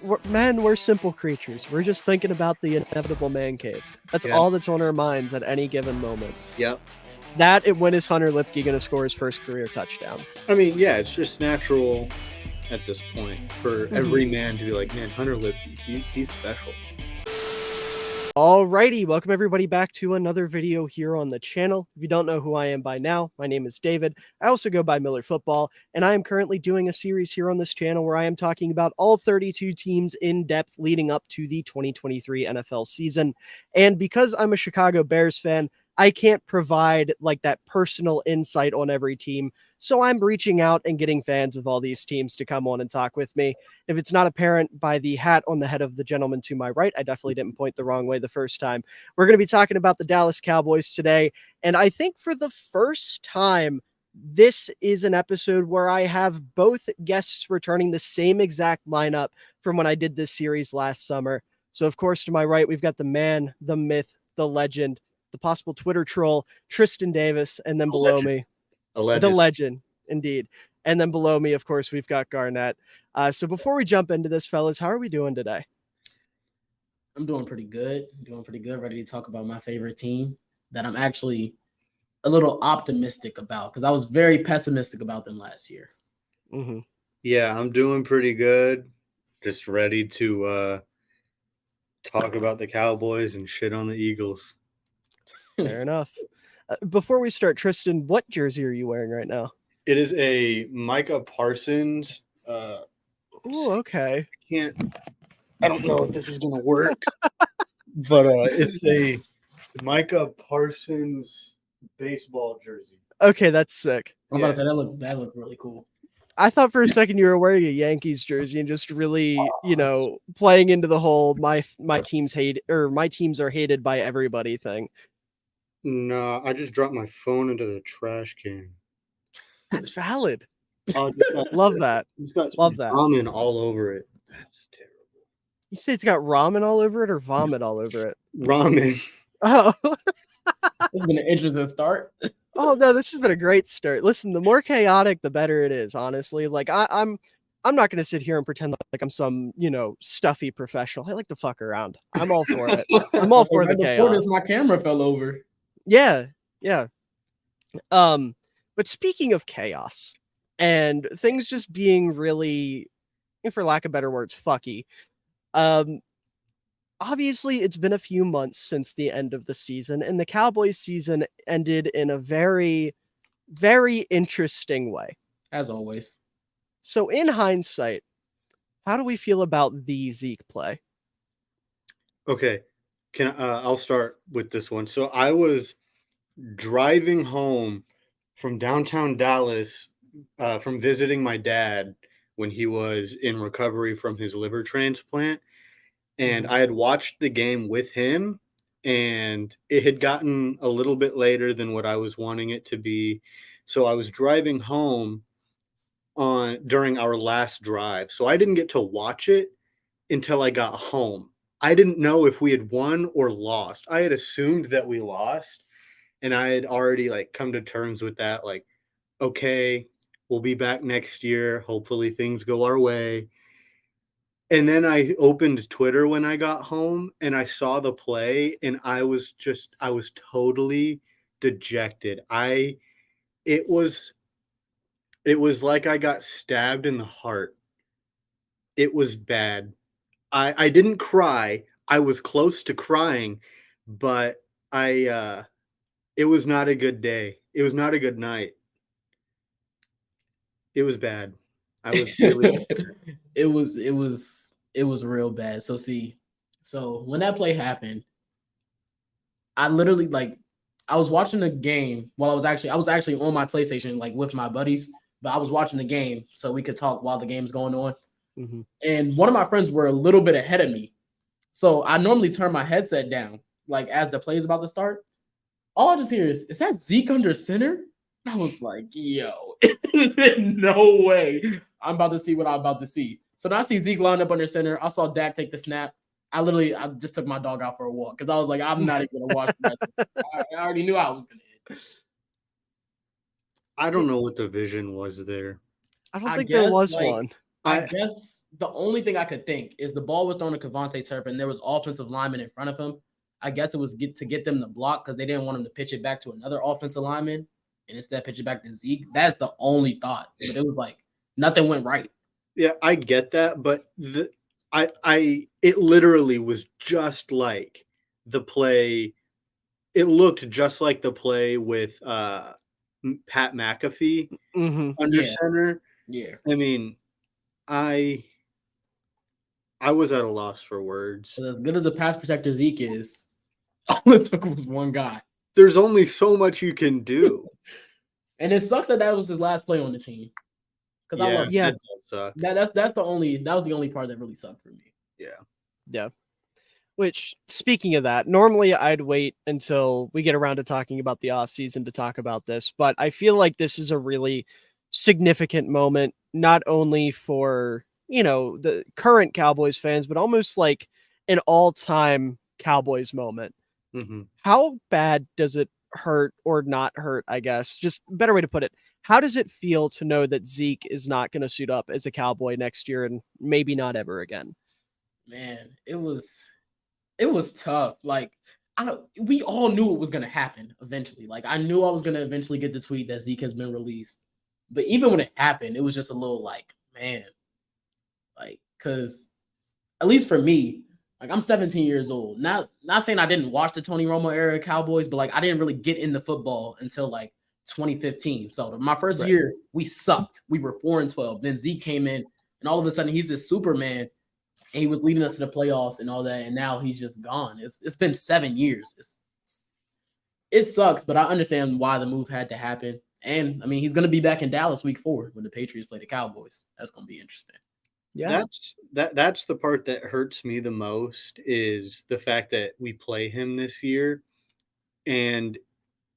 we're simple creatures. We're just thinking about the inevitable man cave. That's all that's on our minds at any given moment. Yep. When is Hunter Lipke going to score his first career touchdown? I mean, yeah, it's just natural at this point for every man to be like, man, Hunter Lipke, he's special. Alrighty, welcome everybody back to another video here on the channel. If you don't know who I am by now, my name is David. I also go by Miller Football, and I am currently doing a series here on this channel where I am talking about all 32 teams in depth leading up to the 2023 NFL season. And because I'm a Chicago Bears fan, I can't provide like that personal insight on every team. So I'm reaching out and getting fans of all these teams to come on and talk with me. If it's not apparent by the hat on the head of the gentleman to my right, I definitely didn't point the wrong way the first time. We're going to be talking about the Dallas Cowboys today. And I think for the first time, this is an episode where I have both guests returning the same exact lineup from when I did this series last summer. So of course, to my right, we've got the man, the myth, the legend, the possible Twitter troll, Tristan Davis, and then below me, the legend, indeed. And then below me, of course, we've got Garnett. So before we jump into this, fellas, how are we doing today? I'm doing pretty good. Ready to talk about my favorite team that I'm actually a little optimistic about because I was very pessimistic about them last year. Mm-hmm. Yeah, I'm doing pretty good. Just ready to talk about the Cowboys and shit on the Eagles. Fair enough. Before we start, Tristan, what jersey are you wearing right now? It is a Micah Parsons. Oh, okay. I don't know if this is going to work, but it's a Micah Parsons baseball jersey. Okay, that's sick. I'm about to say that looks really cool. I thought for a second you were wearing a Yankees jersey and just really, playing into the whole my team's my teams are hated by everybody thing. No, I just dropped my phone into the trash can. That's valid. Love that. It's got Love that. ramen all over it. That's terrible. You say it's got ramen all over it or vomit all over it? Ramen. Oh. It's been an interesting start. Oh no, this has been a great start. Listen, the more chaotic, the better it is, honestly. Like I'm not gonna sit here and pretend like I'm some, stuffy professional. I like to fuck around. I'm all for it. I'm all for the chaos. My camera fell over. Yeah. But speaking of chaos and things just being really, for lack of better words, fucky. Obviously, it's been a few months since the end of the season, and the Cowboys season ended in a very, very interesting way. As always. So in hindsight, how do we feel about the Zeke play? Okay. I'll start with this one. So I was driving home from downtown Dallas from visiting my dad when he was in recovery from his liver transplant. And I had watched the game with him, and it had gotten a little bit later than what I was wanting it to be. So I was driving home during our last drive. So I didn't get to watch it until I got home. I didn't know if we had won or lost. I had assumed that we lost, and I had already come to terms with that. Like, okay, we'll be back next year. Hopefully things go our way. And then I opened Twitter when I got home and I saw the play and I was totally dejected. It was like I got stabbed in the heart. It was bad. I didn't cry. I was close to crying, but it was not a good day. It was not a good night. It was bad. I was really It was real bad. So when that play happened, I literally I was watching the game while I was actually on my PlayStation with my buddies, but I was watching the game so we could talk while the game's going on. Mm-hmm. And one of my friends were a little bit ahead of me. So I normally turn my headset down as the play is about to start. All I just hear is that Zeke under center? I was like, yo, no way. I'm about to see what I'm about to see. So now I see Zeke lined up under center. I saw Dak take the snap. I just took my dog out for a walk because I was like, I'm not even going to watch that. I already knew I was going to hit. I don't know what the vision was there. I don't think there was one. I guess the only thing I could think is the ball was thrown to Kevontae Turpin. There was offensive linemen in front of him. I guess it was to get them to block because they didn't want him to pitch it back to another offensive lineman and instead pitch it back to Zeke. That's the only thought. But it was like nothing went right. Yeah, I get that, but it literally was just like the play. It looked just like the play with Pat McAfee under center. Yeah. I mean, I was at a loss for words. But as good as a pass protector Zeke is, all it took was one guy. There's only so much you can do. And it sucks that was his last play on the team. Because I love that does suck. That was the only part that really sucked for me. Yeah. Which, speaking of that, normally I'd wait until we get around to talking about the offseason to talk about this, but I feel like this is a really significant moment, not only for, the current Cowboys fans, but almost like an all-time Cowboys moment. Mm-hmm. How bad does it hurt or not hurt, I guess? Just a better way to put it. How does it feel to know that Zeke is not going to suit up as a Cowboy next year and maybe not ever again? Man, it was tough. Like, we all knew it was going to happen eventually. Like, I knew I was going to eventually get the tweet that Zeke has been released. But even when it happened, it was just a little like, man, like, because at least for me, like, I'm 17 years old. Not saying I didn't watch the Tony Romo era Cowboys, but like I didn't really get into football until like 2015. So my first year, we sucked. We were 4-12. Then Zeke came in, and all of a sudden he's this Superman, and he was leading us to the playoffs and all that. And now he's just gone. It's been 7 years. It sucks, but I understand why the move had to happen. And I mean, he's going to be back in Dallas week 4 when the Patriots play the Cowboys. That's going to be interesting. Yeah, that's the part that hurts me the most is the fact that we play him this year, and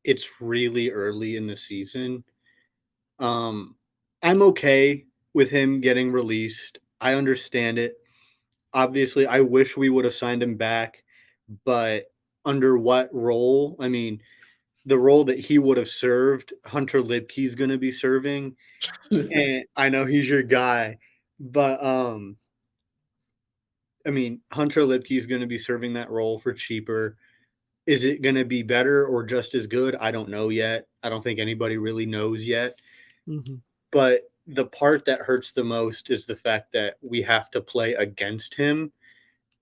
it's really early in the season. I'm okay with him getting released. I understand it. Obviously, I wish we would have signed him back, but under what role? I mean, the role that he would have served, Hunter Lipke's going to be serving, and I know he's your guy, but I mean, Hunter Lipke is going to be serving that role for cheaper. Is it going to be better or just as good? I don't know yet. I don't think anybody really knows yet. Mm-hmm. But the part that hurts the most is the fact that we have to play against him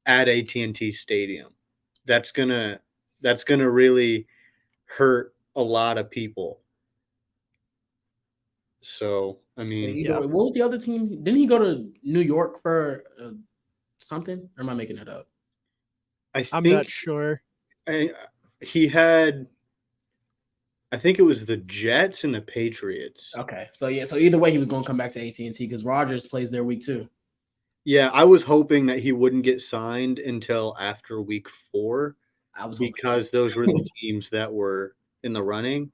at AT&T Stadium. That's gonna really hurt a lot of people. So, I mean, what was the other team? Didn't he go to New York for something? Or am I making it up? I'm not sure. He had, I think it was the Jets and the Patriots. Okay, so either way, he was going to come back to AT&T because Rodgers plays there week 2. Yeah, I was hoping that he wouldn't get signed until after week 4. Because those were the teams that were in the running.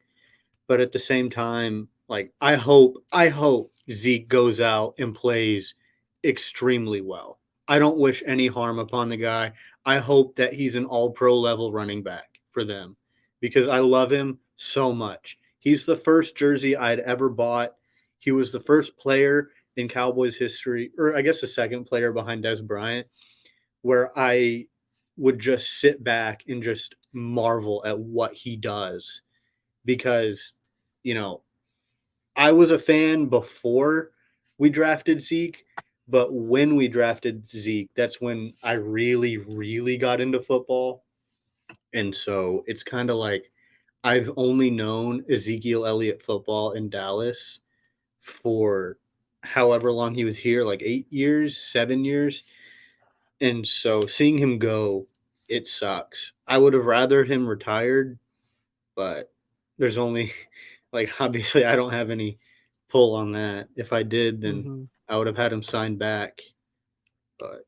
But at the same time, like I hope Zeke goes out and plays extremely well. I don't wish any harm upon the guy. I hope that he's an all-pro level running back for them because I love him so much. He's the first jersey I'd ever bought. He was the first player in Cowboys history, or I guess the second player behind Dez Bryant, where I would just sit back and just marvel at what he does because, I was a fan before we drafted Zeke, but when we drafted Zeke, that's when I really, really got into football. And so it's kind of like I've only known Ezekiel Elliott football in Dallas for however long he was here, like 8 years, 7 years. And so seeing him go, it sucks. I would have rather him retired, but there's only obviously I don't have any pull on that. If I did, then I would have had him signed back, but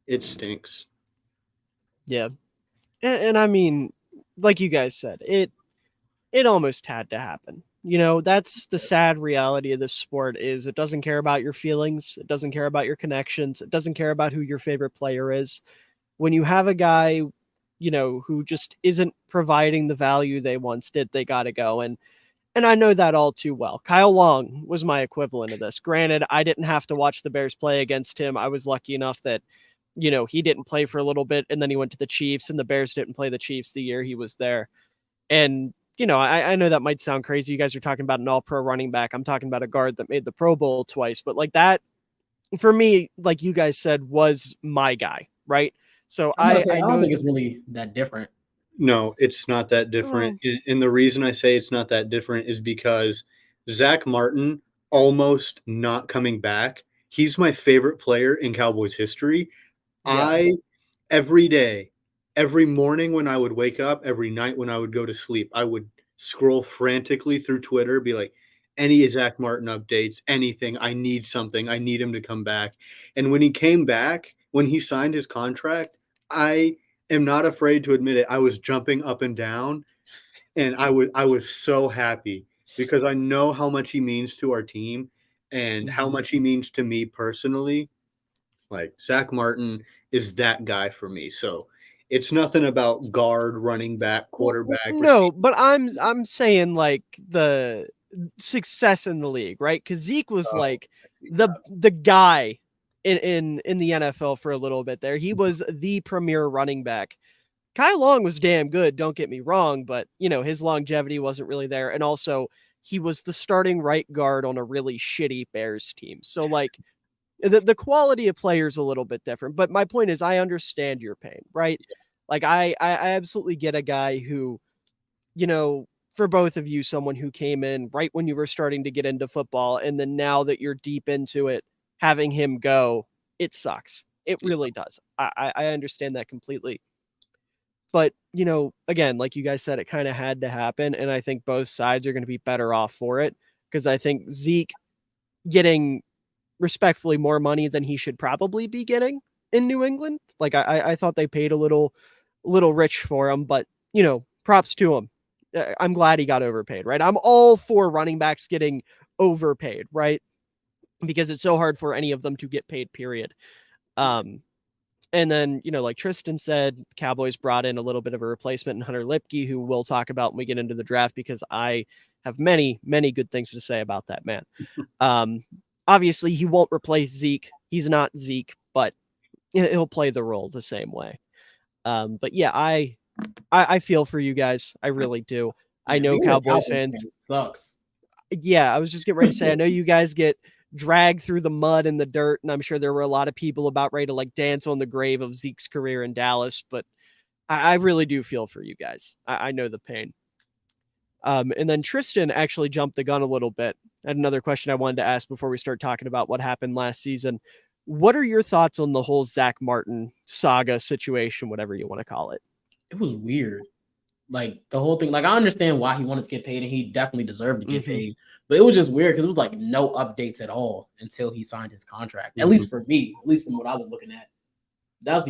it stinks. Yeah. And I mean, like you guys said, it almost had to happen. That's the sad reality of this sport is it doesn't care about your feelings. It doesn't care about your connections. It doesn't care about who your favorite player is. When you have a guy, who just isn't providing the value they once did, they got to go. And And I know that all too well. Kyle Long was my equivalent of this. Granted, I didn't have to watch the Bears play against him. I was lucky enough that, he didn't play for a little bit and then he went to the Chiefs and the Bears didn't play the Chiefs the year he was there. And, I know that might sound crazy. You guys are talking about an all-pro running back. I'm talking about a guard that made the Pro Bowl twice. But like that, for me, like you guys said, was my guy, right? So I I don't know think it's really that different. No, it's not that different. And the reason I say it's not that different is because Zach Martin almost not coming back. He's my favorite player in Cowboys history. Yeah. Every day, every morning when I would wake up, every night when I would go to sleep, I would scroll frantically through Twitter, be like, any Zach Martin updates, anything. I need something. I need him to come back. And when he came back, when he signed his contract, I am not afraid to admit it. I was jumping up and down, and I was so happy because I know how much he means to our team and how much he means to me personally. Like Zach Martin is that guy for me. So it's nothing about guard, running back, quarterback. No, but I'm saying like the success in the league, right? Because Zeke was like the guy in the NFL for a little bit there. He was the premier running back. Kyle Long was damn good, don't get me wrong, but his longevity wasn't really there. And also he was the starting right guard on a really shitty Bears team. So like the quality of player is a little bit different. But my point is I understand your pain, right? Like I absolutely get a guy who, for both of you, someone who came in right when you were starting to get into football, and then now that you're deep into it, having him go, it sucks. It really does. I understand that completely. But, again, like you guys said, it kind of had to happen. And I think both sides are going to be better off for it because I think Zeke getting respectfully more money than he should probably be getting in New England. Like I thought they paid a little rich for him, but props to him. I'm glad he got overpaid, right? I'm all for running backs getting overpaid, right? Because it's so hard for any of them to get paid, period. And then, like Tristan said, Cowboys brought in a little bit of a replacement in Hunter Lipke, who we'll talk about when we get into the draft because I have many, many good things to say about that man. Obviously, he won't replace Zeke. He's not Zeke, but he'll play the role the same way. But yeah, I feel for you guys. I really do. I know Cowboys fans sucks. Yeah, I was just getting ready to say, I know you guys get dragged through the mud and the dirt, and I'm sure there were a lot of people about ready to like dance on the grave of Zeke's career in Dallas, but I really do feel for you guys. I know the pain. And then Tristan actually jumped the gun a little bit. I had another question I wanted to ask before we start talking about what happened last season. What are your thoughts on the whole Zach Martin saga situation, whatever you want to call it? It was weird. Like the whole thing, like I understand why he wanted to get paid and he definitely deserved to get paid, but it was just weird because it was like no updates at all until he signed his contract. At least for me, at least from what I was looking at. That's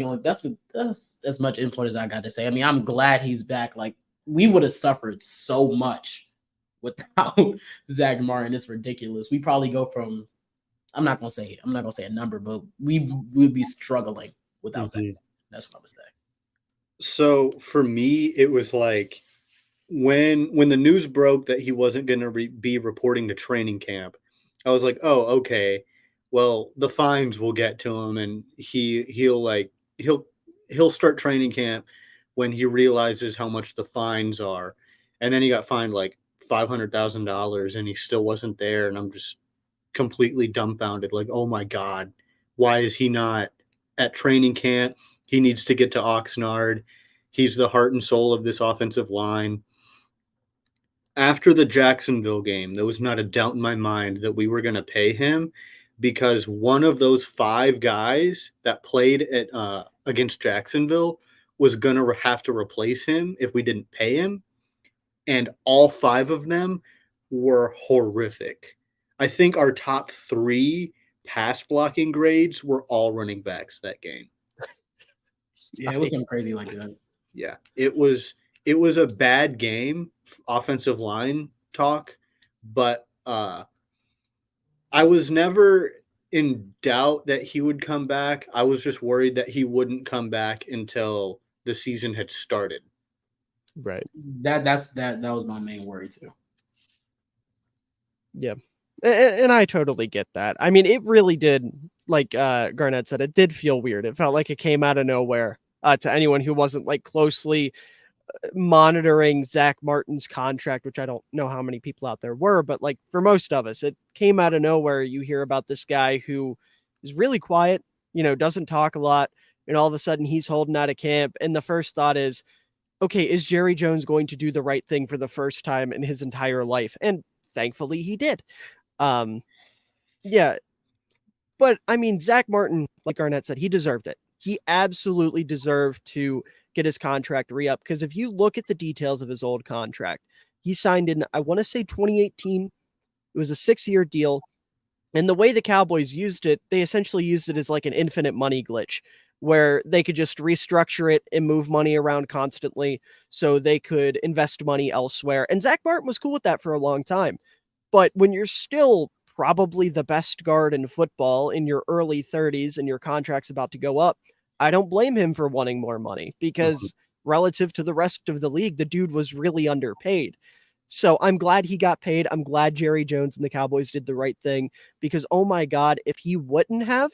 as much input as I got to say. I mean, I'm glad he's back. Like we would have suffered so much without Zach Martin. It's ridiculous. We probably go from I'm not gonna say a number, but we would be struggling without Zach. That's what I would say. So for me, it was like when the news broke that he wasn't going to be reporting to training camp, I was like, oh, okay. Well, the fines will get to him, and he'll start training camp when he realizes how much the fines are. And then he got fined like $500,000, and he still wasn't there. And I'm just completely dumbfounded, like, oh my God, why is he not at training camp? He needs to get to Oxnard. He's the heart and soul of this offensive line. After the Jacksonville game, there was not a doubt in my mind that we were going to pay him because one of those 5 guys that played at against Jacksonville was going to have to replace him if we didn't pay him. And all 5 of them were horrific. I think our top 3 pass blocking grades were all running backs that game. Yeah, it was something crazy like that. Yeah, it was a bad game, offensive line talk, but I was never in doubt that he would come back. I was just worried that he wouldn't come back until the season had started. Right. That was my main worry too. Yeah. And I totally get that. I mean, it really did, like Garnett said, it did feel weird. It felt like it came out of nowhere to anyone who wasn't like closely monitoring Zach Martin's contract, which I don't know how many people out there were, but like for most of us, it came out of nowhere. You hear about this guy who is really quiet, doesn't talk a lot, and all of a sudden he's holding out of camp. And the first thought is, okay, is Jerry Jones going to do the right thing for the first time in his entire life? And thankfully he did. Um, yeah, but I mean, Zach Martin, like Garnett said, he deserved it. He absolutely deserved to get his contract re-up, because if you look at the details of his old contract, he signed in, I want to say 2018. It was a 6-year deal. And the way the Cowboys used it, they essentially used it as like an infinite money glitch where they could just restructure it and move money around constantly so they could invest money elsewhere. And Zach Martin was cool with that for a long time. But when you're still probably the best guard in football in your early 30s and your contract's about to go up, I don't blame him for wanting more money, because relative to the rest of the league, the dude was really underpaid. So I'm glad he got paid. I'm glad Jerry Jones and the Cowboys did the right thing, because, oh my God, if he wouldn't have,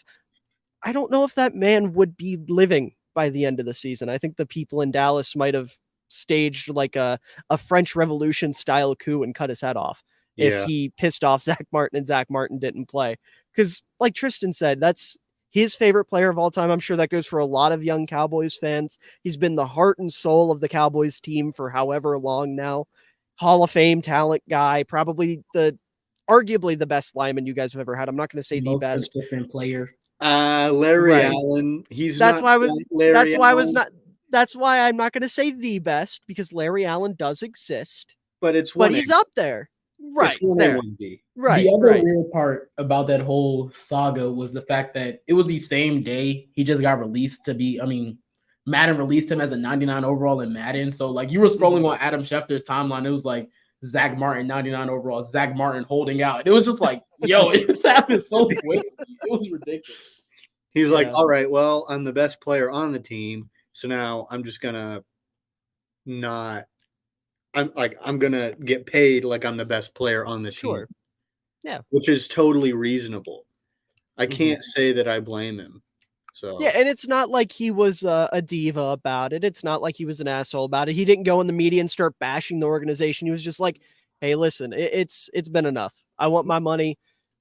I don't know if that man would be living by the end of the season. I think the people in Dallas might have staged like a French Revolution style coup and cut his head off if Yeah. he pissed off Zach Martin and Zach Martin didn't play. Because, like Tristan said, that's his favorite player of all time. I'm sure that goes for a lot of young Cowboys fans. He's been the heart and soul of the Cowboys team for however long now. Hall of Fame talent guy, probably arguably the best lineman you guys have ever had. I'm not going to say the Most best. consistent player. Larry Right. Allen. He's That's not why I was. quite Larry That's why I was Allen, not. That's why I'm not going to say the best, because Larry Allen does exist, but it's but one he's A. up there. Right It's one A, there. one B. Right. The other Right. weird part about that whole saga was the fact that it was the same day he just got released to be. I mean, Madden released him as a 99 overall in Madden. So like you were scrolling on Adam Schefter's timeline, it was like Zach Martin 99 overall, Zach Martin holding out. It was just like, yo, it just happened so quick. It was ridiculous. He's like, Yeah. all right, well, I'm the best player on the team, so now I'm just gonna not. I'm gonna get paid like I'm the best player on the Sure. team. Yeah. Which is totally reasonable. I Mhm. can't say that I blame him. So Yeah, and it's not like he was a diva about it. It's not like he was an asshole about it. He didn't go in the media and start bashing the organization. He was just like, "Hey, listen, it's been enough. I want my money.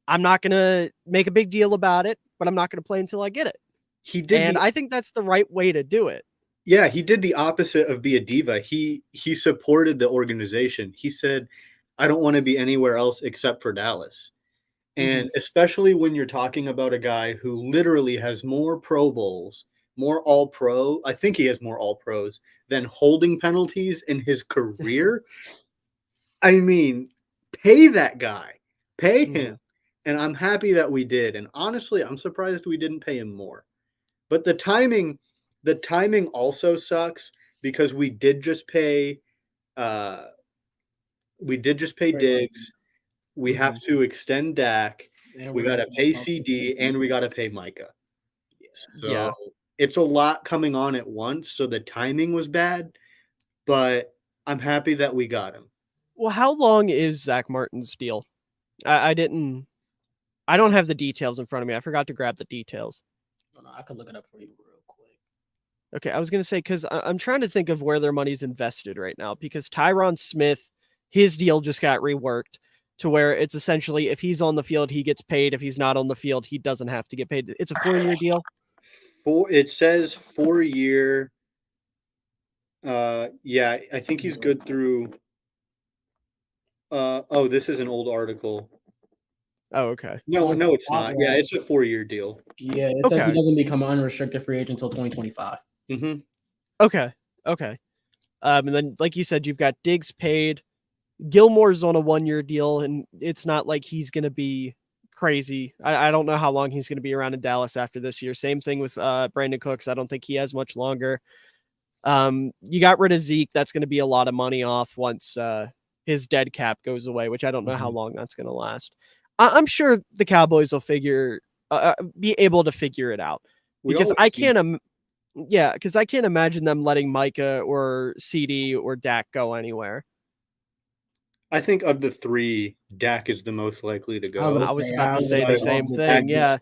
I'm not gonna make a big deal about it, but I'm not gonna play until I get it." he did And I think that's the right way to do it. he did the opposite of be a diva. He supported the organization. He said, I don't want to be anywhere else except for Dallas. And especially when you're talking about a guy who literally has more Pro Bowls, more All Pro, I think he has more All Pros than holding penalties in his career. I mean, pay that guy, pay him. And I'm happy that we did. And honestly, I'm surprised we didn't pay him more. But the timing also sucks, because we did just pay Diggs. We have to extend Dak. And We got to pay CD, and we got to pay Micah. So Yeah. it's a lot coming on at once. So the timing was bad, but I'm happy that we got him. Well, how long is Zach Martin's deal? I don't have the details in front of me. I forgot to grab the details. No, I could look it up for you real quick. Okay, I was going to say, because I'm trying to think of where their money's invested right now, because Tyron Smith, his deal just got reworked to where it's essentially if he's on the field, he gets paid. If he's not on the field, he doesn't have to get paid. It's a 4-year deal. It says 4-year. Yeah, I think he's good through. Oh, this is an old article. Oh, okay. No, it's not. Yeah, it's a 4-year deal. Yeah, it says he Okay. doesn't become an unrestricted free agent until 2025. Mm-hmm. Okay. And then, like you said, you've got Diggs paid. Gilmore's on a 1-year deal, and it's not like he's going to be crazy. I don't know how long he's going to be around in Dallas after this year. Same thing with Brandon Cooks. I don't think he has much longer. You got rid of Zeke. That's going to be a lot of money off once his dead cap goes away, which I don't know how long that's going to last. I'm sure the Cowboys will be able to figure it out, because I can't. Because I can't imagine them letting Micah or CD or Dak go anywhere. I think of the three, Dak is the most likely to go. I was about to say the same thing. Yeah.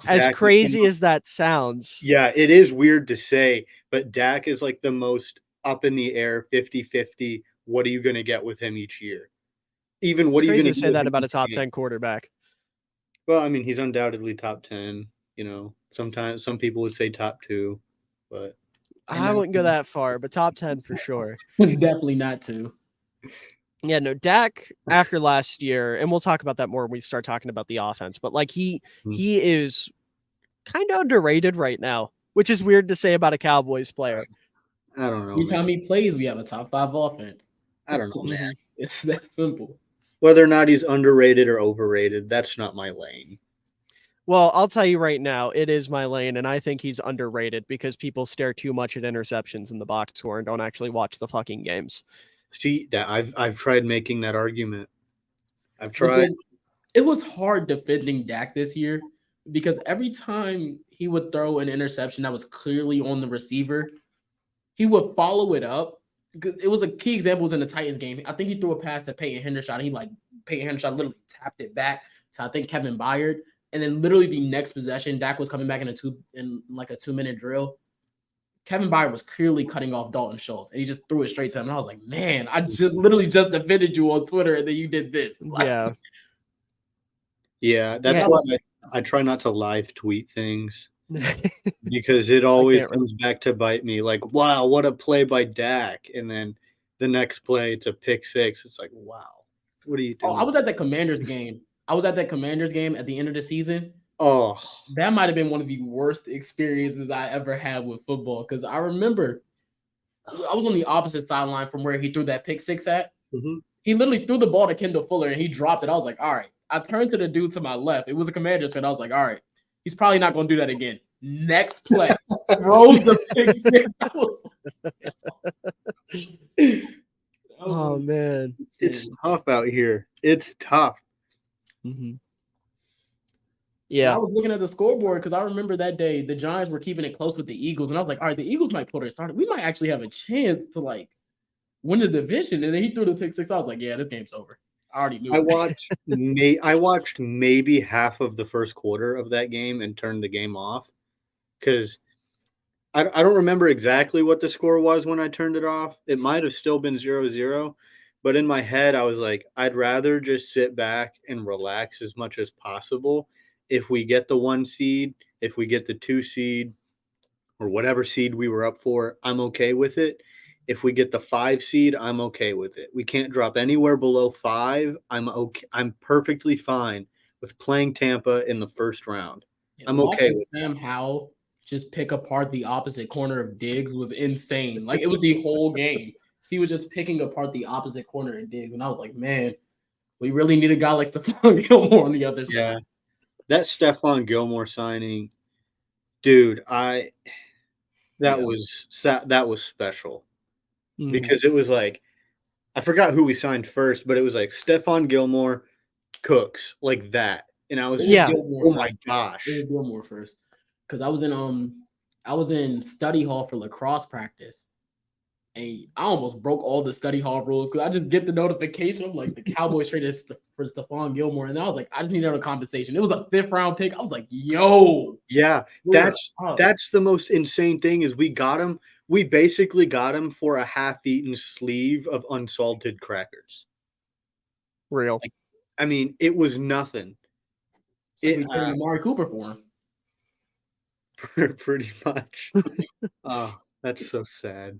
As Dak is crazy as that sounds. Yeah, it is weird to say, but Dak is like the most up in the air, 50-50. What are you going to get with him each year? Even what It's are you crazy going to to say that about a top 10 quarterback. Well, I mean, he's undoubtedly top 10. Sometimes some people would say top 2, but I wouldn't go that far, but top 10 for sure. Definitely not 2. Yeah, no, Dak after last year, and we'll talk about that more when we start talking about the offense, but like he is kind of underrated right now, which is weird to say about a Cowboys player. I don't know. Every time he plays, we have a top 5 offense. I don't know, man. It's that simple. Whether or not he's underrated or overrated, that's not my lane. Well, I'll tell you right now, it is my lane, and I think he's underrated because people stare too much at interceptions in the box score and don't actually watch the fucking games. See, that I've tried making that argument. I've tried. It was hard defending Dak this year because every time he would throw an interception that was clearly on the receiver, he would follow it up. It was a key example was in the Titans game. I think he threw a pass to Peyton Hendershot. Peyton Hendershot literally tapped it back to I think Kevin Byard. And then literally the next possession, Dak was coming back in a 2-minute drill. Kevin Byard was clearly cutting off Dalton Schultz, and he just threw it straight to him. And I was like, man, I just literally just defended you on Twitter, and then you did this. Yeah, that's why I try not to live tweet things because it always comes back to bite me. Like, wow, what a play by Dak. And then the next play, it's a pick six. It's like, wow, what are you doing? Oh, I was at that Commanders game. at the end of the season. Oh, that might have been one of the worst experiences I ever had with football because I remember I was on the opposite sideline from where he threw that pick six at. Mm-hmm. He literally threw the ball to Kendall Fuller and he dropped it. I was like, all right. I turned to the dude to my left. It was a Commanders fan. I was like, all right, he's probably not going to do that again. Next play, throws the pick six. Oh, man. It's tough out here. It's tough. Mm-hmm. Yeah. I was looking at the scoreboard because I remember that day the Giants were keeping it close with the Eagles. And I was like, all right, the Eagles might pull their starter. We might actually have a chance to win the division. And then he threw the pick six. I was like, yeah, this game's over. I already knew. I watched maybe half of the first quarter of that game and turned the game off because I don't remember exactly what the score was when I turned it off. It might have still been 0-0, but in my head, I was like, I'd rather just sit back and relax as much as possible. If we get the 1 seed, if we get the 2 seed, or whatever seed we were up for, I'm okay with it. If we get the 5 seed, I'm okay with it. We can't drop anywhere below 5. I'm okay. I'm perfectly fine with playing Tampa in the first round. I'm okay with Sam Howell just pick apart the opposite corner of Diggs was insane. It was the whole game. He was just picking apart the opposite corner of Diggs. And I was like, man, we really need a guy like Stephon Gilmore on the other side. Yeah. That Stephon Gilmore signing, dude, that was special. Because it was like, I forgot who we signed first, but it was like Stephon Gilmore, Cooks, like that. And I was my gosh. It was Gilmore first. Because I was in study hall for lacrosse practice. And I almost broke all the study hall rules because I just get the notification of the Cowboys traded for Stephon Gilmore. And I was like, I just need another compensation. It was a 5th round pick. I was like, yo. Yeah, that's the most insane thing is we got him. We basically got him for a half-eaten sleeve of unsalted crackers. Real. I mean, it was nothing. So we traded Amari Cooper for him. Pretty much. Oh, that's so sad.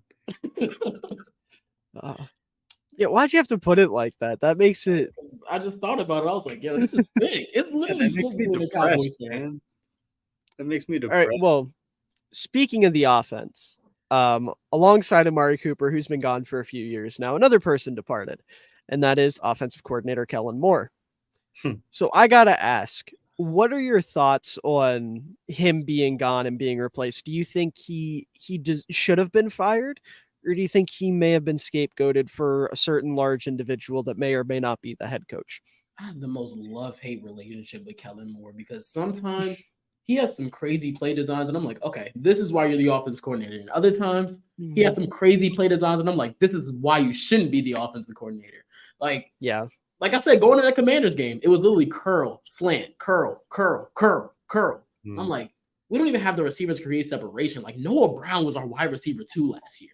Yeah, why'd you have to put it like that? That makes it. I just thought about it. I was like, yo, this is big. It's literally that makes me depressed, man. That makes me depressed. All right, well, speaking of the offense, alongside Amari Cooper, who's been gone for a few years now, another person departed, and that is offensive coordinator Kellen Moore. So I gotta ask, what are your thoughts on him being gone and being replaced? Do you think he should have been fired, or do you think he may have been scapegoated for a certain large individual that may or may not be the head coach? I have the most love-hate relationship with Kellen Moore because sometimes he has some crazy play designs, and I'm like, okay, this is why you're the offense coordinator. And other times, he has some crazy play designs, and I'm like, this is why you shouldn't be the offensive coordinator. Like Yeah. I said, going to that Commanders game, it was literally curl, slant, curl, curl, curl, curl. I'm like, we don't even have the receivers to create separation. Like Noah Brown was our wide receiver 2 last year.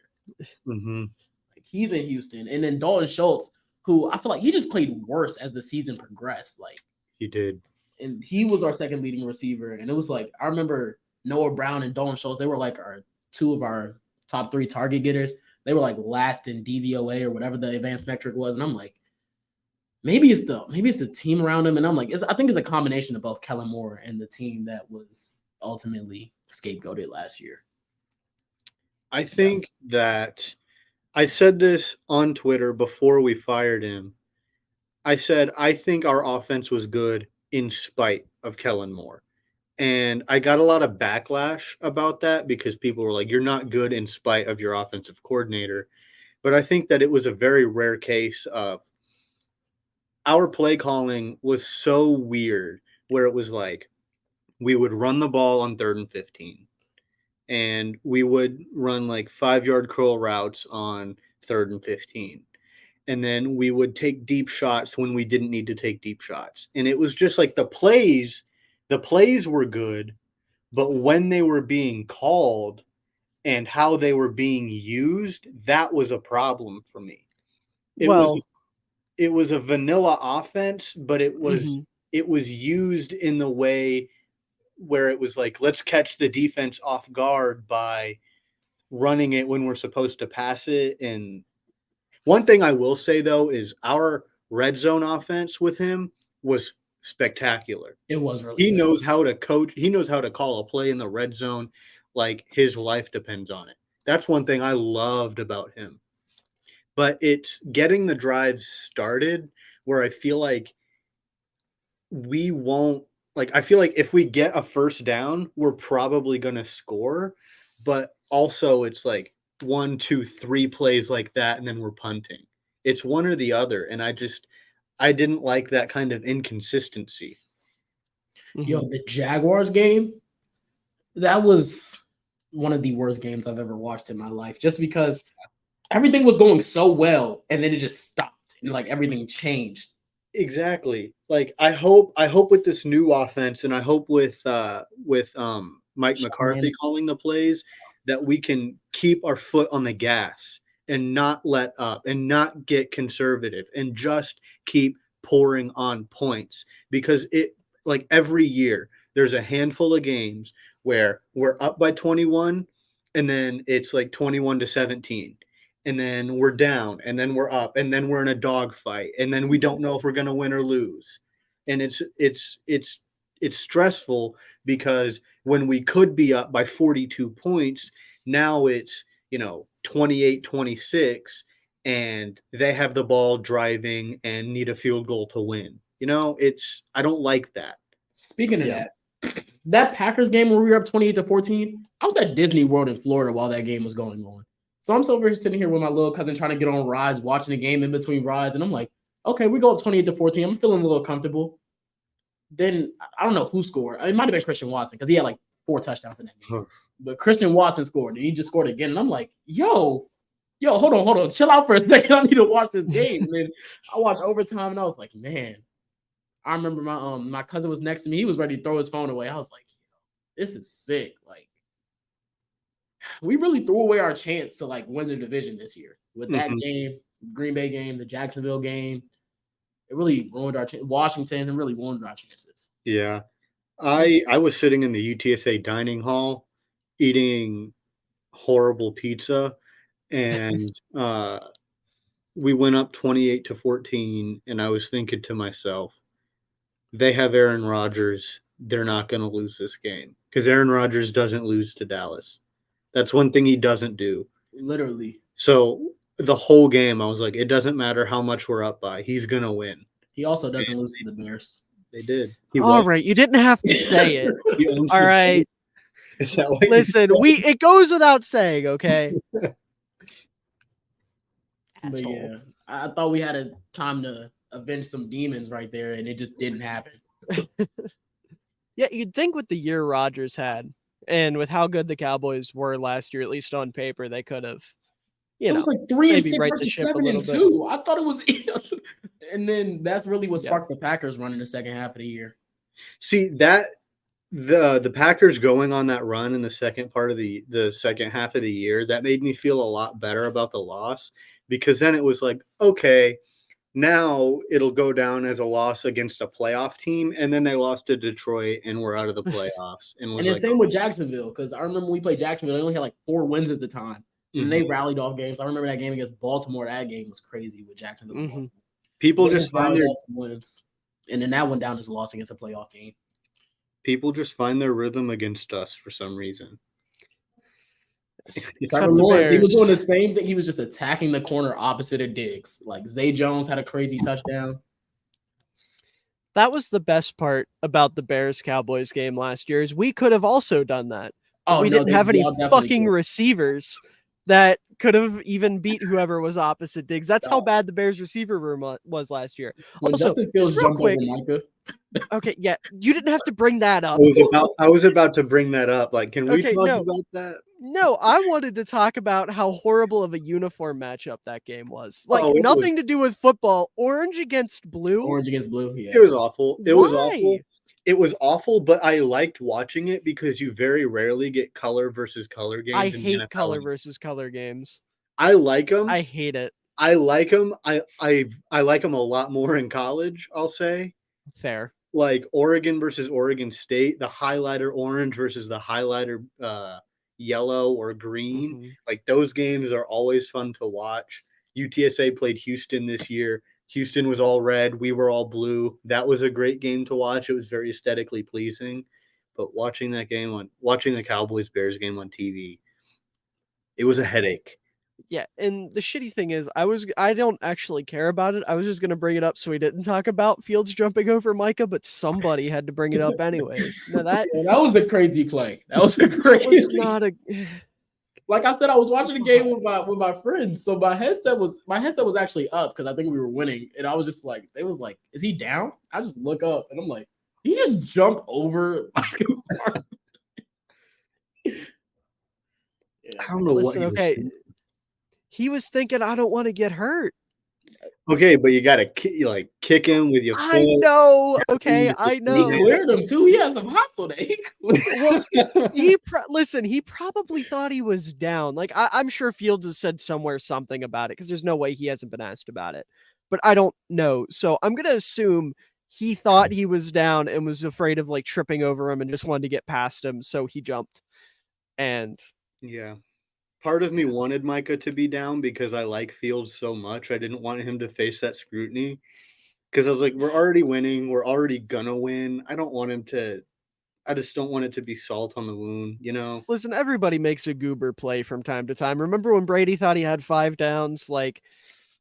Like he's in Houston, and then Dalton Schultz, who I feel like he just played worse as the season progressed. Like He did. And he was our second leading receiver. And it was like, I remember Noah Brown and Dalton Schultz, they were like our 2 of our top 3 target getters. They were like last in DVOA or whatever the advanced metric was. And I'm like, maybe it's the team around him. And I'm like, I think it's a combination of both Kellen Moore and the team that was ultimately scapegoated last year. I think that I said this on Twitter before we fired him. I said, I think our offense was good in spite of Kellen Moore. And I got a lot of backlash about that because people were like, you're not good in spite of your offensive coordinator. But I think that it was a very rare case of our play calling was so weird where it was like we would run the ball on 3rd and 15 and we would run like 5-yard curl routes on 3rd and 15. And then we would take deep shots when we didn't need to take deep shots. And it was just like the plays were good, but when they were being called and how they were being used, that was a problem for me. It was a vanilla offense, but it was used in the way where it was like, let's catch the defense off guard by running it when we're supposed to pass it. And one thing I will say, though, is our red zone offense with him was spectacular. It was really He good. knows how to coach. He knows how to call a play in the red zone like his life depends on it. That's one thing I loved about him. But it's getting the drives started where I feel like we won't – like I feel like if we get a first down, we're probably going to score. But also it's like 1, 2, 3 plays like that, and then we're punting. It's one or the other, and I didn't like that kind of inconsistency. Yo, the Jaguars game, that was one of the worst games I've ever watched in my life, just because everything was going so well, and then it just stopped, and like everything changed. Exactly. Like I hope with this new offense, and I hope with Mike McCarthy calling the plays, that we can keep our foot on the gas and not let up and not get conservative and just keep pouring on points, because it, like every year there's a handful of games where we're up by 21 and then it's like 21-17. And then we're down, and then we're up, and then we're in a dogfight, and then we don't know if we're going to win or lose. And it's stressful because when we could be up by 42 points, now it's, 28-26, and they have the ball driving and need a field goal to win. I don't like that. Speaking of that Packers game where we were up 28-14, I was at Disney World in Florida while that game was going on. So I'm over here sitting here with my little cousin trying to get on rides, watching the game in between rides. And I'm like, okay, we go up 28-14. I'm feeling a little comfortable. Then I don't know who scored. It might have been Christian Watson because he had like 4 touchdowns in that game. But Christian Watson scored, and he just scored again. And I'm like, yo, hold on. Chill out for a second. I need to watch this game. And then I watched overtime, and I was like, man. I remember my cousin was next to me. He was ready to throw his phone away. I was like, this is sick. Like, we really threw away our chance to like win the division this year with that game, Green Bay game, the Jacksonville game. It really ruined our Washington and really ruined our chances. Yeah. I was sitting in the UTSA dining hall eating horrible pizza, and we went up 28-14, and I was thinking to myself, they have Aaron Rodgers. They're not going to lose this game because Aaron Rodgers doesn't lose to Dallas. That's one thing he doesn't do. Literally. So the whole game, I was like, it doesn't matter how much we're up by. He's going to win. He also doesn't lose to the Bears. They did. All right. You didn't have to say it. All right. Is that what Listen, it goes without saying, okay? But yeah, I thought we had a time to avenge some demons right there, and it just didn't happen. Yeah, you'd think with the year Rodgers had, and with how good the Cowboys were last year, at least on paper, they could have It was like 3 and maybe 6 right the versus ship a 7 little and bit. 2. I thought it was, and then that's really what Yeah. sparked the Packers running the second half of the year. See that the Packers going on that run in the second part of the second half of the year, that made me feel a lot better about the loss, because then it was like, okay, now it'll go down as a loss against a playoff team, and then they lost to Detroit and were out of the playoffs. And was And then like, same with Jacksonville, because I remember when we played Jacksonville, they only had like 4 wins at the time. And they rallied off games. I remember that game against Baltimore. That game was crazy with Jacksonville. Mm-hmm. People just find their wins, and then that went down as a loss against a playoff team. People just find their rhythm against us for some reason. Trevor Lawrence, he was doing the same thing. He was just attacking the corner opposite of Diggs. Like Zay Jones had a crazy touchdown. That was the best part about the Bears-Cowboys game last year, is we could have also done that. Oh, we didn't have any fucking receivers that could have even beat whoever was opposite Diggs. That's how bad the Bears receiver room was last year. When also, Justin Fields real quick, okay, yeah, you didn't have to bring that up. I was about to bring that up. Like, can we talk about that? No, I wanted to talk about how horrible of a uniform matchup that game was. Like, nothing to do with football. Orange against blue. Orange against blue, yeah. It was awful. It was awful. It was awful, but I liked watching it because you very rarely get color versus color games. I hate color versus color games. I like them. I hate it. I like them. I like them a lot more in college, I'll say. Fair. Like Oregon versus Oregon State, the highlighter orange versus the highlighter yellow or green. Mm-hmm. Like, those games are always fun to watch. UTSA played Houston this year. Houston was all red. We were all blue. That was a great game to watch. It was very aesthetically pleasing. But watching the Cowboys Bears game on TV, it was a headache. Yeah, and the shitty thing is, I don't actually care about it. I was just gonna bring it up so we didn't talk about Fields jumping over Micah, but somebody had to bring it up anyways. No, that was a crazy play. That was a crazy. Was not a. Like I said, I was watching the game with my friends, so my headset was actually up because I think we were winning, and I was just like, they was like, "Is he down?" I just look up and I'm like, "He just jump over." I don't know what he was thinking. He was thinking, "I don't want to get hurt." Okay, but you gotta kick him with your foot. I know. Okay, I know. He cleared him too. He had some hops on it. Listen. He probably thought he was down. Like, I'm sure Fields has said somewhere something about it, because there's no way he hasn't been asked about it. But I don't know. So I'm gonna assume he thought he was down and was afraid of like tripping over him and just wanted to get past him, so he jumped. And yeah. Part of me wanted Micah to be down because I like Fields so much. I didn't want him to face that scrutiny, because I was like, we're already winning. We're already gonna win. I just don't want it to be salt on the wound, you know? Listen, everybody makes a goober play from time to time. Remember when Brady thought he had 5 downs? Like,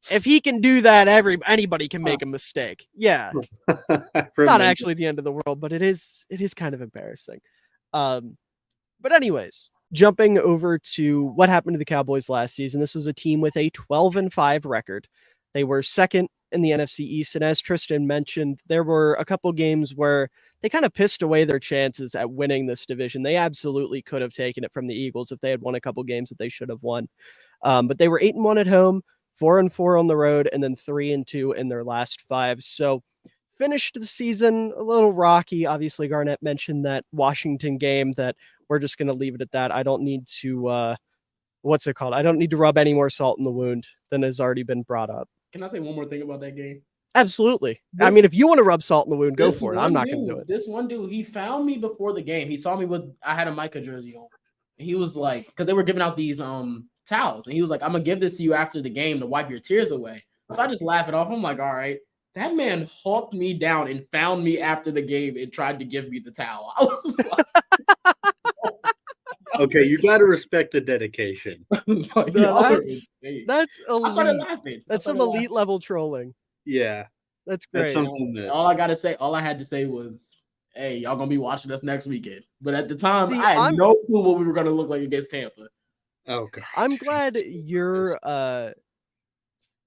if he can do that, anybody can make a mistake. Yeah. It's not actually the end of the world, but it is kind of embarrassing. But anyways, jumping over to what happened to the Cowboys last season. This was a team with a 12-5 record. They were second in the NFC East. And as Tristan mentioned, there were a couple games where they kind of pissed away their chances at winning this division. They absolutely could have taken it from the Eagles if they had won a couple games that they should have won. But they were 8-1 at home, 4-4 on the road, and then 3-2 in their last 5. So finished the season a little rocky. Obviously, Garnett mentioned that Washington game that we're just going to leave it at that. I don't need to, I don't need to rub any more salt in the wound than has already been brought up. Can I say one more thing about that game? Absolutely. I mean, if you want to rub salt in the wound, go for it. I'm not going to do it. This one dude, he found me before the game. He saw me I had a Micah jersey on. And he was like, because they were giving out these towels. And he was like, I'm going to give this to you after the game to wipe your tears away. So I just laugh it off. I'm like, all right. That man hawked me down and found me after the game and tried to give me the towel. I was like, okay, you got to respect the dedication. Like, that's elite. I started laughing. That's some elite level trolling. Yeah. That's great. That's something that all I had to say was, hey, y'all gonna be watching us next weekend. But at the time, I had no clue what we were gonna look like against Tampa. Oh god. I'm glad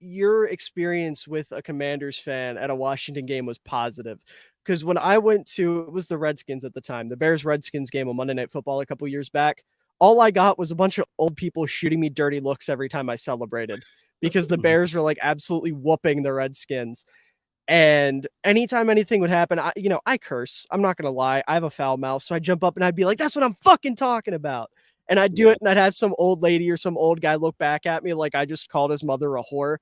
your experience with a Commanders fan at a Washington game was positive. Because when I went to, it was the Redskins at the time, the Bears-Redskins game on Monday Night Football a couple years back, all I got was a bunch of old people shooting me dirty looks every time I celebrated because the Bears were like absolutely whooping the Redskins. And anytime anything would happen, I curse. I'm not going to lie. I have a foul mouth. So I jump up and I'd be like, that's what I'm fucking talking about. And I'd do it, and I'd have some old lady or some old guy look back at me like I just called his mother a whore.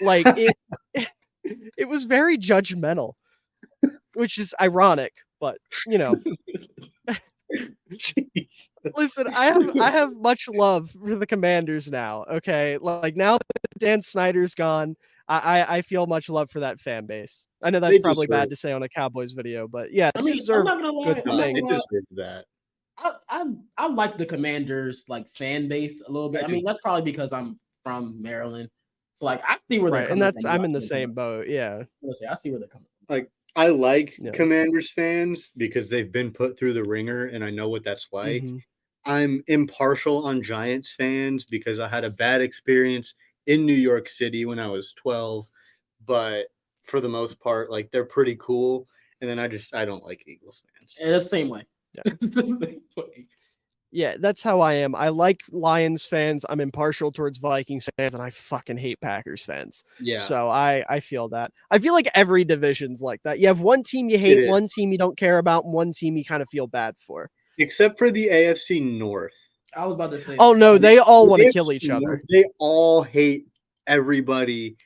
Like it was very judgmental, which is ironic, but listen, I have much love for the Commanders now. Okay, like now that Dan Snyder's gone, I feel much love for that fan base. I know that's probably bad to say on a Cowboys video, but yeah, I mean, deserve I'm not gonna lie. good I'm not things. gonna They deserve that. I like the Commanders like fan base a little bit. I mean, that's probably because I'm from Maryland, so like I see where they're Right, coming and from. I'm in the same boat. Yeah, I see where they're coming from. Like I like Yeah. Commanders fans because they've been put through the ringer, and I know what that's like. Mhm. I'm impartial on Giants fans because I had a bad experience in New York City when I was 12, but for the most part, like they're pretty cool. And then I don't like Eagles fans. And it's the same way. Yeah. Yeah, that's how I am. I like Lions fans. I'm impartial towards Vikings fans, and I fucking hate Packers fans. Yeah. So I feel that. I feel like every division's like that. You have one team you hate, one team you don't care about, and one team you kind of feel bad for. Except for the AFC North. I was about to say. Oh no, they all want to kill each other. They all hate everybody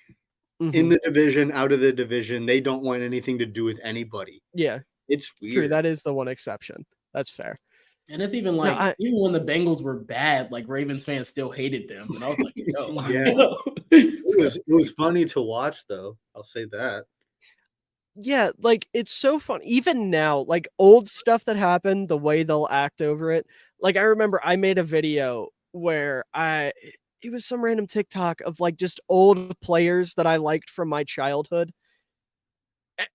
in the division, out of the division. They don't want anything to do with anybody. Yeah. It's weird. True, that is the one exception. That's fair. And it's even like even when the Bengals were bad, like Ravens fans still hated them. And I was like, yo. Yeah. It was funny to watch though. I'll say that. Yeah, like it's so fun. Even now, like old stuff that happened, the way they'll act over it. Like I remember I made a video where it was some random TikTok of like just old players that I liked from my childhood.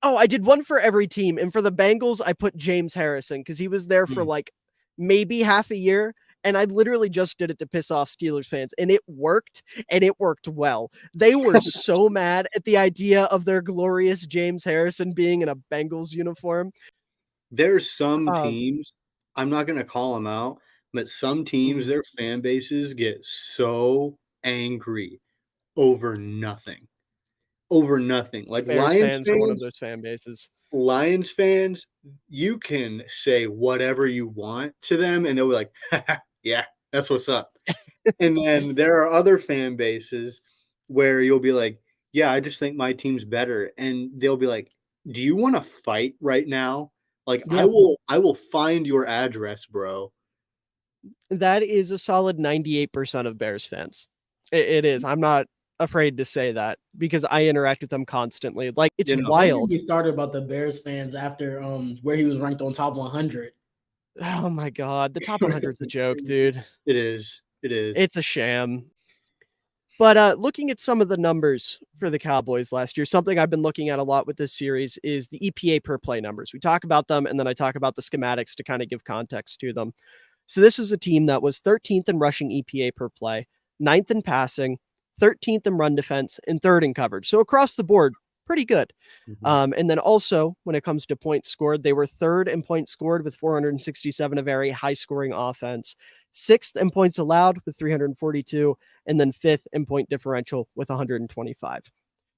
Oh, I did one for every team. And for the Bengals, I put James Harrison because he was there for like maybe half a year. And I literally just did it to piss off Steelers fans. And it worked well. They were so mad at the idea of their glorious James Harrison being in a Bengals uniform. There's some teams, I'm not going to call them out, but some teams, their fan bases get so angry over nothing. Like Bears Lions fans are one of those fan bases. Lions fans, you can say whatever you want to them, and they'll be like, yeah, that's what's up. And then there are other fan bases where you'll be like, yeah, I just think my team's better. And they'll be like, do you want to fight right now? Like, yeah. I will find your address, bro. That is a solid 98% of Bears fans. It is. I'm not afraid to say that because I interact with them constantly. Like it's wild. We started about the Bears fans after where he was ranked on top 100. Oh my god, the top 100 is a joke, dude. It is. It's a sham. But looking at some of the numbers for the Cowboys last year, something I've been looking at a lot with this series is the EPA per play numbers. We talk about them, and then I talk about the schematics to kind of give context to them. So this was a team that was 13th in rushing EPA per play, 9th in passing, 13th in run defense, and 3rd in coverage. So across the board, pretty good. And then also, when it comes to points scored, they were 3rd in points scored with 467, a very high-scoring offense. 6th in points allowed with 342, and then 5th in point differential with 125.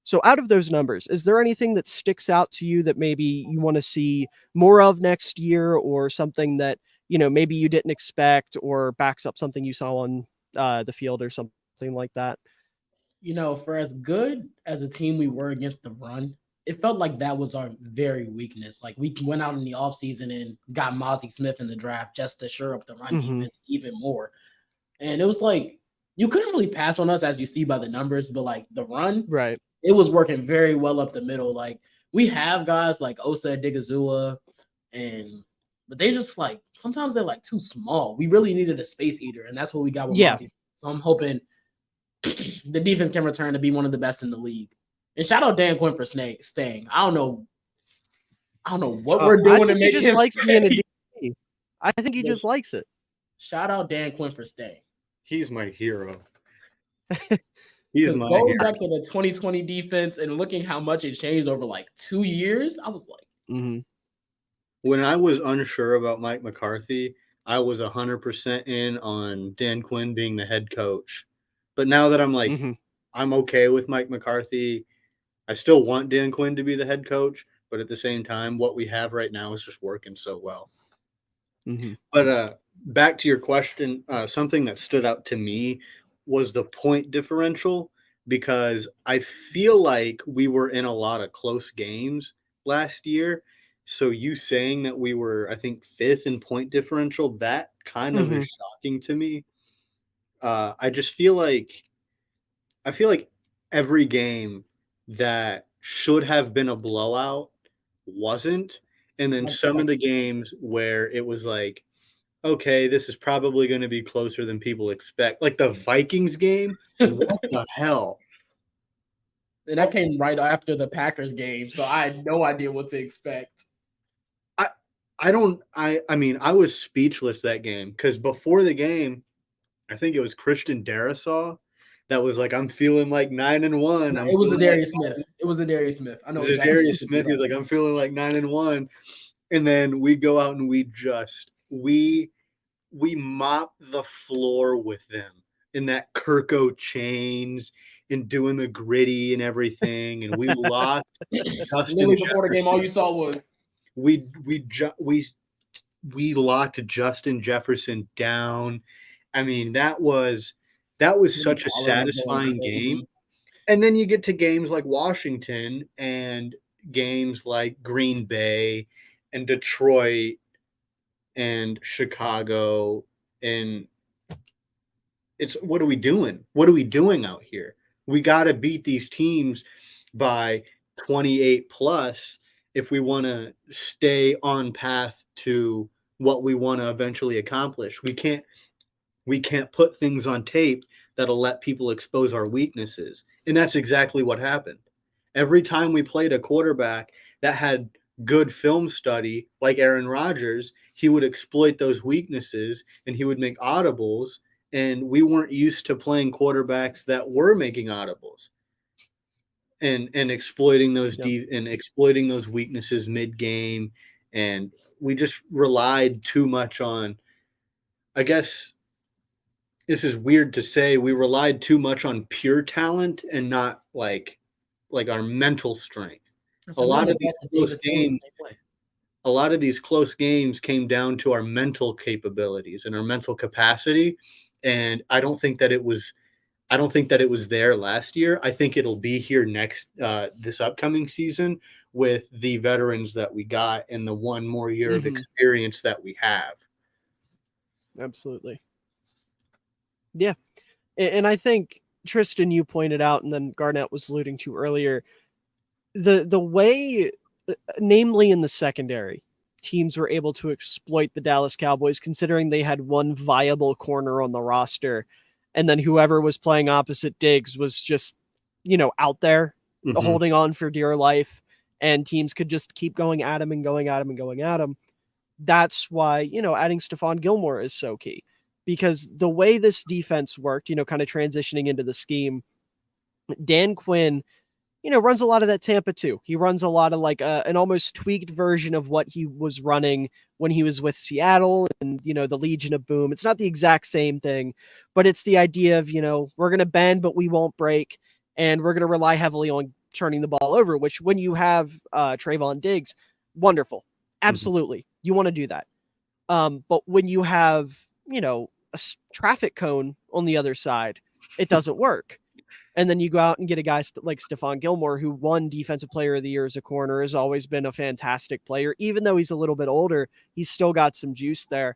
So out of those numbers, is there anything that sticks out to you that maybe you want to see more of next year, or something that, maybe you didn't expect, or backs up something you saw on the field or something like that? For as good as a team we were against the run, it felt like that was our very weakness. Like we went out in the offseason and got Mozzie Smith in the draft just to shore up the run defense even more. And it was like, you couldn't really pass on us as you see by the numbers, but like the run, right? It was working very well up the middle. Like we have guys like Osa Digazua, but they just like, sometimes they're like too small. We really needed a space eater, and that's what we got with Mozzie. So I'm hoping the defense can return to be one of the best in the league. And shout out Dan Quinn for staying. I don't know what we're doing to make him stay. I think he just likes it. Shout out Dan Quinn for staying. He's my hero. He's my going hero. Back to the 2020 defense and looking how much it changed over like 2 years, I was like, when I was unsure about Mike McCarthy, I was 100% in on Dan Quinn being the head coach. But now that I'm like, Mhm. I'm okay with Mike McCarthy, I still want Dan Quinn to be the head coach. But at the same time, what we have right now is just working so well. Mhm. But back to your question, something that stood out to me was the point differential, because I feel like we were in a lot of close games last year. So you saying that we were, I think, fifth in point differential, that kind of Mhm. is shocking to me. I just feel like every game that should have been a blowout wasn't, and then Like some of that. the games where it was like, okay, this is probably going to be closer than people expect. Like the Vikings game, what the hell? And that came right after the Packers game, so I had no idea what to expect. I mean, I was speechless that game, because before the game, I think it was Christian Darrisaw that was like, I'm feeling like 9-1. I'm It was the feeling like Darius Smith. It was the Darius Smith. I know exactly what Zadarius you're Smith. He talking was like, I'm feeling like 9-1. And then we go out and we mop the floor with them in that Kirko chains and doing the gritty and everything. And we locked about. Justin Literally before the game, all Jefferson. you saw was We locked Justin Jefferson down. I mean, that was such a balling and going satisfying game. crazy. And then you get to games like Washington and games like Green Bay and Detroit and Chicago, and it's, what are we doing? What are we doing out here? We got to beat these teams by 28 plus if we want to stay on path to what we want to eventually accomplish. We can't put things on tape that'll let people expose our weaknesses. And that's exactly what happened. Every time we played a quarterback that had good film study, like Aaron Rodgers, he would exploit those weaknesses and he would make audibles. And we weren't used to playing quarterbacks that were making audibles and exploiting those Yep. and exploiting those weaknesses mid game. And we just relied too much on, I guess, this is weird to say, we relied too much on pure talent and not like our mental strength. A So lot of remember, these Boston close Davis game was the games, same way. a lot of these close games came down to our mental capabilities and our mental capacity. And I don't think that it was there last year. I think it'll be here this upcoming season with the veterans that we got and the one more year of Mhm. experience that we have. Absolutely. Yeah. And I think Tristan, you pointed out, and then Garnett was alluding to earlier, the way, namely in the secondary, teams were able to exploit the Dallas Cowboys, considering they had one viable corner on the roster, and then whoever was playing opposite Diggs was just, out there Mm-hmm. holding on for dear life, and teams could just keep going at him and going at him and going at him. That's why, adding Stephon Gilmore is so key, because the way this defense worked, kind of transitioning into the scheme, Dan Quinn, runs a lot of that Tampa too. He runs a lot of like an almost tweaked version of what he was running when he was with Seattle and, the Legion of Boom. It's not the exact same thing, but it's the idea of, we're going to bend, but we won't break. And we're going to rely heavily on turning the ball over, which when you have Trayvon Diggs, wonderful. Absolutely. You want to do that. But when you have, a traffic cone on the other side, it doesn't work. And then you go out and get a guy like Stephon Gilmore, who won Defensive Player of the Year as a corner, has always been a fantastic player. Even though he's a little bit older, he's still got some juice there.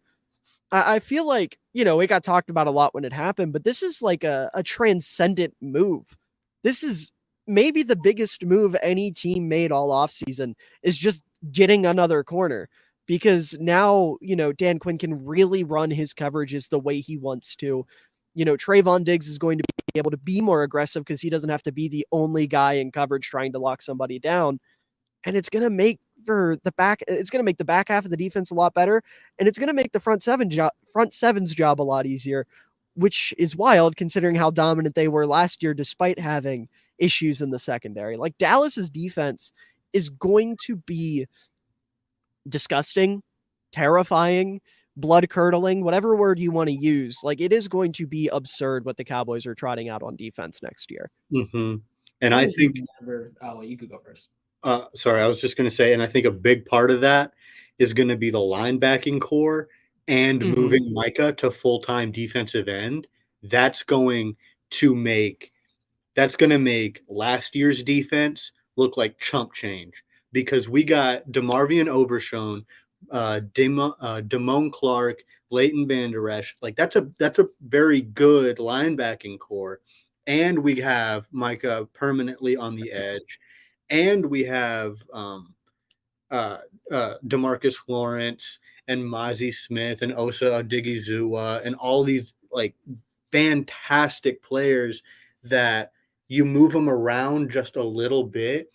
I feel like, it got talked about a lot when it happened, but this is like a transcendent move. This is maybe the biggest move any team made all offseason, is just getting another corner. Because now, Dan Quinn can really run his coverages the way he wants to. Trayvon Diggs is going to be able to be more aggressive because he doesn't have to be the only guy in coverage trying to lock somebody down. And it's going to make it's going to make the back half of the defense a lot better. And it's going to make the front seven's job a lot easier, which is wild considering how dominant they were last year, despite having issues in the secondary. Like, Dallas's defense is going to be disgusting, terrifying, blood curdling, whatever word you want to use. Like, it is going to be absurd what the Cowboys are trotting out on defense next year. Mm-hmm. And I think, oh, you could go first. Sorry, I was just going to say, and I think a big part of that is going to be the linebacking core and moving Micah to full-time defensive end. That's going to make last year's defense look like chump change, because we got DeMarvion Overshown, Damone Clark, Leighton Vander Esch. Like, that's a very good linebacking core. And we have Micah permanently on the edge. And we have DeMarcus Lawrence and Mozzie Smith and Osa Odigizua and all these like fantastic players that you move them around just a little bit.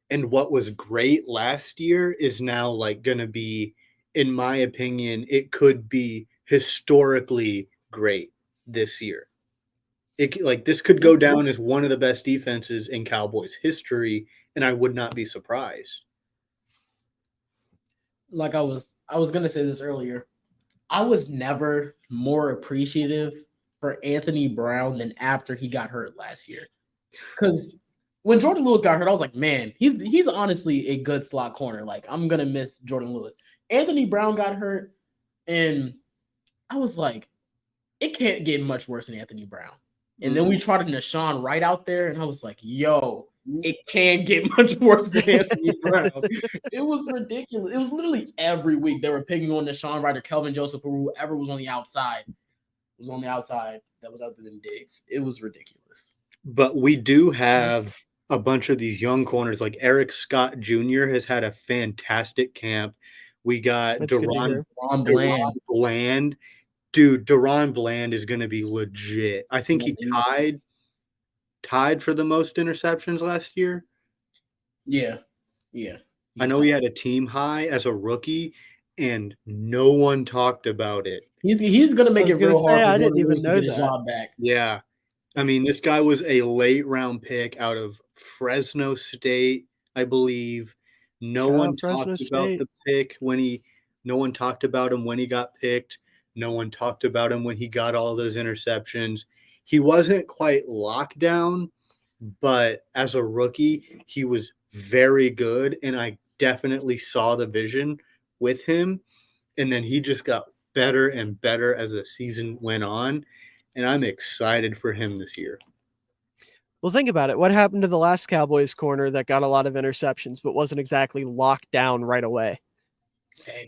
And what was great last year is now like going to be, in my opinion, it could be historically great this year. This could go down as one of the best defenses in Cowboys history, and I would not be surprised. Like I was gonna say this earlier. I was never more appreciative for Anthony Brown than after he got hurt last year. Because when Jordan Lewis got hurt, I was like, man, he's honestly a good slot corner. Like, I'm gonna miss Jordan Lewis. Anthony Brown got hurt, and I was like, it can't get much worse than Anthony Brown. And then we trotted Nashawn right out there, and I was like, yo, it can't get much worse than Anthony Brown. It was ridiculous. It was literally every week they were picking on Nashawn Wright or Kelvin Joseph or whoever was on the outside. That was other than Diggs. It was ridiculous. But we do have a bunch of these young corners. Like Eric Scott Jr. has had a fantastic camp. We got Deron Bland. Dude, Deron Bland is going to be legit. I think he tied for the most interceptions last year. Yeah. I know he had a team high as a rookie, and no one talked about it. He's going to make it real hard. I didn't even know that. Job back. Yeah. I mean, this guy was a late round pick out of Fresno State, I believe. No one talked about the pick no one talked about him when he got picked. No one talked about him when he got all those interceptions. He wasn't quite locked down, but as a rookie, he was very good, and I definitely saw the vision with him. And then he just got better and better as the season went on, and I'm excited for him this year. Well, think about it. What happened to the last Cowboys corner that got a lot of interceptions but wasn't exactly locked down right away?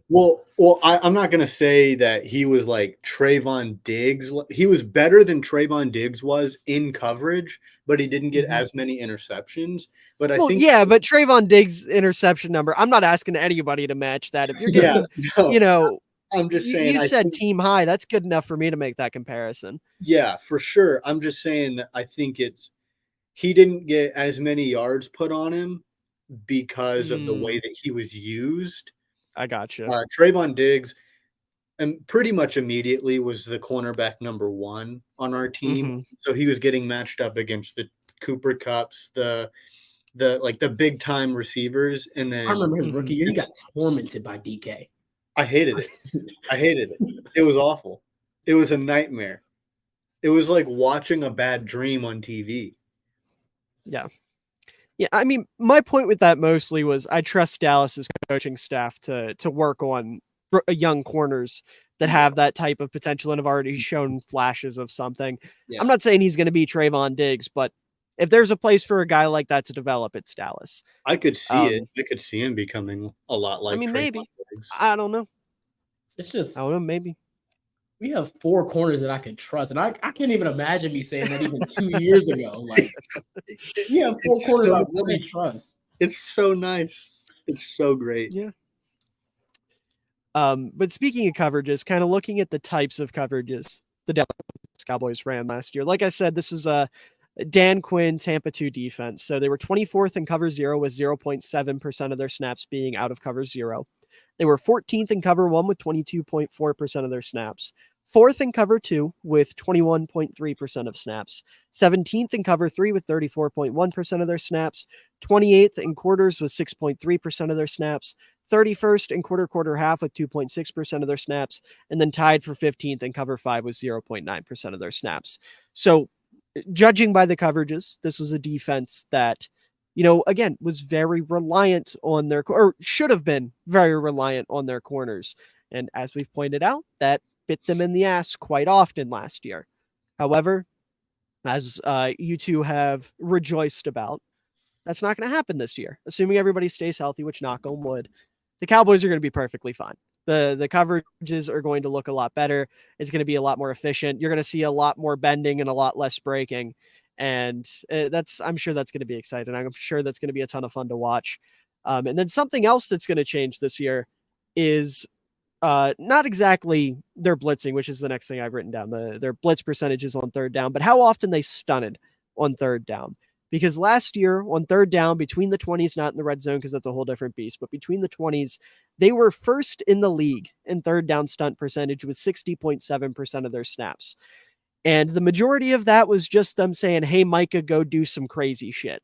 Well, I'm not going to say that he was like Trayvon Diggs. He was better than Trayvon Diggs was in coverage, but he didn't get as many interceptions. But I think but Trayvon Diggs' interception number, I'm not asking anybody to match that. If you're getting, I'm just saying. You said team high. That's good enough for me to make that comparison. Yeah, for sure. I'm just saying that I think he didn't get as many yards put on him because of the way that he was used. I gotcha. Trayvon Diggs, and pretty much immediately was the cornerback number 1 on our team. So he was getting matched up against the Cooper Kupps, the big time receivers. And then I remember his rookie year, he got tormented by DK. I hated it. It was awful. It was a nightmare. It was like watching a bad dream on TV. Yeah. Yeah, I mean, my point with that mostly was I trust Dallas's coaching staff to work on young corners that have that type of potential and have already shown flashes of something. Yeah. I'm not saying he's going to be Trayvon Diggs, but if there's a place for a guy like that to develop, it's Dallas. I could see it. I could see him becoming a lot like Trayvon maybe. Diggs. I don't know. It's just, I don't know, maybe. We have 4 corners that I can trust, and I can't even imagine me saying that even 2 years ago. Like, we have 4 corners I really trust. It's so nice. It's so great. Yeah. But speaking of coverages, kind of looking at the types of coverages the Dallas Cowboys ran last year. Like I said, this is a Dan Quinn Tampa 2 defense. So they were 24th in cover 0 with 0.7% of their snaps being out of cover 0. They were 14th in cover 1 with 22.4% of their snaps. 4th in cover 2 with 21.3% of snaps, 17th in cover 3 with 34.1% of their snaps, 28th in quarters with 6.3% of their snaps, 31st in quarter half with 2.6% of their snaps, and then tied for 15th in cover 5 with 0.9% of their snaps. So, judging by the coverages, this was a defense that, again, was very reliant on their, or should have been very reliant on their corners. And as we've pointed out, that bit them in the ass quite often last year. However, as you two have rejoiced about, that's not going to happen this year. Assuming everybody stays healthy, which knock on wood, the Cowboys are going to be perfectly fine. The coverages are going to look a lot better. It's going to be a lot more efficient. You're going to see a lot more bending and a lot less breaking. And I'm sure that's going to be exciting. I'm sure that's going to be a ton of fun to watch. And then something else that's going to change this year is not exactly their blitzing, which is the next thing I've written down, their blitz percentages on third down, but how often they stunted on third down. Because last year on third down, between the 20s, not in the red zone because that's a whole different beast, but between the 20s, they were first in the league in third down stunt percentage with 60.7% of their snaps. And the majority of that was just them saying, hey, Micah, go do some crazy shit.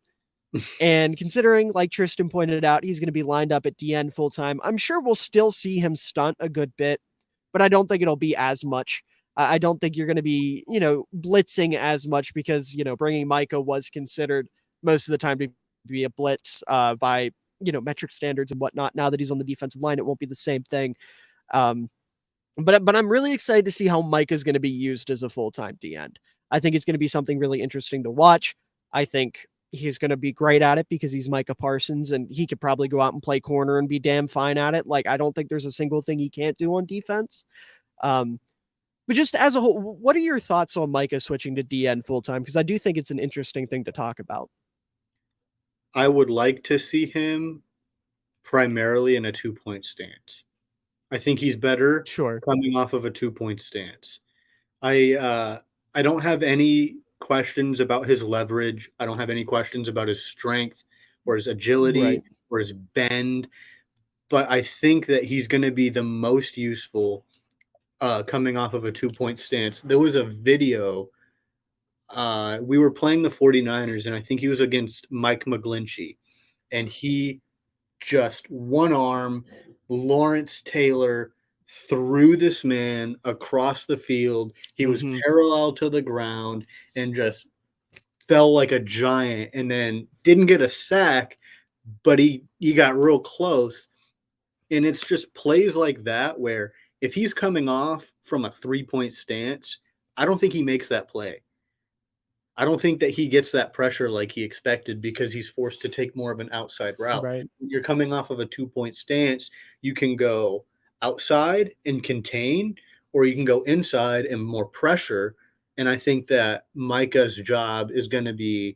And considering, like Tristan pointed out, he's going to be lined up at DN full time, I'm sure we'll still see him stunt a good bit, but I don't think it'll be as much. I don't think you're going to be, blitzing as much because, bringing Micah was considered most of the time to be a blitz by, metric standards and whatnot. Now that he's on the defensive line, it won't be the same thing. But I'm really excited to see how Micah is going to be used as a full-time D end. I think it's going to be something really interesting to watch. I think he's going to be great at it because he's Micah Parsons and he could probably go out and play corner and be damn fine at it. Like, I don't think there's a single thing he can't do on defense. But just as a whole, what are your thoughts on Micah switching to DN full-time? Because I do think it's an interesting thing to talk about. I would like to see him primarily in a 2-point stance. I think he's better coming off of a 2-point stance. I don't have any questions about his leverage. I don't have any questions about his strength or his agility or his bend. But I think that he's going to be the most useful coming off of a 2-point stance. There was a video. We were playing the 49ers, and I think he was against Mike McGlinchey. And he just one arm, Lawrence Taylor, threw this man across the field. He was parallel to the ground and just fell like a giant and then didn't get a sack, but he got real close. And it's just plays like that where if he's coming off from a 3-point stance, I don't think he makes that play. I don't think that he gets that pressure like he expected because he's forced to take more of an outside route. Right. When you're coming off of a 2-point stance, you can go outside and contain, or you can go inside and more pressure. And I think that Micah's job is going to be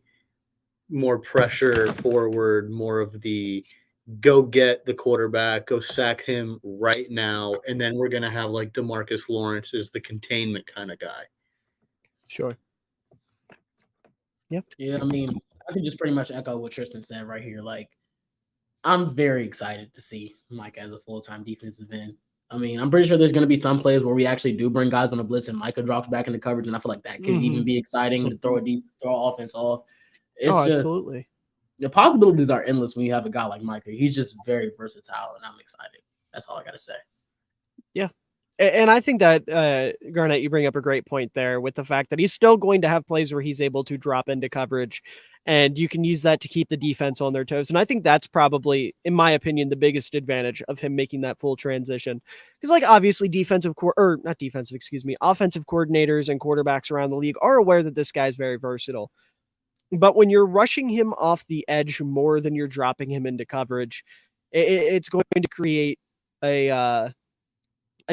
more pressure forward, more of the go get the quarterback, go sack him right now. And then we're going to have like DeMarcus Lawrence as the containment kind of guy. Sure. Yep. Yeah, I mean, I can just pretty much echo what Tristan said right here. Like, I'm very excited to see Mike as a full-time defensive end. I mean, I'm pretty sure there's going to be some plays where we actually do bring guys on a blitz and Micah drops back into coverage, and I feel like that could even be exciting to throw offense off. It's just absolutely. The possibilities are endless when you have a guy like Micah. He's just very versatile, and I'm excited. That's all I got to say. Yeah. And I think that, Garnett, you bring up a great point there with the fact that he's still going to have plays where he's able to drop into coverage, and you can use that to keep the defense on their toes. And I think that's probably, in my opinion, the biggest advantage of him making that full transition. Because, like, obviously offensive coordinators and quarterbacks around the league are aware that this guy's very versatile. But when you're rushing him off the edge more than you're dropping him into coverage, it's going to create a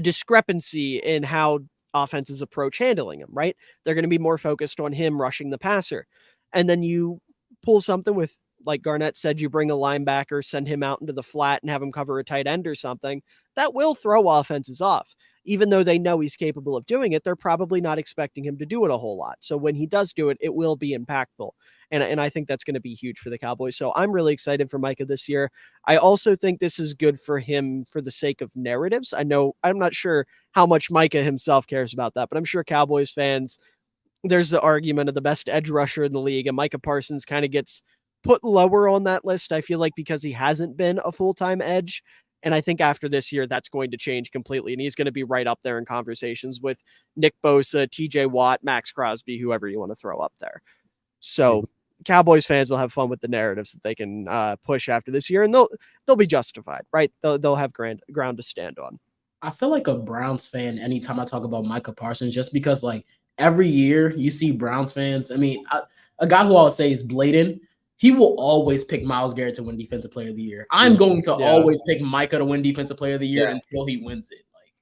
discrepancy in how offenses approach handling him, right? They're going to be more focused on him rushing the passer. And then you pull something with, like Garnett said, you bring a linebacker, send him out into the flat and have him cover a tight end or something. That will throw offenses off. even though they know he's capable of doing it, they're probably not expecting him to do it a whole lot. So when he does do it, it will be impactful. And I think that's going to be huge for the Cowboys. So I'm really excited for Micah this year. I also think this is good for him for the sake of narratives. I know I'm not sure how much Micah himself cares about that, but I'm sure Cowboys fans, there's the argument of the best edge rusher in the league, and Micah Parsons kind of gets put lower on that list, I feel like, because he hasn't been a full-time edge. And I think after this year, that's going to change completely. And he's going to be right up there in conversations with Nick Bosa, TJ Watt, Max Crosby, whoever you want to throw up there. So Cowboys fans will have fun with the narratives that they can push after this year, and they'll be justified, right? They'll have ground to stand on. I feel like a Browns fan anytime I talk about Micah Parsons, just because like every year you see Browns fans. I mean, a guy who I would say is blatant. He will always pick Myles Garrett to win Defensive Player of the Year. I'm going to always pick Micah to win Defensive Player of the Year until he wins it. Like,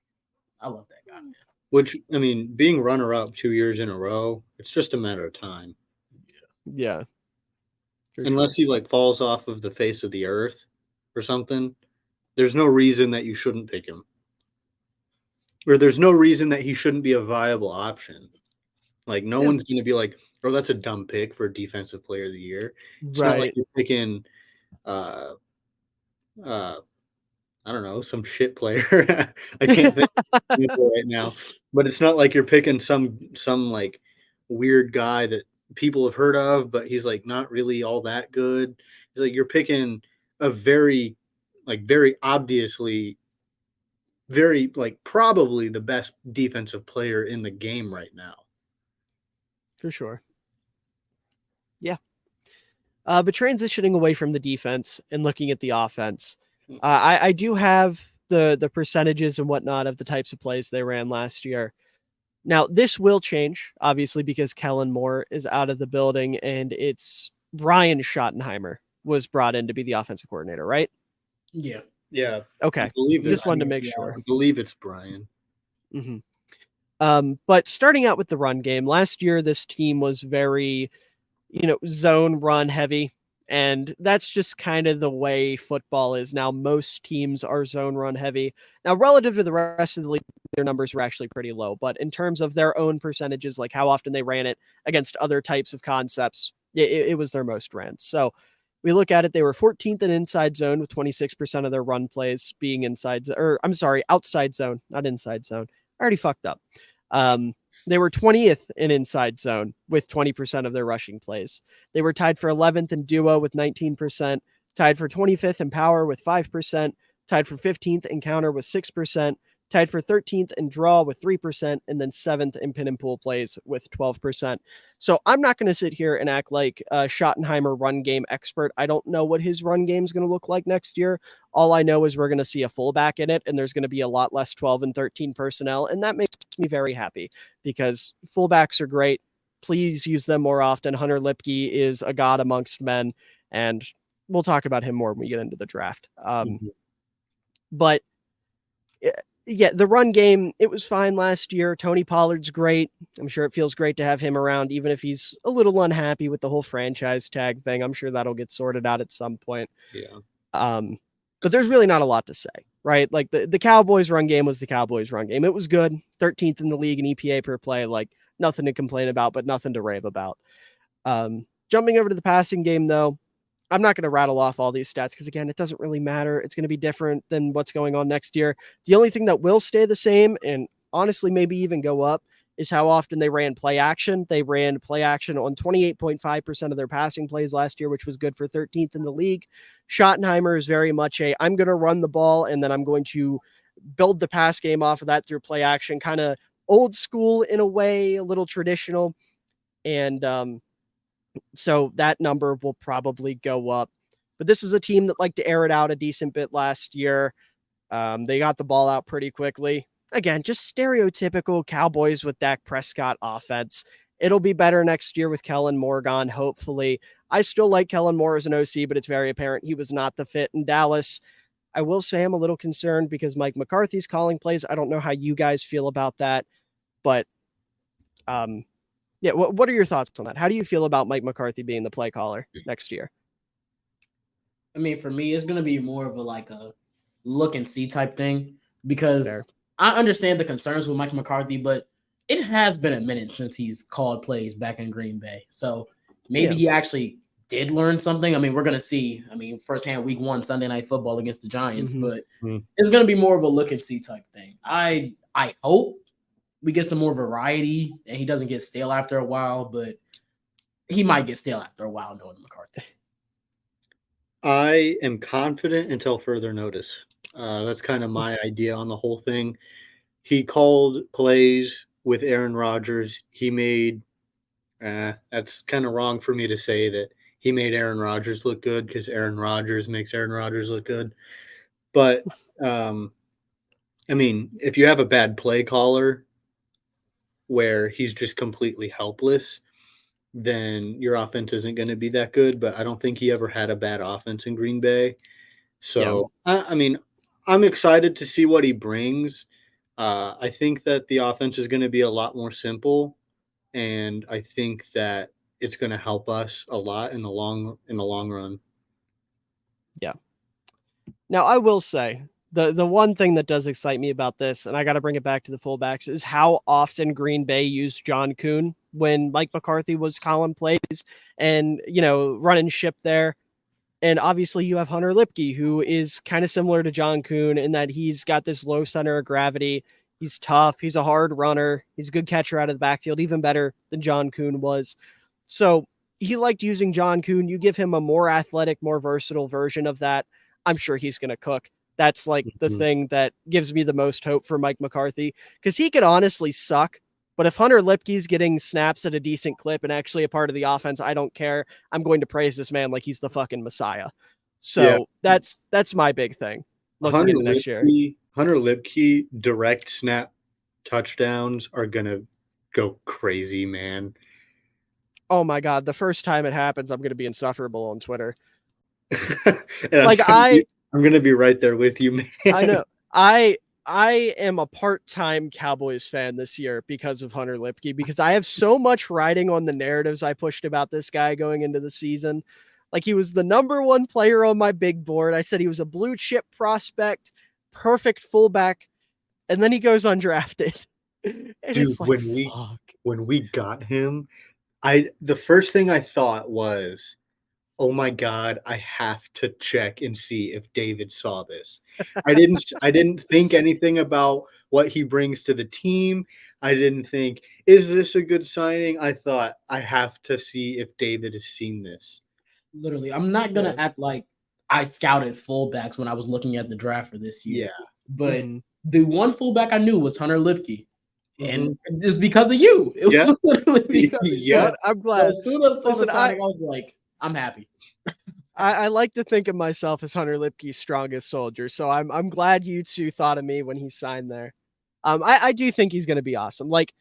I love that guy, man. Which, I mean, being runner-up 2 years in a row, it's just a matter of time. Yeah. Unless he like falls off of the face of the earth or something, there's no reason that you shouldn't pick him. Or there's no reason that he shouldn't be a viable option. Like, no one's going to be like, oh, that's a dumb pick for Defensive Player of the Year. It's not like you're picking, I don't know, some shit player. I can't think of people right now. But it's not like you're picking some like weird guy that people have heard of, but he's like not really all that good. It's like you're picking a very obviously, very like probably the best defensive player in the game right now. For sure. Yeah. But transitioning away from the defense and looking at the offense, I do have the percentages and whatnot of the types of plays they ran last year. Now, this will change, obviously, because Kellen Moore is out of the building, and it's Brian Schottenheimer was brought in to be the offensive coordinator, right? Yeah. Yeah. Okay. Just wanted to make sure. I believe it's Brian. Mm-hmm. But starting out with the run game, last year this team was very, zone run heavy, and that's just kind of the way football is now. Most teams are zone run heavy. Now, relative to the rest of the league, their numbers were actually pretty low, but in terms of their own percentages, like how often they ran it against other types of concepts, it was their most ran. So we look at it, they were 14th in inside zone with 26% of their run plays being outside zone, not inside zone. I already fucked up. They were 20th in inside zone with 20% of their rushing plays. They were tied for 11th in duo with 19%, tied for 25th in power with 5%, tied for 15th in counter with 6%, tied for 13th in draw with 3%, and then 7th in pin and pull plays with 12%. So I'm not going to sit here and act like a Schottenheimer run game expert. I don't know what his run game is going to look like next year. All I know is we're going to see a fullback in it, and there's going to be a lot less 12 and 13 personnel, and that makes me very happy because fullbacks are great. Please use them more often. Hunter Lipke is a god amongst men, and we'll talk about him more when we get into the draft. But yeah, the run game, it was fine last year. Tony Pollard's great. I'm sure it feels great to have him around, even if he's a little unhappy with the whole franchise tag thing. I'm sure that'll get sorted out at some point. Yeah. But there's really not a lot to say, right? Like the Cowboys run game was the Cowboys run game. It was good. 13th in the league in EPA per play, like nothing to complain about, but nothing to rave about. Jumping over to the passing game, though, I'm not going to rattle off all these stats because, again, it doesn't really matter. It's going to be different than what's going on next year. The only thing that will stay the same, and honestly maybe even go up, is how often they ran play action. They ran play action on 28.5% of their passing plays last year, which was good for 13th in the league. Schottenheimer is very much I'm going to run the ball, and then I'm going to build the pass game off of that through play action, kind of old school in a way, a little traditional. And so that number will probably go up. But this is a team that liked to air it out a decent bit last year. They got the ball out pretty quickly. Again, just stereotypical Cowboys with Dak Prescott offense. It'll be better next year with Kellen Moore gone, hopefully. I still like Kellen Moore as an OC, but it's very apparent he was not the fit in Dallas. I will say I'm a little concerned because Mike McCarthy's calling plays. I don't know how you guys feel about that, but yeah, what are your thoughts on that? How do you feel about Mike McCarthy being the play caller next year? I mean, for me, it's going to be more of a look and see type thing because I understand the concerns with Mike McCarthy, but it has been a minute since he's called plays back in Green Bay. So maybe he actually did learn something. I mean, we're going to see, firsthand week 1 Sunday Night Football against the Giants, but it's going to be more of a look and see type thing. I hope we get some more variety and he doesn't get stale after a while, but he might get stale after a while knowing McCarthy. I am confident until further notice. That's kind of my idea on the whole thing. He called plays with Aaron Rodgers. He made that's kind of wrong for me to say that he made Aaron Rodgers look good because Aaron Rodgers makes Aaron Rodgers look good. But, if you have a bad play caller where he's just completely helpless, then your offense isn't going to be that good. But I don't think he ever had a bad offense in Green Bay. So, I'm excited to see what he brings. I think that the offense is going to be a lot more simple, and I think that it's going to help us a lot in the long run. Yeah. Now, I will say the one thing that does excite me about this, and I got to bring it back to the fullbacks, is how often Green Bay used John Kuhn when Mike McCarthy was calling plays and, running ship there. And obviously you have Hunter Lipke, who is kind of similar to John Kuhn in that he's got this low center of gravity. He's tough. He's a hard runner. He's a good catcher out of the backfield, even better than John Kuhn was. So he liked using John Kuhn. You give him a more athletic, more versatile version of that, I'm sure he's going to cook. That's like the thing that gives me the most hope for Mike McCarthy, because he could honestly suck. But if Hunter Lipke's getting snaps at a decent clip and actually a part of the offense, I don't care. I'm going to praise this man like he's the fucking Messiah. So that's my big thing looking into next year. Hunter Lipke direct snap touchdowns are going to go crazy, man. Oh my God. The first time it happens, I'm going to be insufferable on Twitter. I'm going to be right there with you, man. I know. I am a part-time Cowboys fan this year because of Hunter Lipke, because I have so much riding on the narratives I pushed about this guy going into the season. Like, he was the number 1 player on my big board. I said he was a blue chip prospect, perfect fullback, and then he goes undrafted. And dude, it's like, when we got him, the first thing I thought was, oh my God, I have to check and see if David saw this. I didn't think anything about what he brings to the team. I didn't think, is this a good signing? I thought, I have to see if David has seen this. Literally, I'm not going to act like I scouted fullbacks when I was looking at the draft for this year. Yeah. But the one fullback I knew was Hunter Lipke. And it's because of you. It was literally because of you. I'm glad. As soon as I saw the signing, I was like, I'm happy. I like to think of myself as Hunter Lipke's strongest soldier, so I'm glad you two thought of me when he signed there. I do think he's going to be awesome. Like,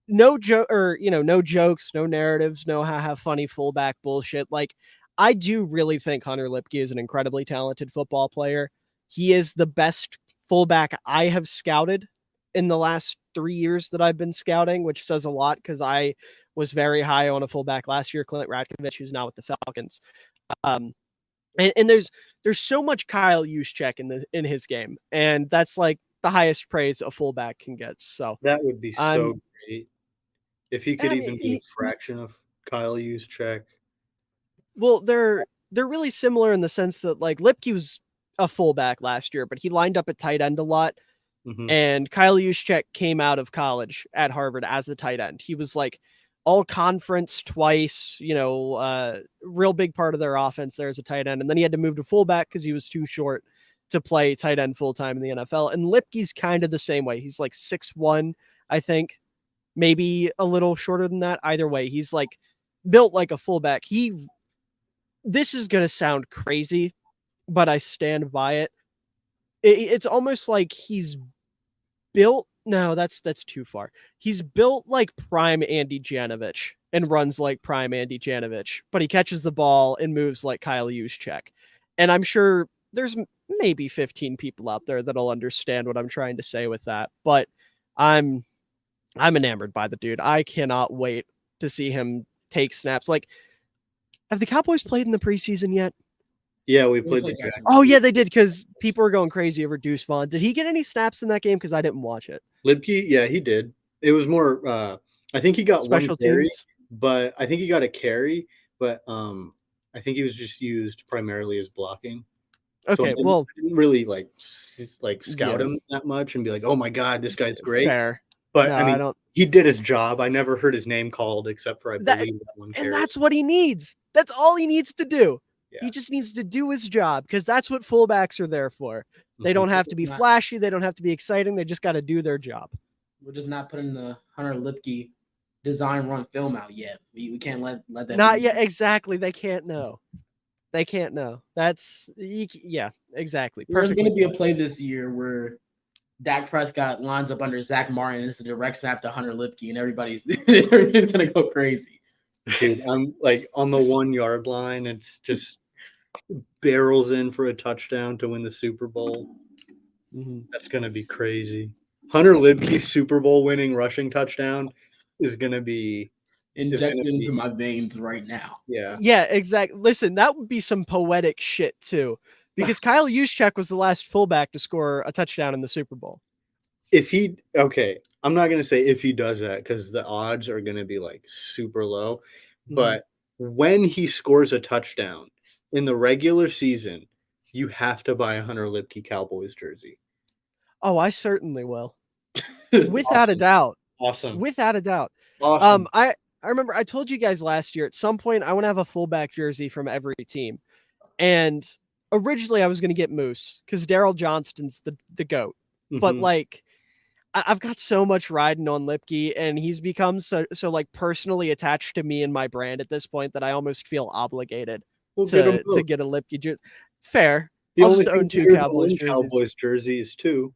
no joke, or no jokes, no narratives, no have funny fullback bullshit. Like, I do really think Hunter Lipke is an incredibly talented football player. He is the best fullback I have scouted in the last 3 years that I've been scouting, which says a lot because I was very high on a fullback last year, Clint Ratkovich, who's now with the Falcons. And there's so much Kyle Juszczyk in his game, and that's like the highest praise a fullback can get. So that would be so great if he could even be a fraction of Kyle Juszczyk. Well, they're really similar in the sense that, like, Lipke was a fullback last year, but he lined up at tight end a lot. And Kyle Juszczyk came out of college at Harvard as a tight end. He was like all conference twice, real big part of their offense there as a tight end. And then he had to move to fullback because he was too short to play tight end full time in the NFL. And Lipke's kind of the same way. He's like 6'1", I think, maybe a little shorter than that. Either way, he's like built like a fullback. This is going to sound crazy, but I stand by it. It's almost like he's built. No, that's too far. He's built like prime Andy Janovich and runs like prime Andy Janovich, but he catches the ball and moves like Kyle Juszczyk. And I'm sure there's maybe 15 people out there that'll understand what I'm trying to say with that, but I'm enamored by the dude. I cannot wait to see him take snaps. Like, have the Cowboys played in the preseason yet? Yeah, we We played played the Jackson. Oh yeah, they did because people were going crazy over Deuce Vaughn. Did he get any snaps in that game? Because I didn't watch it. Libke, yeah, he did. It was more I think he got one Special carry, teams. but I think he got a carry, but I think he was just used primarily as blocking. So Okay, well, I didn't really like scout yeah, him that much and be like, "Oh my god, this guy's great." fair. But No, I I mean, don't. he did his job. I never heard his name called except for I That believe one and carry. that's what he needs. That's all he needs to do. Yeah. He just needs to do his job because that's what fullbacks are there for. They Mhm. don't have to be flashy. They don't have to be exciting. They just got to do their job. We're just not putting the Hunter Lipke design run film out yet. We can't let that. Not yet. Exactly. They can't know. They can't know. That's yeah. Exactly. There's Perfectly going to be a put. play this year where Dak Prescott lines up under Zach Martin and it's a direct snap to Hunter Lipke, and everybody's going to go crazy. Dude, I'm like on the 1 yard line. It's just barrels in for a touchdown to win the Super Bowl. Mhm. That's gonna be crazy. Hunter Libke's Super Bowl winning rushing touchdown is gonna be Injected into my veins right now. yeah. Yeah, exactly. Listen, that would be some poetic shit too, because Kyle Juszczyk was the last fullback to score a touchdown in the Super Bowl. If he okay, I'm not gonna say if he does that because the odds are gonna be like super low. But when he scores a touchdown in the regular season, you have to buy a Hunter Lipke Cowboys jersey. Oh, I certainly will. Without a Awesome. doubt. Awesome. Without a doubt. Awesome. I remember I told you guys last year at some point I want to have a fullback jersey from every team. And originally I was going to get Moose because Daryl Johnston's the GOAT. But Mhm. like I've got so much riding on Lipke and he's become so like personally attached to me and my brand at this point that I almost feel obligated We'll get 'em to both. get a Lipke jersey. Fair. The I'll only just thing own two better than Cowboys one jerseys. Cowboys jersey is two.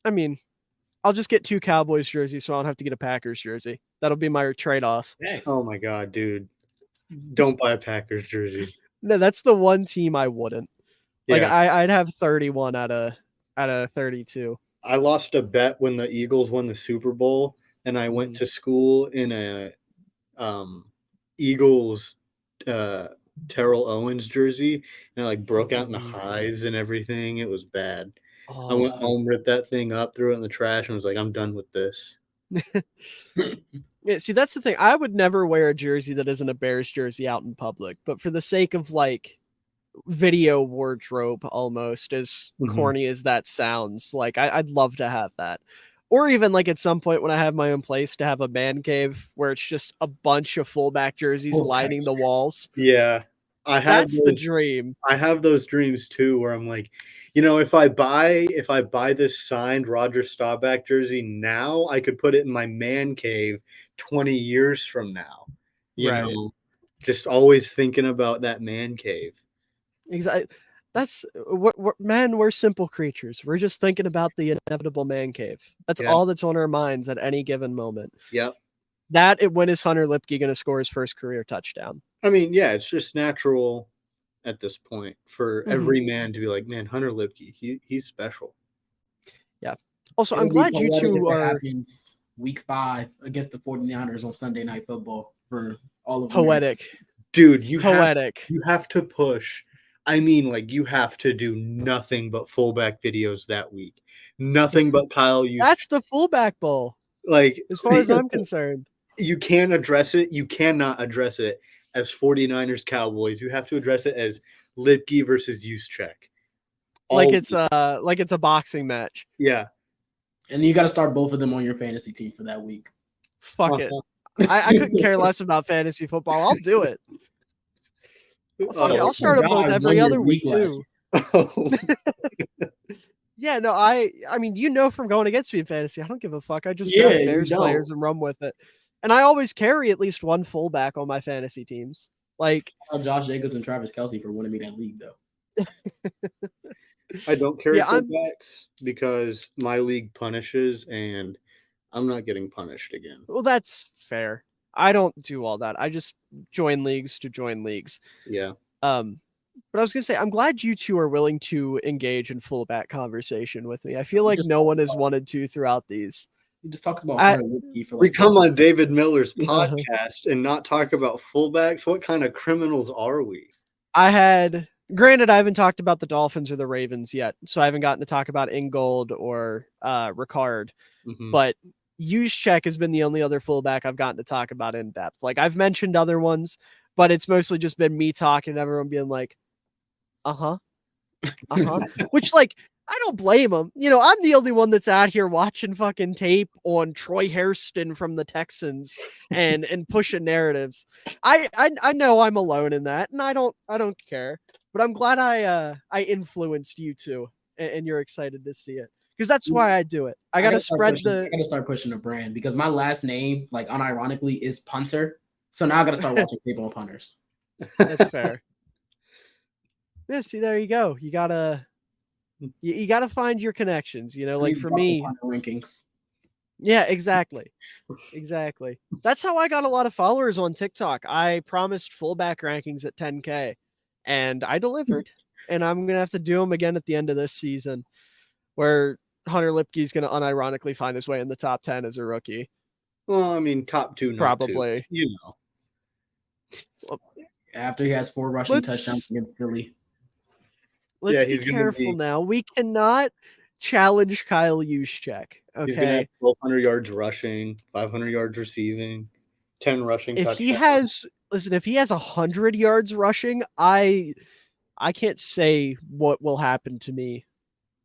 I mean, I'll just get two Cowboys jerseys so I don't have to get a Packers jersey. That'll be my trade-off. Hey. Oh my god, dude. Don't buy a Packers jersey. No, that's the one team I wouldn't. Like Yeah. I'd have 31 out of 32. I lost a bet when the Eagles won the Super Bowl, and I went to school in a Eagles Terrell Owens jersey, and I like broke out in the highs and everything. It was bad. I went home, ripped that thing up, threw it in the trash, and was like, I'm done with this. Yeah, see, that's the thing. I would never wear a jersey that isn't a Bears jersey out in public, but for the sake of like video wardrobe, almost as corny as that sounds, like I'd love to have that. Or even like at some point when I have my own place to have a man cave where it's just a bunch of fullback jerseys lining the walls. Yeah. That's the dream. I have those dreams too, where I'm like, you know, if I buy this signed Roger Staubach jersey now, I could put it in my man cave 20 years from now. You know, just always thinking about that man cave. Exactly. That's man, we're simple creatures. We're just thinking about the inevitable man cave. That's all that's on our minds at any given moment. Yep. When is Hunter Lipke going to score his first career touchdown? I mean, yeah, it's just natural at this point for every man to be like, man, Hunter Lipke, he's special. Yeah. Also, I'm glad you two are week 5 against the 49ers on Sunday Night Football for all of poetic. Dude, you poetic. have to push. I mean, like, you have to do nothing but fullback videos that week. Nothing but Kyle Juszczyk. That's the fullback bowl. Like, as far as I'm concerned. You can't address it. You cannot address it as 49ers Cowboys. You have to address it as Lipke versus Juszczyk. Like it's a boxing match. Yeah. And you got to start both of them on your fantasy team for that week. Fuck it. I couldn't care less about fantasy football. I'll do it. I'll start them both every other week too. Yeah, no, I mean, you know, from going against me in fantasy, I don't give a fuck. I just grab Bears players and run with it. And I always carry at least one fullback on my fantasy teams. Like Josh Jacobs and Travis Kelce for winning me that league, though. I don't carry fullbacks because my league punishes, and I'm not getting punished again. Well, that's fair. I don't do all that. I just join leagues to join leagues. Yeah. But I was gonna say, I'm glad you two are willing to engage in fullback conversation with me. I feel like no one has wanted to throughout these. We just talked about we come on David Miller's podcast and not talk about fullbacks. What kind of criminals are we? Granted, I haven't talked about the Dolphins or the Ravens yet, so I haven't gotten to talk about Ingold or Ricard. Mhm. But Juszczyk has been the only other fullback I've gotten to talk about in depth. Like I've mentioned other ones, but it's mostly just been me talking and everyone being like, uh-huh. Which, like, I don't blame him. I'm the only one that's out here watching fucking tape on Troy Hairston from the Texans and pushing narratives. I know I'm alone in that, and I don't care. But I'm glad I influenced you two, and you're excited to see it because that's why I do it. I gotta spread I gotta start pushing the brand because my last name, like unironically, is Punter. So now I gotta start watching tape on punters. That's fair. Yeah, see, there you go. You gotta find your connections. Like for me, rankings. yeah, exactly. Exactly. That's how I got a lot of followers on TikTok. I promised fullback rankings at 10K and I delivered. And I'm going to have to do them again at the end of this season where Hunter Lipke's going to unironically find his way in the top 10 as a rookie. Well, I mean, top 2, not Probably. 2. After he has 4 rushing touchdowns against Philly. Let's be careful now. We cannot challenge Kyle Juszczyk. Okay. He's going to have 1,200 yards rushing, 500 yards receiving, 10 rushing touchdowns. If he has 100 yards rushing, I can't say what will happen to me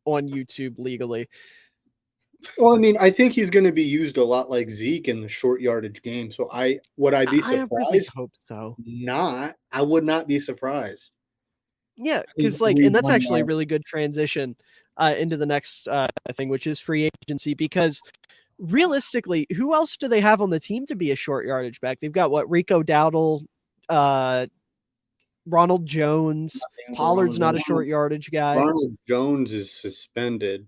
on YouTube legally. Well, I mean, I think he's going to be used a lot like Zeke in the short yardage game. So would I be surprised? I really hope so. I would not be surprised. Yeah, because and that's actually a really good transition into the next thing, which is free agency. Because realistically, who else do they have on the team to be a short yardage back? They've got Rico Dowdle, Ronald Jones. Pollard's not a short yardage guy. Ronald Jones is suspended.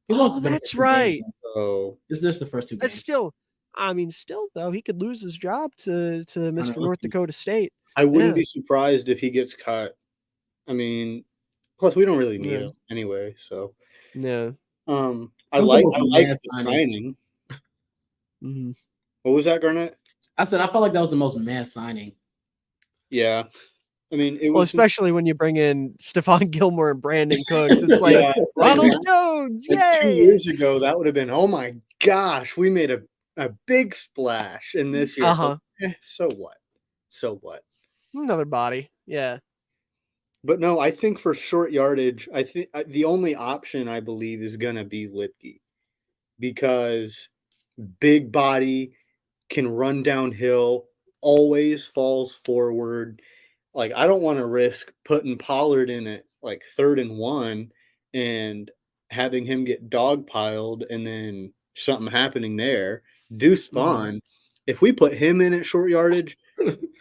That's right. So it's just the first 2 games. Still though, he could lose his job to Mr. North Dakota State. I wouldn't be surprised if he gets cut. I mean, plus we don't really need him anyway. So yeah. I like the signing. Mm-hmm. What was that, Garnett? I said I felt like that was the most mass signing. Yeah. I mean, it was especially when you bring in Stephon Gilmore and Brandon Cooks. It's like Ronald Jones. Yay! 2 years ago, that would have been, oh my gosh, we made a big splash. And this year, so what? So what? Another body. Yeah. But no, I think for short yardage, I think the only option I believe is going to be Lipke because big body can run downhill, always falls forward. Like, I don't want to risk putting Pollard in at like 3rd and 1 and having him get dogpiled and then something happening there. Deuce Vaughn, if we put him in at short yardage,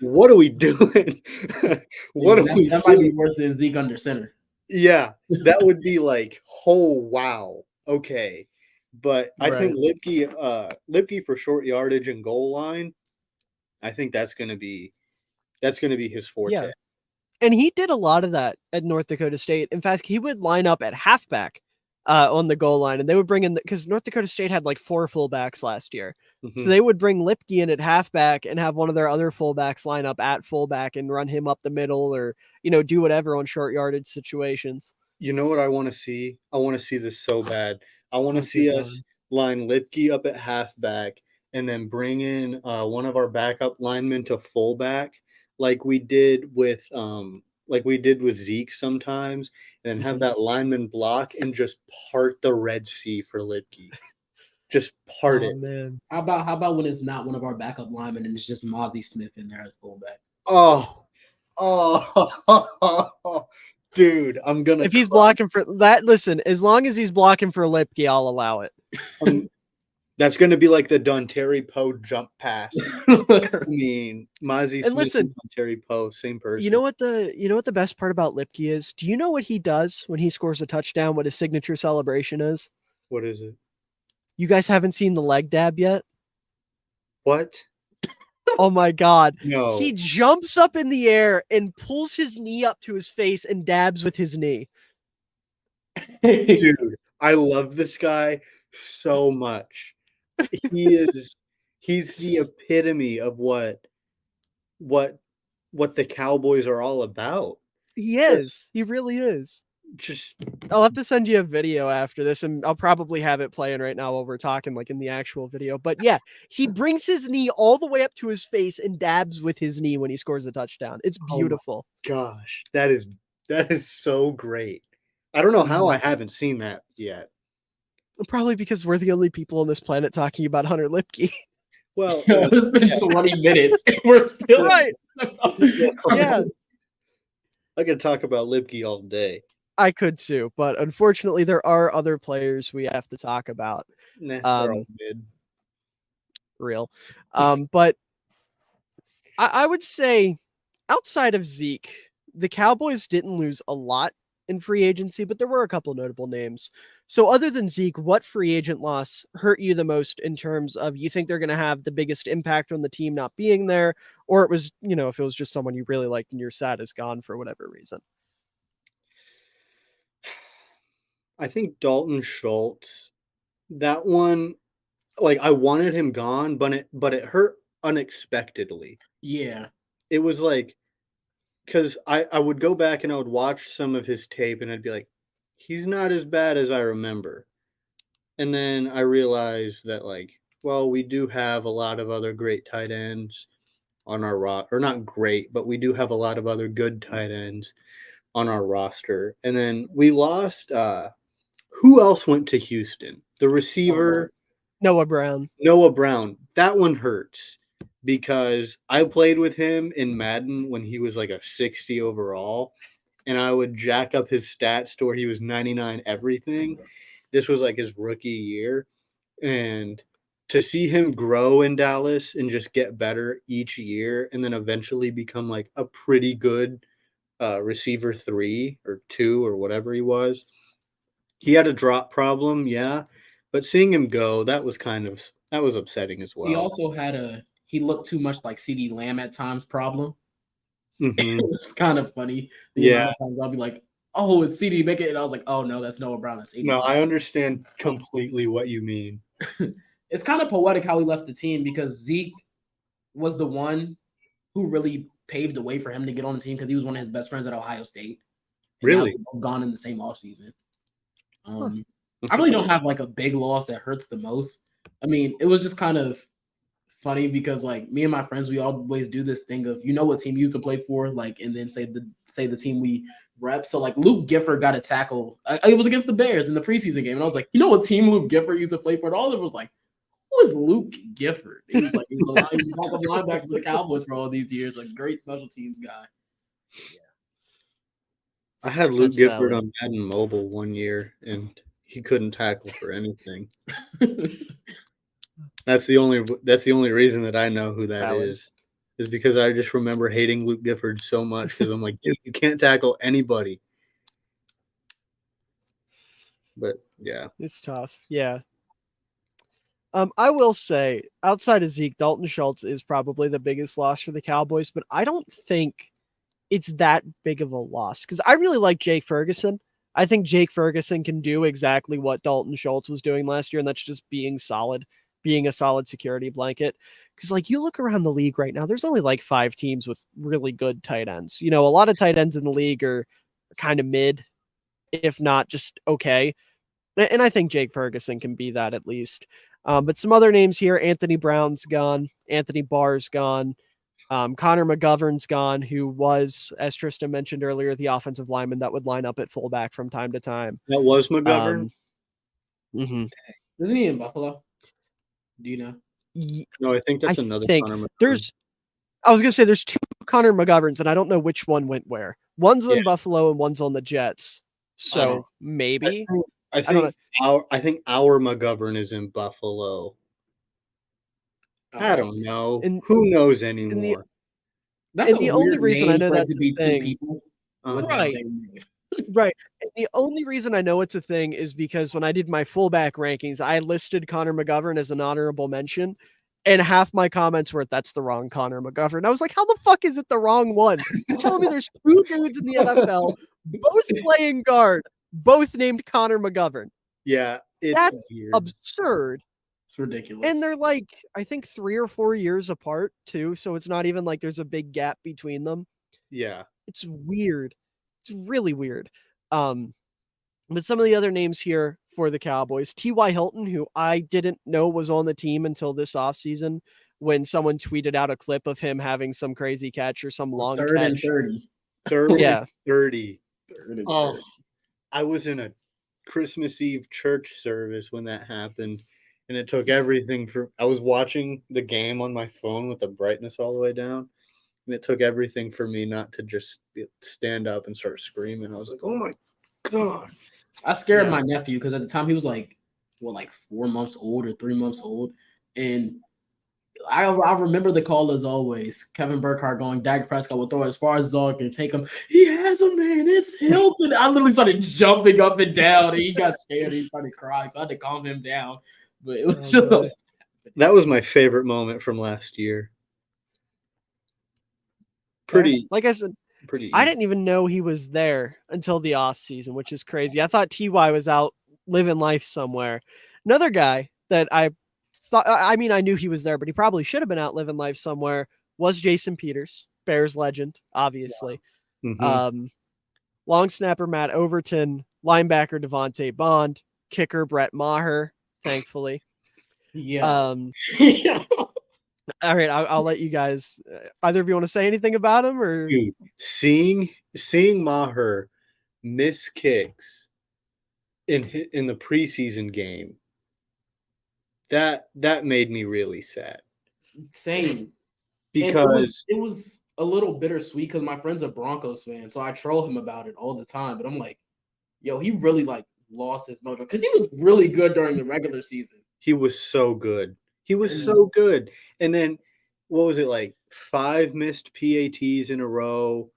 what are we doing? That might be worse than Zeke under center. Yeah, that would be like, oh, wow. Okay. But I think Lipke for short yardage and goal line, I think that's going to be his forte. Yeah. And he did a lot of that at North Dakota State. In fact, he would line up at halfback on the goal line, and they would bring in because North Dakota State had like 4 fullbacks last year. Mm-hmm. So they would bring Lipke in at halfback and have one of their other fullbacks line up at fullback and run him up the middle or, do whatever on short yardage situations. You know what I want to see? I want to see this so bad. I want to see us line Lipke up at halfback and then bring in one of our backup linemen to fullback like we did with Zeke sometimes, and then have that lineman block and just part the Red Sea for Lipke. Just part it. Man. How about when it's not one of our backup linemen and it's just Mozzie Smith in there as fullback? Dude, I'm gonna. If he's blocking for that, listen. As long as he's blocking for Lipke, I'll allow it. That's going to be like the Dontari Poe jump pass. I mean, Mozzie Smith and Dontari Poe, same person. You know what the best part about Lipke is? Do you know what he does when he scores a touchdown? What his signature celebration is? What is it? You guys haven't seen the leg dab yet? What? Oh my God. No. He jumps up in the air and pulls his knee up to his face and dabs with his knee. Dude, I love this guy so much. He's the epitome of what what the Cowboys are all about. He is. He really is. Just I'll have to send you a video after this, and I'll probably have it playing right now while we're talking, like in the actual video. But yeah, he brings his knee all the way up to his face and dabs with his knee when he scores a touchdown. It's beautiful. gosh, that is so great. I don't know how I haven't seen that yet. Probably because we're the only people on this planet talking about Hunter Lipke. Well, It's been 20 minutes and we're still Right. Yeah, I could talk about Lipke all day. I could too, but unfortunately, there are other players we have to talk about. Nah, they're all mid. Real. But I would say outside of Zeke, the Cowboys didn't lose a lot in free agency, but there were a couple notable names. So other than Zeke, what free agent loss hurt you the most in terms of you think they're going to have the biggest impact on the team not being there, or it was, if it was just someone you really liked and you're sad is gone for whatever reason? I think Dalton Schultz, that one, like I wanted him gone, but it hurt unexpectedly. Yeah. It was like, because I would go back and I would watch some of his tape and I'd be like, he's not as bad as I remember. And then I realized that, like, well, we do have a lot of other great tight ends on our roster, or not great, but we do have a lot of other good tight ends on our roster. And then we lost, who else went to Houston? The receiver, Noah Brown. That one hurts because I played with him in Madden when he was like a 60 overall, and I would jack up his stats to where he was 99 everything. This was like his rookie year, and to see him grow in Dallas and just get better each year and then eventually become like a pretty good receiver 3 or 2 or whatever he was. He had a drop problem, yeah, but seeing him go, that was upsetting as well. He also had he looked too much like CD Lamb at times problem. Mm-hmm. It's kind of funny. Yeah. Times I'll be like, oh, it's CD, make it. And I was like, oh no, that's Noah Brown. That's 85. No, I understand completely what you mean. It's kind of poetic how he left the team because Zeke was the one who really paved the way for him to get on the team because he was one of his best friends at Ohio State. Really? Gone in the same offseason. I really don't have like a big loss that hurts the most. I mean, it was just kind of funny because like me and my friends, we always do this thing of what team you used to play for, like, and then say the team we rep. So like Luke Gifford got a tackle. It was against the Bears in the preseason game, and I was like, what team Luke Gifford used to play for? And all of it was like, who is Luke Gifford? He was like, he was a linebacker for the Cowboys for all these years, a great special teams guy. Yeah. I had Luke Gifford on Madden Mobile one year, and he couldn't tackle for anything. That's the only reason that I know who that is because I just remember hating Luke Gifford so much because I'm like, dude, you can't tackle anybody. But yeah, it's tough. Yeah. I will say, outside of Zeke, Dalton Schultz is probably the biggest loss for the Cowboys, but I don't think it's that big of a loss because I really like Jake Ferguson. I think Jake Ferguson can do exactly what Dalton Schultz was doing last year, and that's just being solid, being a solid security blanket. Because like you look around the league right now, there's only like 5 teams with really good tight ends. A lot of tight ends in the league are kind of mid, if not just okay. And I think Jake Ferguson can be that at least. But some other names here: Anthony Brown's gone, Anthony Barr's gone. Connor McGovern's gone, who was, as Tristan mentioned earlier, the offensive lineman that would line up at fullback from time to time. That was McGovern? Mm-hmm. Isn't he in Buffalo? Do you know? No, I think that's another Connor McGovern. I was going to say there's 2 Connor McGoverns, and I don't know which one went where. One's in Buffalo and one's on the Jets. So maybe. I think our McGovern is in Buffalo. I don't know. Who knows anymore? That's the only reason I know that's to be a thing. 2 people. Right. Right. And the only reason I know it's a thing is because when I did my fullback rankings, I listed Connor McGovern as an honorable mention, and half my comments were, that's the wrong Connor McGovern. I was like, how the fuck is it the wrong one? You're telling me there's 2 dudes in the NFL, both playing guard, both named Connor McGovern. Yeah. That's weird. Absurd. It's ridiculous. And they're like, I think 3 or 4 years apart too, so it's not even like there's a big gap between them. Yeah. It's weird. It's really weird. But some of the other names here for the Cowboys, T.Y. Hilton, who I didn't know was on the team until this offseason when someone tweeted out a clip of him having some crazy catch or some long third catch. and 30. Third Yeah. and 30. Third and Oh, 30. I was in a Christmas Eve church service when that happened, and it took everything for. I was watching the game on my phone with the brightness all the way down, and it took everything for me not to just stand up and start screaming. I was like, "Oh my god!" I scared Yeah. my nephew because at the time he was like 4 months old or 3 months old, and I remember the call as always. Kevin Burkhardt going, Dak Prescott will throw it as far as Zog can take him. He has him, man. It's Hilton. I literally started jumping up and down, and he got scared. He started crying, so I had to calm him down. But it was just boy. That was my favorite moment from last year. Pretty, Like I said, pretty. I didn't even know he was there until the off season, which is crazy. I thought Ty was out living life somewhere. Another guy that I thought, I mean, I knew he was there, but he probably should have been out living life somewhere, was Jason Peters, Bears legend, obviously. Mhm. Long snapper Matt Overton, linebacker Devontae Bond, kicker Brett Maher, thankfully. Yeah. All right, I'll let you guys. Either of you want to say anything about him, or Dude, seeing Maher miss kicks in the preseason game, that made me really sad. Same. Because it was a little bittersweet because my friend's a Broncos fan, so I troll him about it all the time. But I'm like, yo, he really lost his mojo because he was really good during the regular season. he was so good. He was so good. And then what was it, like 5 missed PATs in a row,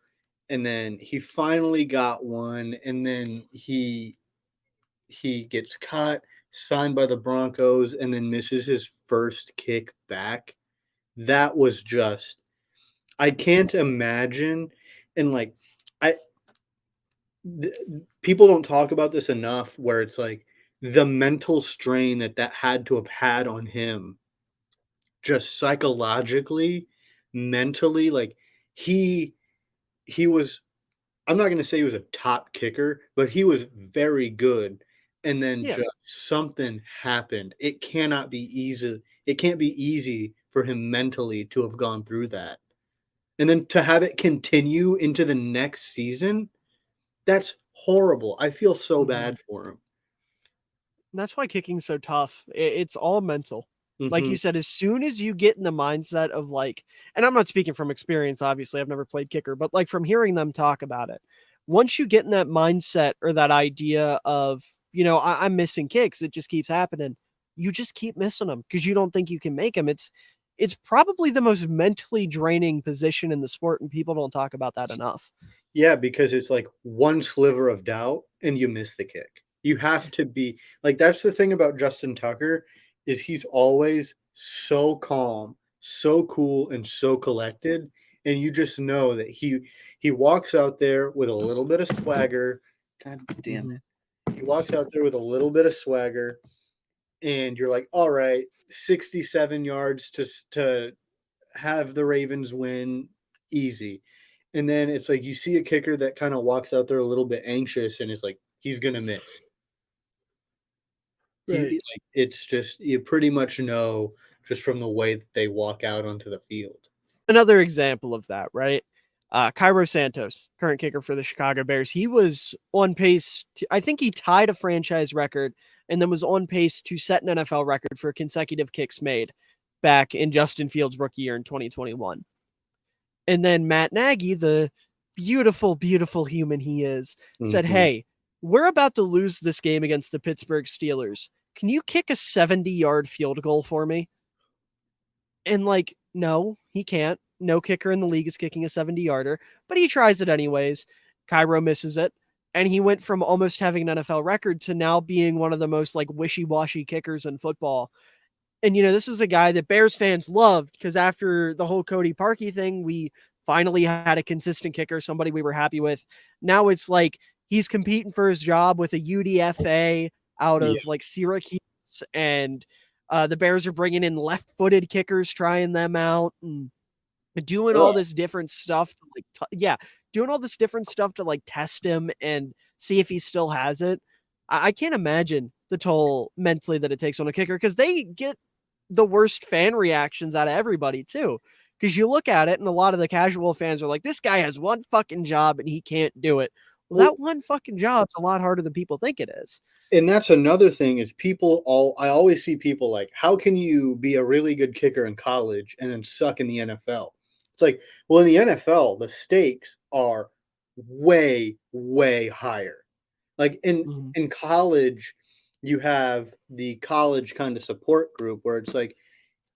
and then he finally got one, and then he gets cut, signed by the Broncos, and then misses his first kick back. That was just, I can't imagine. And like, people don't talk about this enough, where it's like the mental strain that had to have had on him, just psychologically, mentally. Like he was, I'm not going to say he was a top kicker, but he was very good. And then just something happened. It cannot be easy. It can't be easy for him mentally to have gone through that. And then to have it continue into the next season, that's horrible. I feel so bad for him. that's why kicking's so tough. It's all mental. Like you Mhm. said, as soon as you get in the mindset of like, and I'm not speaking from experience, obviously, I've never played kicker, but like from hearing them talk about it, once you get in that mindset or that idea of, I'm missing kicks, it just keeps happening. You just keep missing them because you don't think you can make them. It's probably the most mentally draining position in the sport, and people don't talk about that enough. Yeah, because it's like one sliver of doubt and you miss the kick. You have to be like, that's the thing about Justin Tucker, is he's always so calm, so cool, and so collected. And you just know that he walks out there with a little bit of swagger. God damn it. He walks out there with a little bit of swagger, and you're like, all right, 67 yards to have the Ravens win, easy. And then it's like you see a kicker that kind of walks out there a little bit anxious and is like, he's going to miss. It's just, you pretty much know just from the way that they walk out onto the field. Another example of that, right? Cairo Santos, current kicker for the Chicago Bears. He was on pace I think he tied a franchise record and then was on pace to set an NFL record for consecutive kicks made back in Justin Fields' rookie year in 2021. And then Matt Nagy, the beautiful, beautiful human he is, said, hey, we're about to lose this game against the Pittsburgh Steelers. Can you kick a 70-yard field goal for me? And like, no, he can't. No kicker in the league is kicking a 70-yarder, but he tries it anyways. Cairo misses it. And he went from almost having an NFL record to now being one of the most like wishy-washy kickers in football. And, this is a guy that Bears fans loved because after the whole Cody Parkey thing, we finally had a consistent kicker, somebody we were happy with. Now it's like he's competing for his job with a UDFA out of like Syracuse, and The Bears are bringing in left-footed kickers, trying them out, and doing all this different stuff to doing all this different stuff to like test him and see if he still has it. I can't imagine the toll mentally that it takes on a kicker, because they get the worst fan reactions out of everybody too. Because you look at it and a lot of the casual fans are like, this guy has one fucking job and he can't do it. Well, that one fucking job's a lot harder than people think it is. And that's another thing is I always see people like, how can you be a really good kicker in college and then suck in the NFL? It's like, well, in the NFL, the stakes are way, way higher. Like in college, you have the college kind of support group where it's like,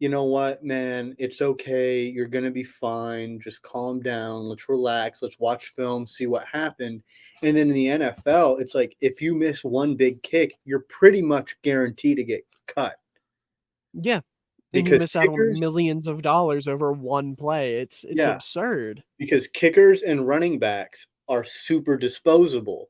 you know what, man, it's okay. You're going to be fine. Just calm down. Let's relax. Let's watch film, see what happened. And then in the NFL, it's like if you miss one big kick, you're pretty much guaranteed to get cut. Yeah. And you miss out on millions of dollars over one play. It's absurd. Because kickers and running backs are super disposable.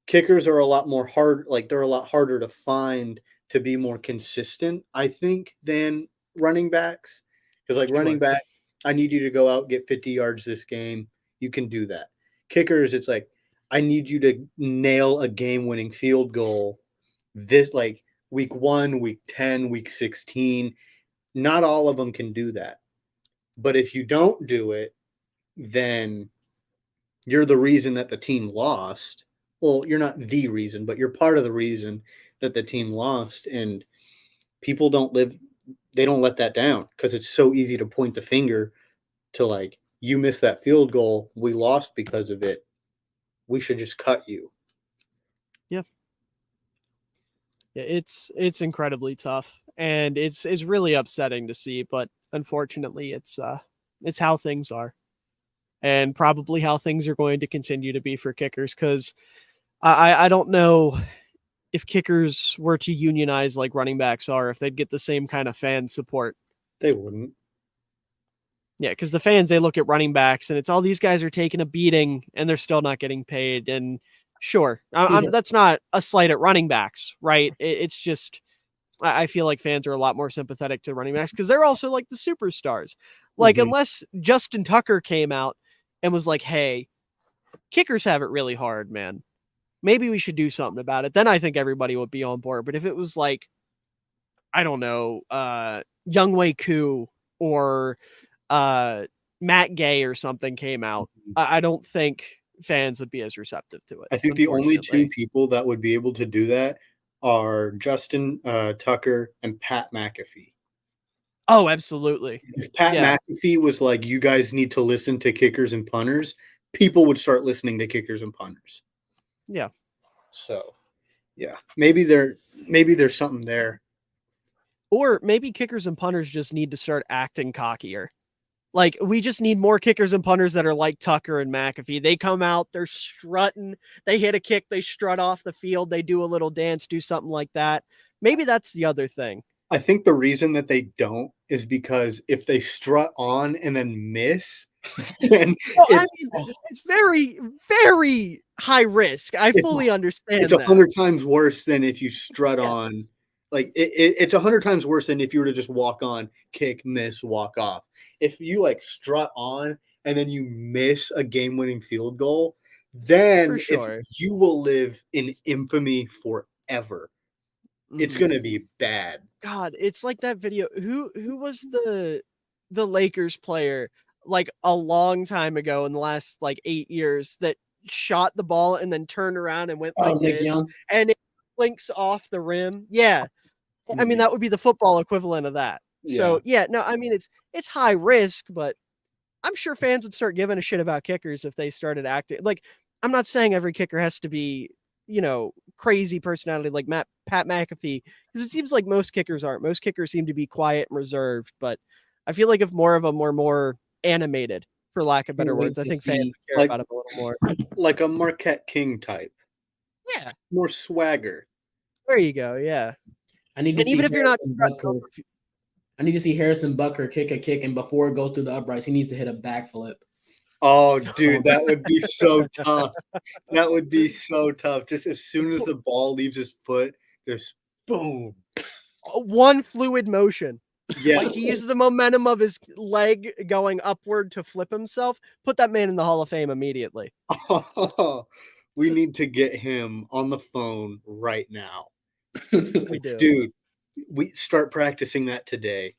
Kickers are a lot more hard, like they're a lot harder to find to be more consistent, I think, than running backs. Because like running back, I need you to go out, get 50 yards this game. You can do that. Kickers, it's like, I need you to nail a game-winning field goal this like week 1, week 10, week 16. Not all of them can do that. But if you don't do it, then you're the reason that the team lost. Well, you're not the reason, but you're part of the reason that the team lost. And people they don't let that down because it's so easy to point the finger to like, you missed that field goal. We lost because of it. We should just cut you. Yeah. Yeah, it's incredibly tough, and it's really upsetting to see, but unfortunately it's how things are, and probably how things are going to continue to be for kickers, because I don't know if kickers were to unionize like running backs are, if they'd get the same kind of fan support. They wouldn't. Yeah, because the fans, they look at running backs and it's all these guys are taking a beating and they're still not getting paid. And sure, that's not a slight at running backs, right? It's just, I feel like fans are a lot more sympathetic to running backs because they're also like the superstars. Like, unless Justin Tucker came out and was like, hey, kickers have it really hard, man. Maybe we should do something about it. Then I think everybody would be on board. But if it was like, I don't know, Younghoe Koo or Matt Gay or something came out, I don't think fans would be as receptive to it. I think the only two people that would be able to do that are Justin Tucker and Pat McAfee. Oh, absolutely. If Pat McAfee was like, you guys need to listen to kickers and punters, people would start listening to kickers and punters. Yeah. So, yeah, maybe there's something there. Or maybe kickers and punters just need to start acting cockier. Like, we just need more kickers and punters that are like Tucker and McAfee. They come out, they're strutting, they hit a kick, they strut off the field, they do a little dance, do something like that. Maybe that's the other thing. I think the reason that they don't is because if they strut on and then miss, then it's very, very high risk. I fully understand. It's 100 times worse than if you strut on. Like it's 100 times worse than if you were to just walk on, kick, miss, walk off. If you like strut on and then you miss a game-winning field goal, then you will live in infamy forever. It's going to be bad. God, it's like that video. Who was the Lakers player like a long time ago in the last like 8 years that shot the ball and then turned around and went like this and it blinks off the rim? Yeah. I mean, that would be the football equivalent of that. So no, I mean, it's high risk, but I'm sure fans would start giving a shit about kickers if they started acting like, I'm not saying every kicker has to be, crazy personality like Pat McAfee, because it seems like most kickers aren't. Most kickers seem to be quiet and reserved, but I feel like if more of them were more animated, for lack of better words, I think fans would care about it a little more. Like a Marquette King type. Yeah. More swagger. There you go, yeah. I need to see even if you're not I need to see Harrison Butker kick a kick, and before it goes through the uprights, he needs to hit a backflip. Oh, dude, that would be so tough. That would be so tough. Just as soon as the ball leaves his foot, just boom. one fluid motion. Yeah. Like he uses the momentum of his leg going upward to flip himself. Put that man in the Hall of Fame immediately. We need to get him on the phone right now. We do. Dude, we start practicing that today.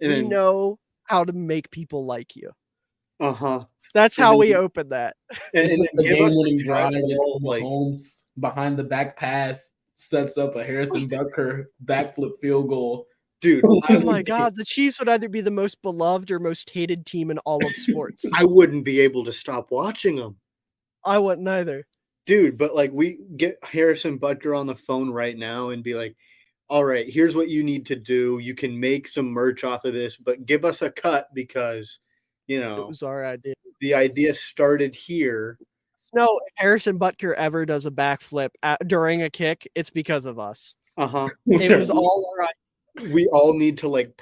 And We then, know how to make people like you. uh-huh. That's And how then- we open that. And, It's and just then the give us game-winning the drive. cut It's ball, like, Mahomes behind the back pass sets up a Harrison Butker backflip field goal. dude, Oh my God, the Chiefs would either be the most beloved or most hated team in all of sports. I wouldn't be able to stop watching them. I wouldn't either. Dude, but like we get Harrison Butker on the phone right now and be like, all right, here's what you need to do. You can make some merch off of this, but give us a cut because, you It know, was our idea. the idea started here. No, if Harrison Butker ever does a backflip during a kick, it's because of us. Uh-huh. It was all our idea. We all need to like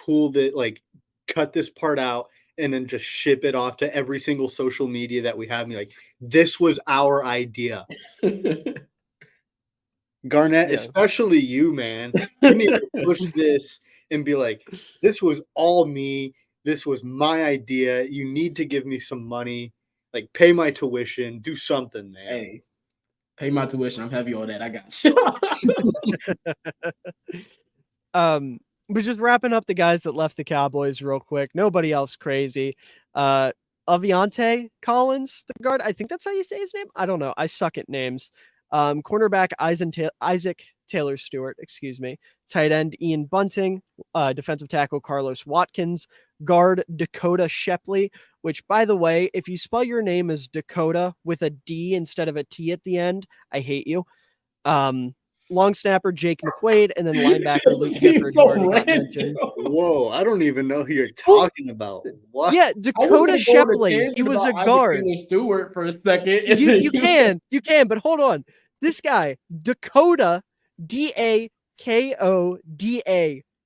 cut this part out and then just ship it off to every single social media that we have. And be like, this was our idea. Garnett, Yeah. especially you, man. You need to push this and be like, this was all me. This was my idea. You need to give me some money. Like, pay my tuition. Do something, man. Hey, pay my tuition. I'm heavy on that. I got you. But just wrapping up the guys that left the Cowboys real quick. Nobody else crazy. Aviante Collins, the guard. I think that's how you say his name. I don't know. I suck at names. Cornerback Isaac Taylor Stewart, excuse me. Tight end Ian Bunting. Defensive tackle Carlos Watkins. Guard Dakota Shepley, which, by the way, if you spell your name as Dakota with a D instead of a T at the end, I hate you. Long snapper Jake McQuaid, and then linebacker Luke Gifford. So who already got random. mentioned. Whoa, I don't even know who you're talking about. What? Yeah, Dakota Shepley. He was a guard. Taylor Stewart for a second. You can, but hold on. This guy, Dakota, Dakoda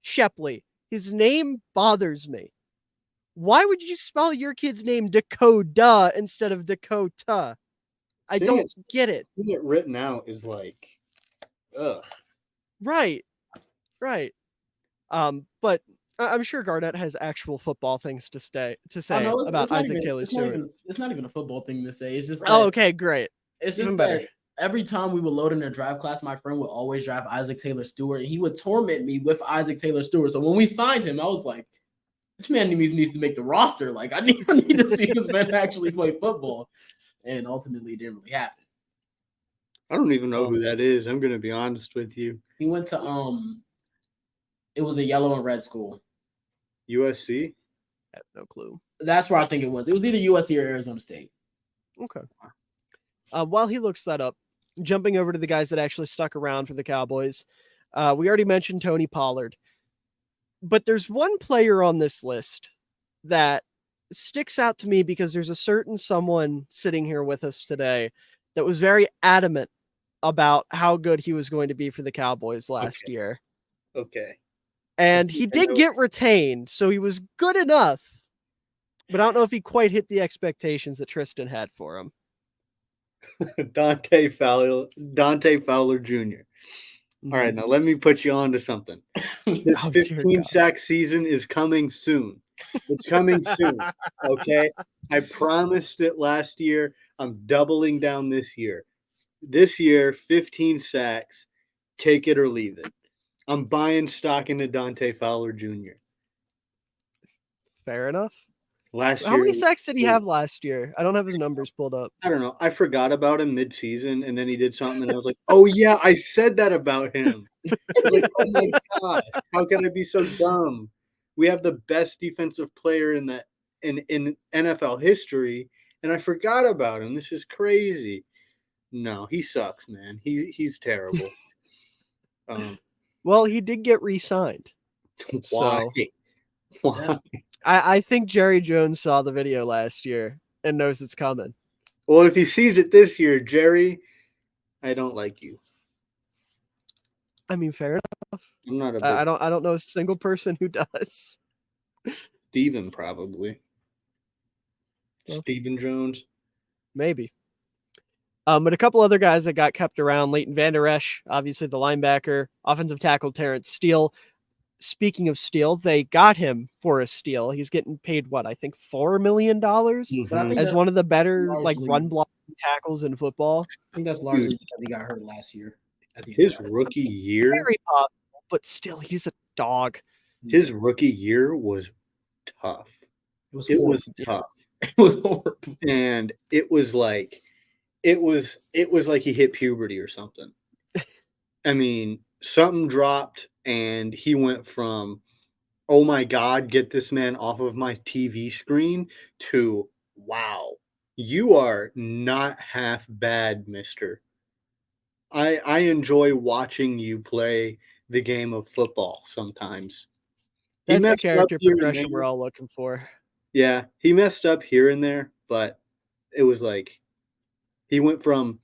Shepley. His name bothers me. Why would you spell your kid's name Dakota instead of Dakota? I don't get it. Seeing it written out is like, ugh. Right. But I'm sure Garnett has actual football things to say about Isaac Taylor Stewart. It's not even a football thing to say. It's just Oh, okay, great. It's Even just better. that every time we would load in a draft class, my friend would always draft Isaac Taylor Stewart, and he would torment me with Isaac Taylor Stewart. So when we signed him, I was like, this man needs to make the roster. Like, I need to see this man actually play football. And ultimately, it didn't really happen. I don't even know who that is. I'm going to be honest with you. He went to, it was a yellow and red school. USC? I have no clue. That's where I think it was. It was either USC or Arizona State. Okay. While he looks that up, jumping over to the guys that actually stuck around for the Cowboys, we already mentioned Tony Pollard. But there's one player on this list that sticks out to me because there's a certain someone sitting here with us today that was very adamant about how good he was going to be for the Cowboys last year. Okay. And he did get retained, so he was good enough. But I don't know if he quite hit the expectations that Tristan had for him. Dante Fowler Jr. All right, now let me put you on to something. This Oh, dear 15 God. sack season is coming soon. It's coming soon. Okay. I promised it last year. I'm doubling down this year. This year, 15 sacks, take it or leave it. I'm buying stock into Dante Fowler Jr. Fair enough. Last How year, many sacks did he have last year? I don't have his numbers pulled up. I don't know. I forgot about him mid-season, and then he did something, and I was like, "Oh yeah, I said that about him." I was like, "Oh my god, how can I be so dumb?" We have the best defensive player in NFL history, and I forgot about him. This is crazy. No, he sucks, man. He's terrible. Well, he did get re-signed. Why? Why? I think Jerry Jones saw the video last year and knows it's coming. Well, if he sees it this year, Jerry, I don't like you. I mean, fair enough. I'm not a I don't know a single person who does. Steven, probably. Well, Steven Jones. Maybe. But a couple other guys that got kept around. Leighton Vander Esch, obviously the linebacker. Offensive tackle Terrence Steele. speaking of steal, they got him for a steal. He's getting paid what, I think $4 million But I think as that's one of the better like largely, run blocking tackles in football. I think that's largely because he got hurt last year at the end of His last rookie year, Very possible, but still, he's a dog. year. his rookie year was tough. It was It horrible. was tough. It was horrible. And it was like he hit puberty or something. I mean, something dropped and he went from, oh my God, get this man off of my TV screen, to, wow, you are not half bad, mister. I enjoy watching you play the game of football sometimes. He That's the messed up character here and progression we're there. all looking for. Yeah, he messed up here and there, but it was like he went from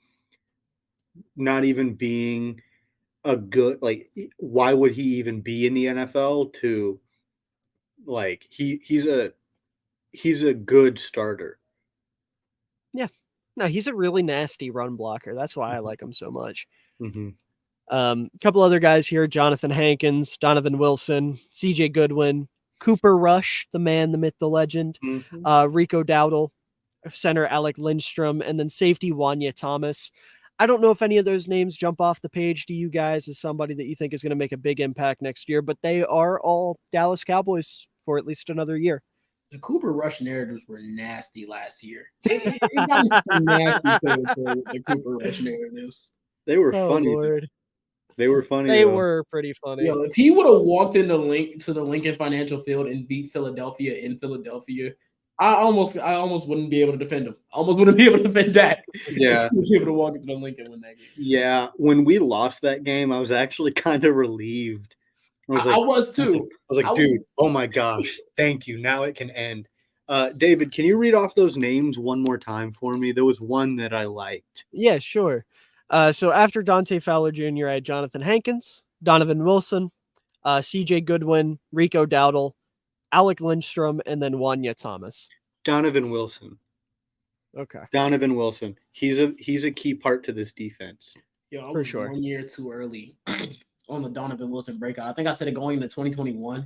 not even being a good, like, why would he even be in the NFL, to like he's a good starter. Yeah. No, he's a really nasty run blocker. That's why I like him so much. Mm-hmm. A couple other guys here: Jonathan Hankins, Donovan Wilson, C.J. Goodwin, Cooper Rush, the man, the myth, the legend, Rico Dowdle, center Alec Lindstrom, and then safety Wanya Thomas. I don't know if any of those names jump off the page to you guys as somebody that you think is going to make a big impact next year, but they are all Dallas Cowboys for at least another year. The Cooper Rush narratives were nasty last year. It got into some nasty territory with the Cooper Rush narratives. They were Oh, funny. Lord. They were funny. They though. were pretty funny. Yo, if he would have walked in the Lincoln Financial Field and beat Philadelphia in Philadelphia, I almost wouldn't be able to defend him. I almost wouldn't be able to defend that. Yeah. He was able to walk into the Lincoln win that game. Yeah, when we lost that game, I was actually kind of relieved. I was too. I was like, dude, oh my gosh, thank you. Now it can end. David, can you read off those names one more time for me? There was one that I liked. Yeah, sure. So after Dante Fowler Jr., I had Jonathan Hankins, Donovan Wilson, C.J. Goodwin, Rico Dowdle, Alec Lindstrom, and then Wanya Thomas. Donovan Wilson. Okay. Donovan Wilson. He's a key part to this defense. Yeah, for sure. 1 year too early on the Donovan Wilson breakout. I think I said it going into 2021,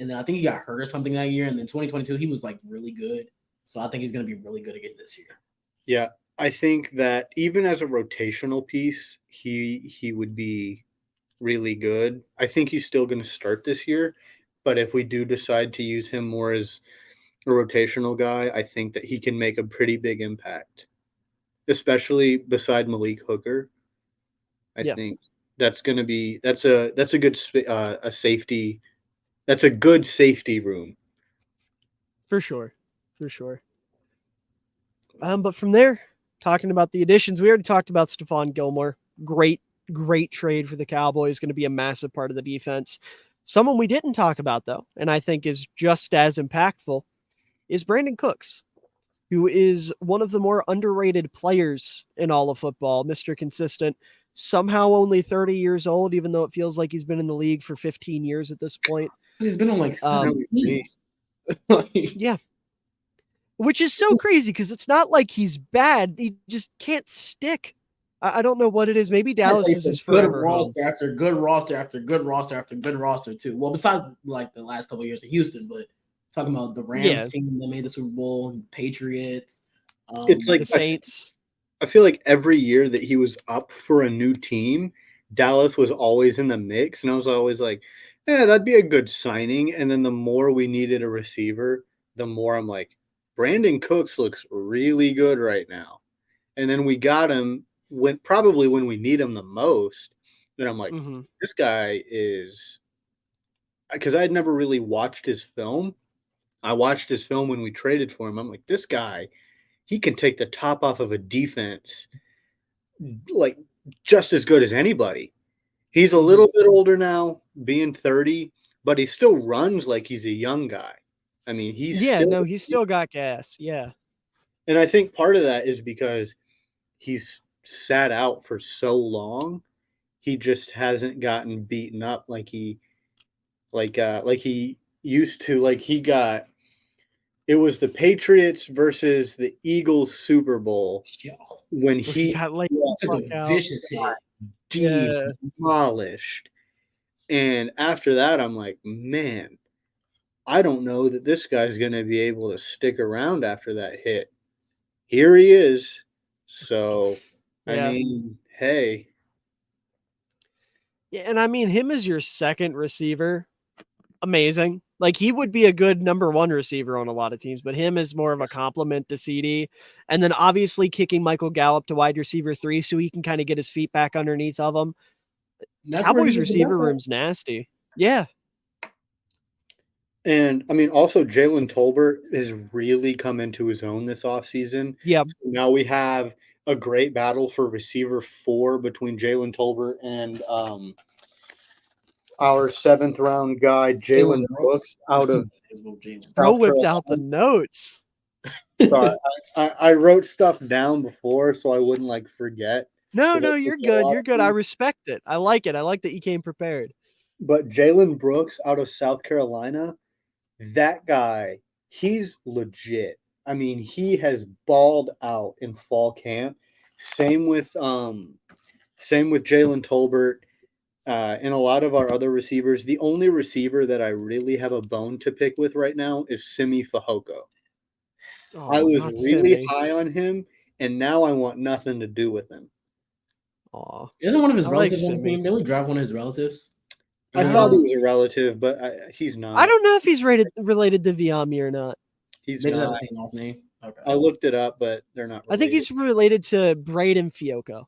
and then I think he got hurt or something that year, and then 2022 he was like really good. So I think he's going to be really good again this year. Yeah, I think that even as a rotational piece, he would be really good. I think he's still going to start this year, but if we do decide to use him more as a rotational guy, I think that he can make a pretty big impact, especially beside Malik Hooker. I think that's going to be that's a good a safety. That's a good safety room. For sure. But from there, talking about the additions, we already talked about Stephon Gilmore. Great trade for the Cowboys. Going to be a massive part of the defense. Someone we didn't talk about, though, and I think is just as impactful, is Brandon Cooks, who is one of the more underrated players in all of football. Mr. Consistent, somehow only 30 years old, even though it feels like he's been in the league for 15 years at this point. He's been on like 7 teams. Yeah. Which is so crazy because it's not like he's bad. He just can't stick. I don't know what it is. Maybe Dallas is his forever roster after good roster after good roster after good roster too. Well, besides like the last couple of years in Houston, but talking about the Rams team that made the Super Bowl, Patriots. It's like the Saints. I feel like every year that he was up for a new team, Dallas was always in the mix, and I was always like, "Yeah, that'd be a good signing." And then the more we needed a receiver, the more I'm like, Brandon Cooks looks really good right now. And then we got him when we need him the most. Then I'm like, this guy is, because I had never really watched his film. I watched his film when we traded for him. I'm like, this guy, he can take the top off of a defense like just as good as anybody. He's a little bit older now, being 30, but he still runs like he's a young guy. I mean, he's still got gas. Yeah. And I think part of that is because he's sat out for so long. He just hasn't gotten beaten up like he used to. Like it was the Patriots versus the Eagles Super Bowl when he got like took a vicious hit, demolished. And after that, I'm like, man, I don't know that this guy's going to be able to stick around after that hit. Here he is. So, I Yeah. mean, hey. Yeah, and I mean him as your second receiver, amazing. Like he would be a good number one receiver on a lot of teams, but him is more of a compliment to CD. And then obviously kicking Michael Gallup to wide receiver 3 so he can kind of get his feet back underneath of him. That's where he Cowboys was the receiver best at. room's nasty. Yeah. And I mean, also Jalen Tolbert has really come into his own this offseason. Yeah. Now we have a great battle for receiver 4 between Jalen Tolbert and our 7th round guy, Jalen Brooks, out of Bro South whipped Carolina. out the notes. Sorry, I wrote stuff down before so I wouldn't like forget. No, 'cause I no, you're forget a good. lot You're of good. I things. respect it. I like it. I like that you came prepared. But Jalen Brooks out of South Carolina, that guy, he's legit. I mean, he has balled out in fall camp. Same with Jalen Tolbert, and a lot of our other receivers. The only receiver that I really have a bone to pick with right now is Simi Fehoko. I Oh, was not really Simi. high on him, and now I want nothing to do with him. Aw. Isn't one of his I like relatives on the Simi. team? Did we drive one of his relatives? I thought he was a relative, but he's not. I don't know if he's related to Viami or not. He's They just have not. the same last name. Okay. I looked it up, but they're not I think related. he's related to Braden Fiocco.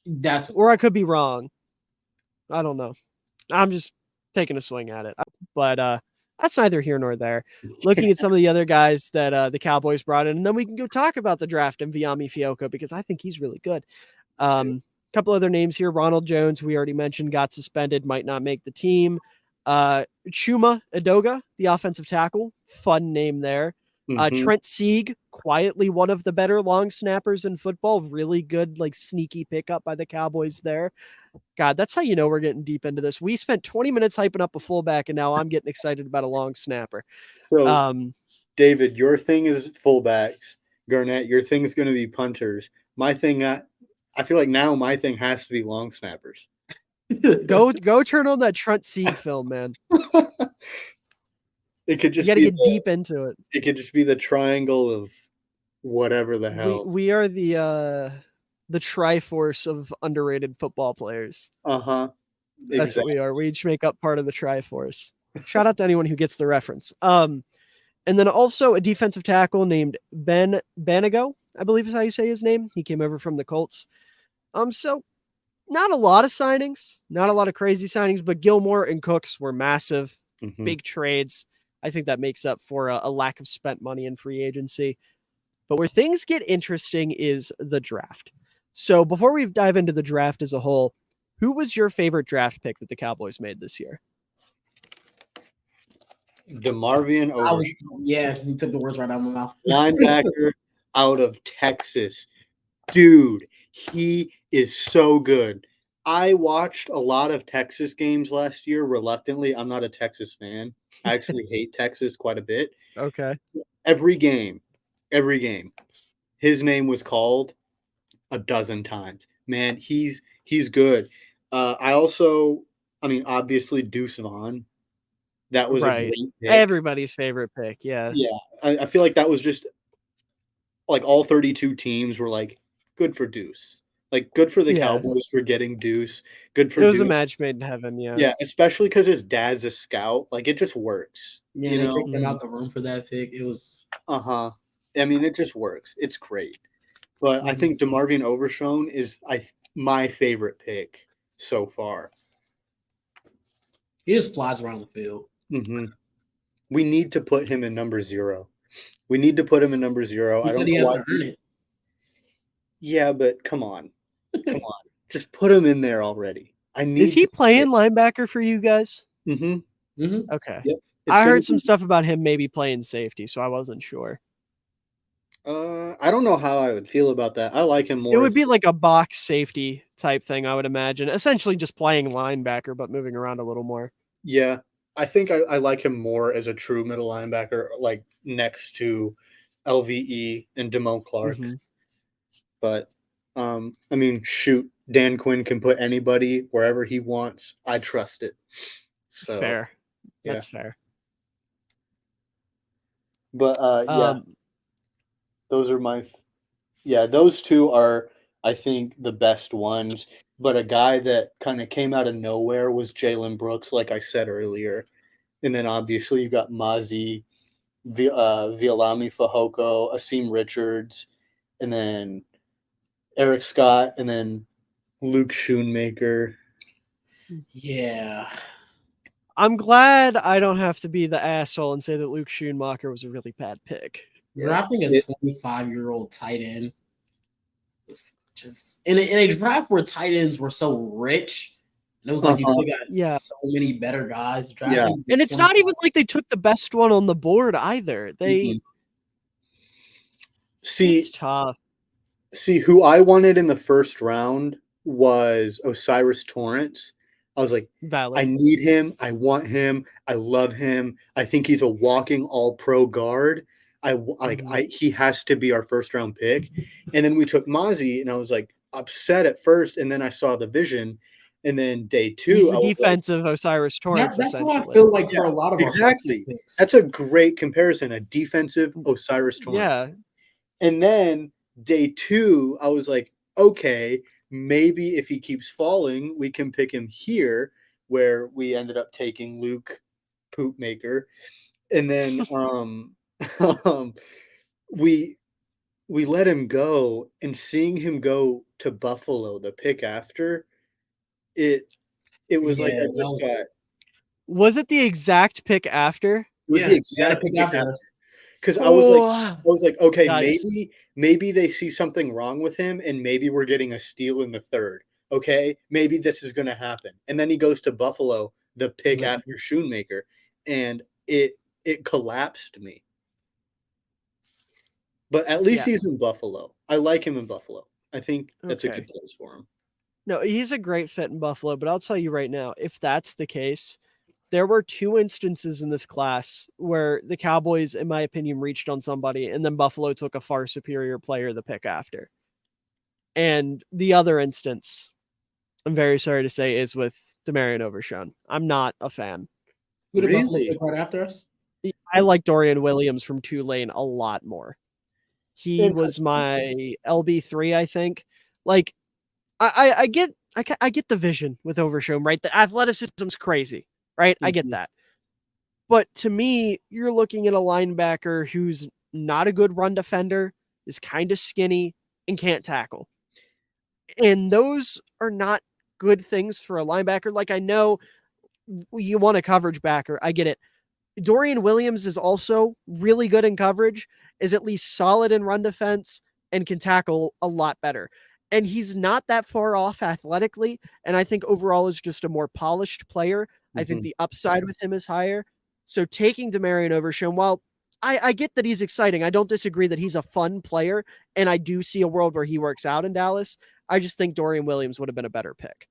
That's Or I could be wrong. I don't know. I'm just taking a swing at it. But that's neither here nor there. Looking at some of the other guys that the Cowboys brought in, and then we can go talk about the draft and Viami Fiocco because I think he's really good. Couple other names here. Ronald Jones, we already mentioned, got suspended, might not make the team. Chuma Edoga, the offensive tackle, fun name there. Trent Sieg, quietly one of the better long snappers in football. Really good, like sneaky pickup by the Cowboys there. God, that's how you know we're getting deep into this. We spent 20 minutes hyping up a fullback, and now I'm getting excited about a long snapper. So, David, your thing is fullbacks. Garnett, your thing is going to be punters. My thing, I feel like now my thing has to be long snappers. Go turn on that Trent Sieg film, man. It could You just got to be get deep into it. It could just be the triangle of whatever the hell. We are the Triforce of underrated football players. That's That's what we are. We each make up part of the Triforce. Shout out to anyone who gets the reference. And then also a defensive tackle named Ben Banago, I believe is how you say his name. He came over from the Colts. So not a lot of signings, not a lot of crazy signings, but Gilmore and Cooks were massive, big trades. I think that makes up for a lack of spent money in free agency. But where things get interesting is the draft. So before we dive into the draft as a whole, who was your favorite draft pick that the Cowboys made this year? DeMarvion Overshown. Yeah, you took the words right out of my mouth. Linebacker out of Texas. Dude, he is so good. I watched a lot of Texas games last year reluctantly. I'm not a Texas fan. I actually hate Texas quite a bit. Okay. Every game, his name was called a dozen times. Man, he's good. Obviously Deuce Vaughn. That was a great pick. Everybody's favorite pick. Yeah. Yeah. I feel like that was just like all 32 teams were like, good for Deuce. Like, good for the Cowboys for getting Deuce. Good for It was Deuce. a match made in heaven, yeah. Yeah, especially because his dad's a scout. Like, it just works. Yeah, they kicked him out the room for that pick. It was I mean, it just works. It's great. But I think DeMarvion Overshown is my favorite pick so far. He just flies around the field. We need to put him in number 0. We need to put him in number 0. He I don't said he know has why. to earn it. Yeah, but come on. Just put him in there already. Is he playing linebacker for you guys? Okay. Yep. I heard some stuff about him maybe playing safety, so I wasn't sure. I don't know how I would feel about that. I like him more. It would be like a box safety type thing, I would imagine. Essentially just playing linebacker, but moving around a little more. Yeah. I think I like him more as a true middle linebacker, like next to LVE and Damone Clark. But I mean, shoot, Dan Quinn can put anybody wherever he wants. I trust it. So Fair. yeah. That's fair. But yeah, Um, those are those two are, I think, the best ones. But a guy that kind of came out of nowhere was Jalen Brooks, like I said earlier. And then obviously you got Mozzie, Vialami Fahoko, Asim Richards, and then Eric Scott, and then Luke Schoonmaker. Yeah. I'm glad I don't have to be the asshole and say that Luke Schoonmaker was a really bad pick. Drafting a 25-year-old tight end was just in a draft where tight ends were so rich. And it was like you could have got so many better guys. Yeah. And it's not even like they took the best one on the board either. It's tough. See, who I wanted in the first round was Osiris Torrance. I was like, Valid. I need him. I want him. I love him. I think he's a walking all-pro guard. He has to be our first round pick. And then we took Mozzie, and I was like upset at first, and then I saw the vision. And then day two, he's the defensive Osiris Torrance. That's essentially. what I feel like for a lot of exactly. That's a great comparison. A defensive Osiris Torrance. Yeah. And then day two, I was like, okay, maybe if he keeps falling, we can pick him here, where we ended up taking Luke Poopmaker. And then we let him go, and seeing him go to Buffalo the pick after, it was like I just got. Was it the exact pick after? It was the exact pick after. Because I was like, okay, maybe they see something wrong with him, and maybe we're getting a steal in the third. Okay, maybe this is going to happen. And then he goes to Buffalo, the pick after Schoonmaker, and it collapsed me. But at least he's in Buffalo. I like him in Buffalo. I think that's a good place for him. No, he's a great fit in Buffalo, but I'll tell you right now, if that's the case, there were two instances in this class where the Cowboys, in my opinion, reached on somebody, and then Buffalo took a far superior player the pick after. And the other instance, I'm very sorry to say, is with Demarion Overshown. I'm not a fan. Who did Buffalo pick right after us? I like Dorian Williams from Tulane a lot more. He was my LB3, I think. Like, I get the vision with Overshown, right? The athleticism's crazy, right? I get that. But to me, you're looking at a linebacker who's not a good run defender, is kind of skinny, and can't tackle. And those are not good things for a linebacker. Like, I know you want a coverage backer. I get it. Dorian Williams is also really good in coverage, is at least solid in run defense, and can tackle a lot better. And he's not that far off athletically. And I think overall is just a more polished player. I think the upside with him is higher. So taking Demarion Overshown, while I get that he's exciting, I don't disagree that he's a fun player. And I do see a world where he works out in Dallas. I just think Dorian Williams would have been a better pick.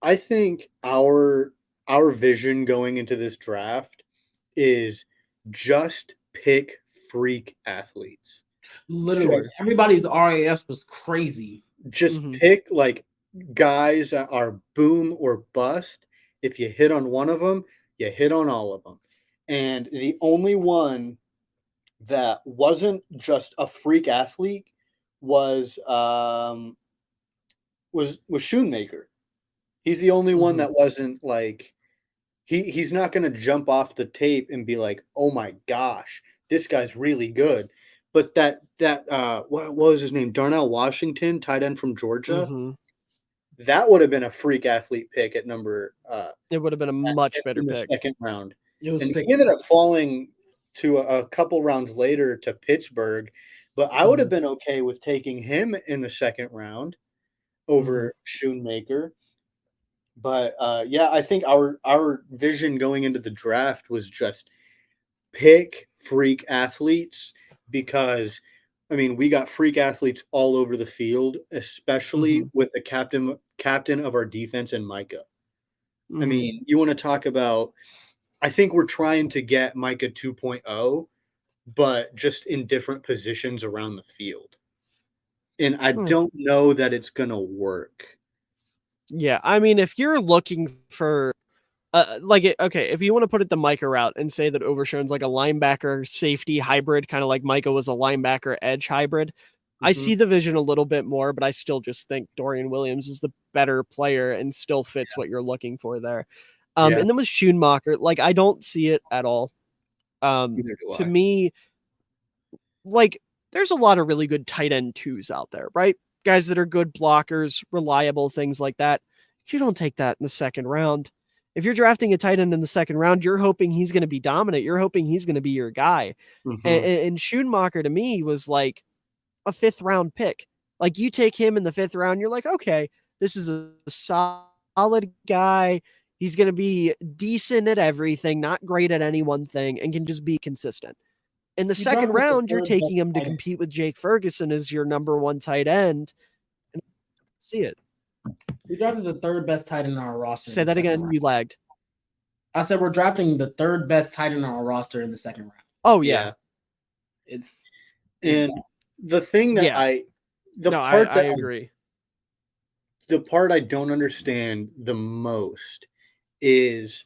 I think our vision going into this draft is just pick freak athletes. Literally, everybody's RAS was crazy. Just pick like guys that are boom or bust. If you hit on one of them, you hit on all of them. And the only one that wasn't just a freak athlete was Schoonmaker. He's the only one that wasn't like he's not going to jump off the tape and be like, "Oh my gosh, this guy's really good." But that what was his name? Darnell Washington, tight end from Georgia. That would have been a freak athlete pick at number. It would have been a much better pick. Second round. And he ended up falling to a couple rounds later to Pittsburgh, but I would have been okay with taking him in the second round over Schoonmaker. But yeah, I think our vision going into the draft was just pick freak athletes, because I mean, we got freak athletes all over the field, especially with the captain of our defense in Micah. I mean, you want to talk about, I think we're trying to get Micah 2.0, but just in different positions around the field. and I don't know that it's going to work. Yeah, I mean, if you're looking for okay, if you want to put it the Micah route and say that Overshown's like a linebacker safety hybrid, kind of like Micah was a linebacker edge hybrid, I see the vision a little bit more, but I still just think Dorian Williams is the better player and still fits what you're looking for there. And then with Schoonmaker, like I don't see it at all. Neither do To I. me, like there's a lot of really good tight end twos out there, right? Guys that are good blockers, reliable, things like that. You don't take that in the second round. If you're drafting a tight end in the second round, you're hoping he's going to be dominant. You're hoping he's going to be your guy. And Schoonmaker to me was like a 5th round pick. Like you take him in the 5th round, you're like, okay, this is a solid guy. He's going to be decent at everything, not great at any one thing, and can just be consistent. In the second round, you're taking him to compete with Jake Ferguson as your number 1 tight end. And see it. We drafted the 3rd best tight end on our roster. Say that again. Round. You lagged. I said we're drafting the 3rd best tight end on our roster in the 2nd round. Oh yeah. It's and the thing that I agree. The part I don't understand the most is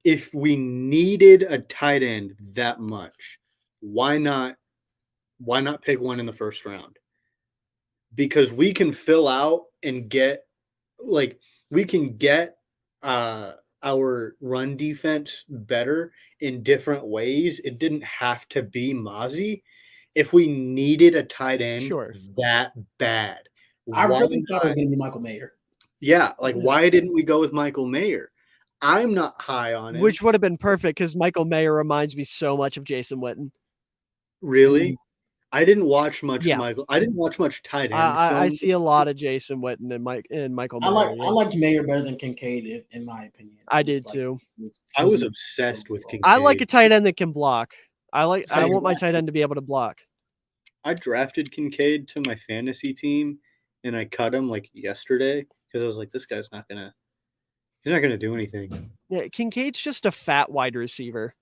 if we needed a tight end that much, why not pick one in the 1st round? Because we can fill out and get our run defense better in different ways. It didn't have to be Mozzie. If we needed a tight end that bad, I really thought it was going to be Michael Mayer. Yeah, why didn't we go with Michael Mayer? I'm not high on him. Which would have been perfect because Michael Mayer reminds me so much of Jason Witten. Really? I didn't watch much Michael. I didn't watch much tight end. I see a lot of Jason Witten and Michael Mayer. I liked Mayer better than Kincaid, in my opinion. I did too. I was obsessed with Kincaid. I like a tight end that can block. I want my tight end to be able to block. I drafted Kincaid to my fantasy team, and I cut him yesterday because I was like, this guy's not gonna do anything. Yeah, Kincaid's just a fat wide receiver.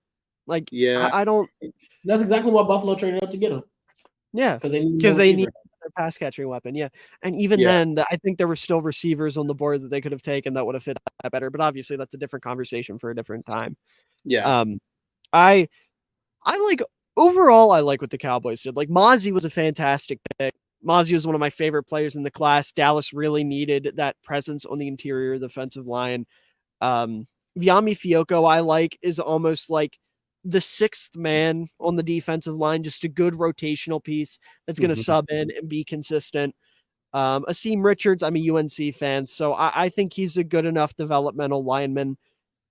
I don't. That's exactly what Buffalo traded up to get him. Yeah, because they need their pass catching weapon. Yeah, and even then, I think there were still receivers on the board that they could have taken that would have fit that better. But obviously, that's a different conversation for a different time. Yeah. I like overall. I like what the Cowboys did. Like Mozzie was a fantastic pick. Mozzie was one of my favorite players in the class. Dallas really needed that presence on the interior defensive line. Yami Fiocco, I like, is almost like the 6th man on the defensive line, just a good rotational piece that's going to sub in and be consistent. Asim Richards, I'm a UNC fan, so I think he's a good enough developmental lineman.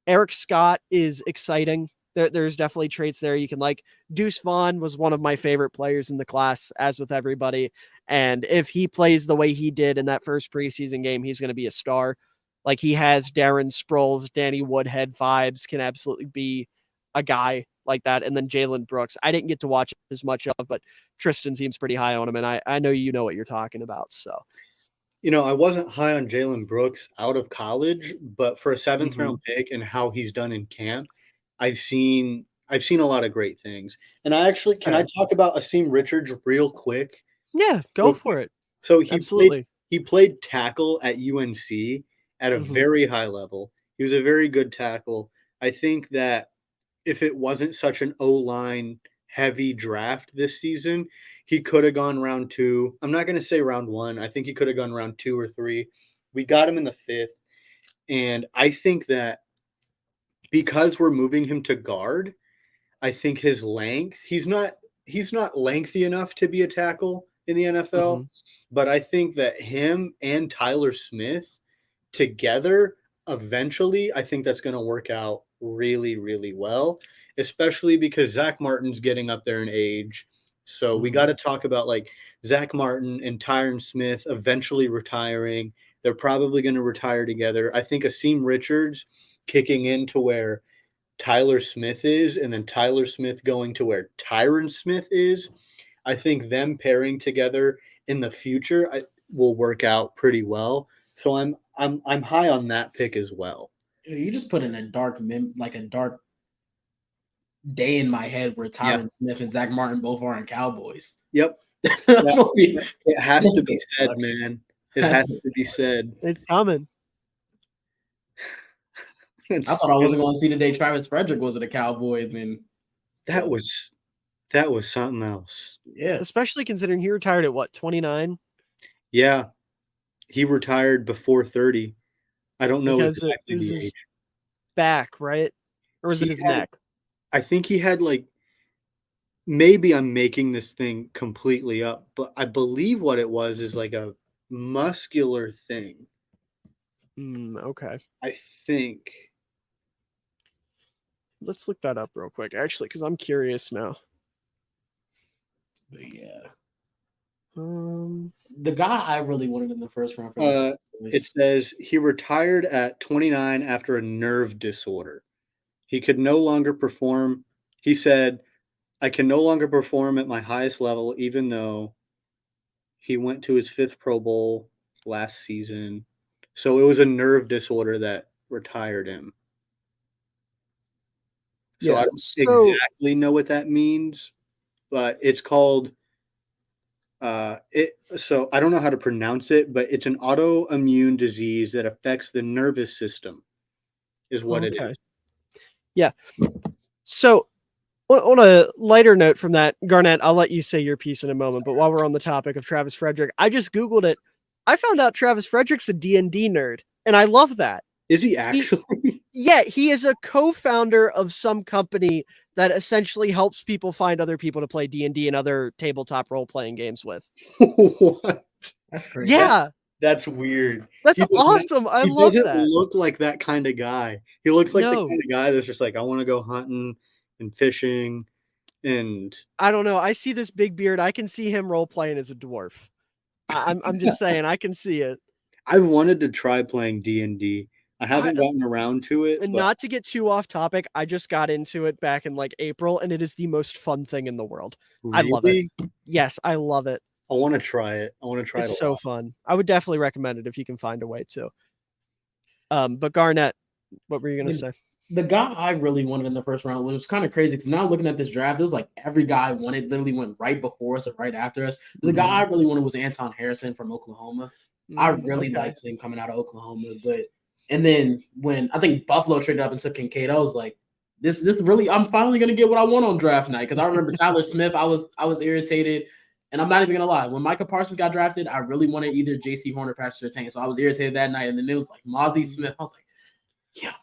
Eric Scott is exciting. There's definitely traits there you can like. Deuce Vaughn was one of my favorite players in the class, as with everybody. And if he plays the way he did in that first preseason game, he's going to be a star. Like he has Darren Sproles, Danny Woodhead vibes, can absolutely be a guy like that. And then Jalen Brooks, I didn't get to watch as much of, but Tristan seems pretty high on him. And I know you know what you're talking about. So, I wasn't high on Jalen Brooks out of college, but for a 7th round pick and how he's done in camp, I've seen a lot of great things. And I I talk about Asim Richards real quick? Yeah, go for it. So he played tackle at UNC at a very high level. He was a very good tackle. I think that if it wasn't such an O-line heavy draft this season, he could have gone round 2. I'm not going to say round 1. I think he could have gone round 2 or 3. We got him in the 5th. And I think that because we're moving him to guard, I think his length, he's not lengthy enough to be a tackle in the NFL, but I think that him and Tyler Smith together, eventually, I think that's going to work out really, really well, especially because Zach Martin's getting up there in age. So we got to talk about Zach Martin and Tyron Smith eventually retiring. They're probably going to retire together. I think Asim Richards kicking into where Tyler Smith is, and then Tyler Smith going to where Tyron Smith is. I think them pairing together in the future will work out pretty well. So I'm high on that pick as well. You just put in a dark day in my head where Tyron Smith and Zach Martin both are in Cowboys. Yep. It has to be said, man. It has to be said. It's coming. I thought I wasn't going to see the day Travis Frederick was at the Cowboys. And that was something else. yeah, Especially considering he retired at what, 29? Yeah, he retired before 30. I don't know Because exactly it was the his age. back, right? Or was it He his had- neck? I think he had like, maybe I'm making this thing completely up, but I believe what it was is like a muscular thing. Okay. I think. Let's look that up real quick, actually, because I'm curious now. but yeah, The guy I really wanted in the first round for it says he retired at 29 after a nerve disorder. He could no longer perform. He said, I can no longer perform at my highest level, even though he went to his 5th Pro Bowl last season. So it was a nerve disorder that retired him. So I don't exactly know what that means, but it's called so I don't know how to pronounce it, but it's an autoimmune disease that affects the nervous system, is what it is. Yeah. So on a lighter note from that, Garnett, I'll let you say your piece in a moment, but while we're on the topic of Travis Frederick, I just Googled it. I found out Travis Frederick's a D&D nerd, and I love that. Is he actually? Yeah, he is a co-founder of some company that essentially helps people find other people to play D&D and other tabletop role-playing games with. What? That's crazy. Yeah. That's weird. That's awesome. I love that. He doesn't look like that kind of guy. He looks like the kind of guy that's just like, I want to go hunting and fishing. And I don't know. I see this big beard. I can see him role-playing as a dwarf. I'm just saying, I can see it. I've wanted to try playing D&D. I haven't gotten around to it. And not to get too off topic, I just got into it back in like April, and it is the most fun thing in the world. Really? I love it. Yes, I love it. I want to try it. It's so fun. I would definitely recommend it if you can find a way to. But Garnett, what were you going to say? The guy I really wanted in the first round was kind of crazy because now looking at this draft, it was like every guy I wanted literally went right before us or right after us. The guy I really wanted was Anton Harrison from Oklahoma. I really liked him coming out of Oklahoma, and then when I think Buffalo traded up and took Kincaid, I was like, this really, I'm finally gonna get what I want on draft night. Because I remember Tyler Smith, I was irritated, and I'm not even gonna lie. When Micah Parsons got drafted, I really wanted either J.C. Horn or Patrick Surtain, so I was irritated that night. And then it was like Mozzie Smith. I was like, yeah,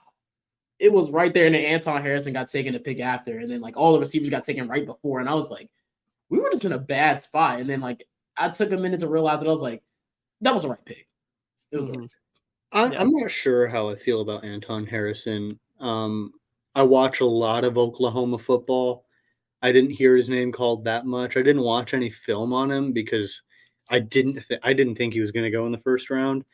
it was right there, and then Anton Harrison got taken a pick after, and then like all the receivers got taken right before, and I was like, we were just in a bad spot. And then like I took a minute to realize that I was like, that was the right pick. It was the right pick. I'm not sure how I feel about Anton Harrison. I watch a lot of Oklahoma football. I didn't hear his name called that much. I didn't watch any film on him because I didn't think he was going to go in the first round.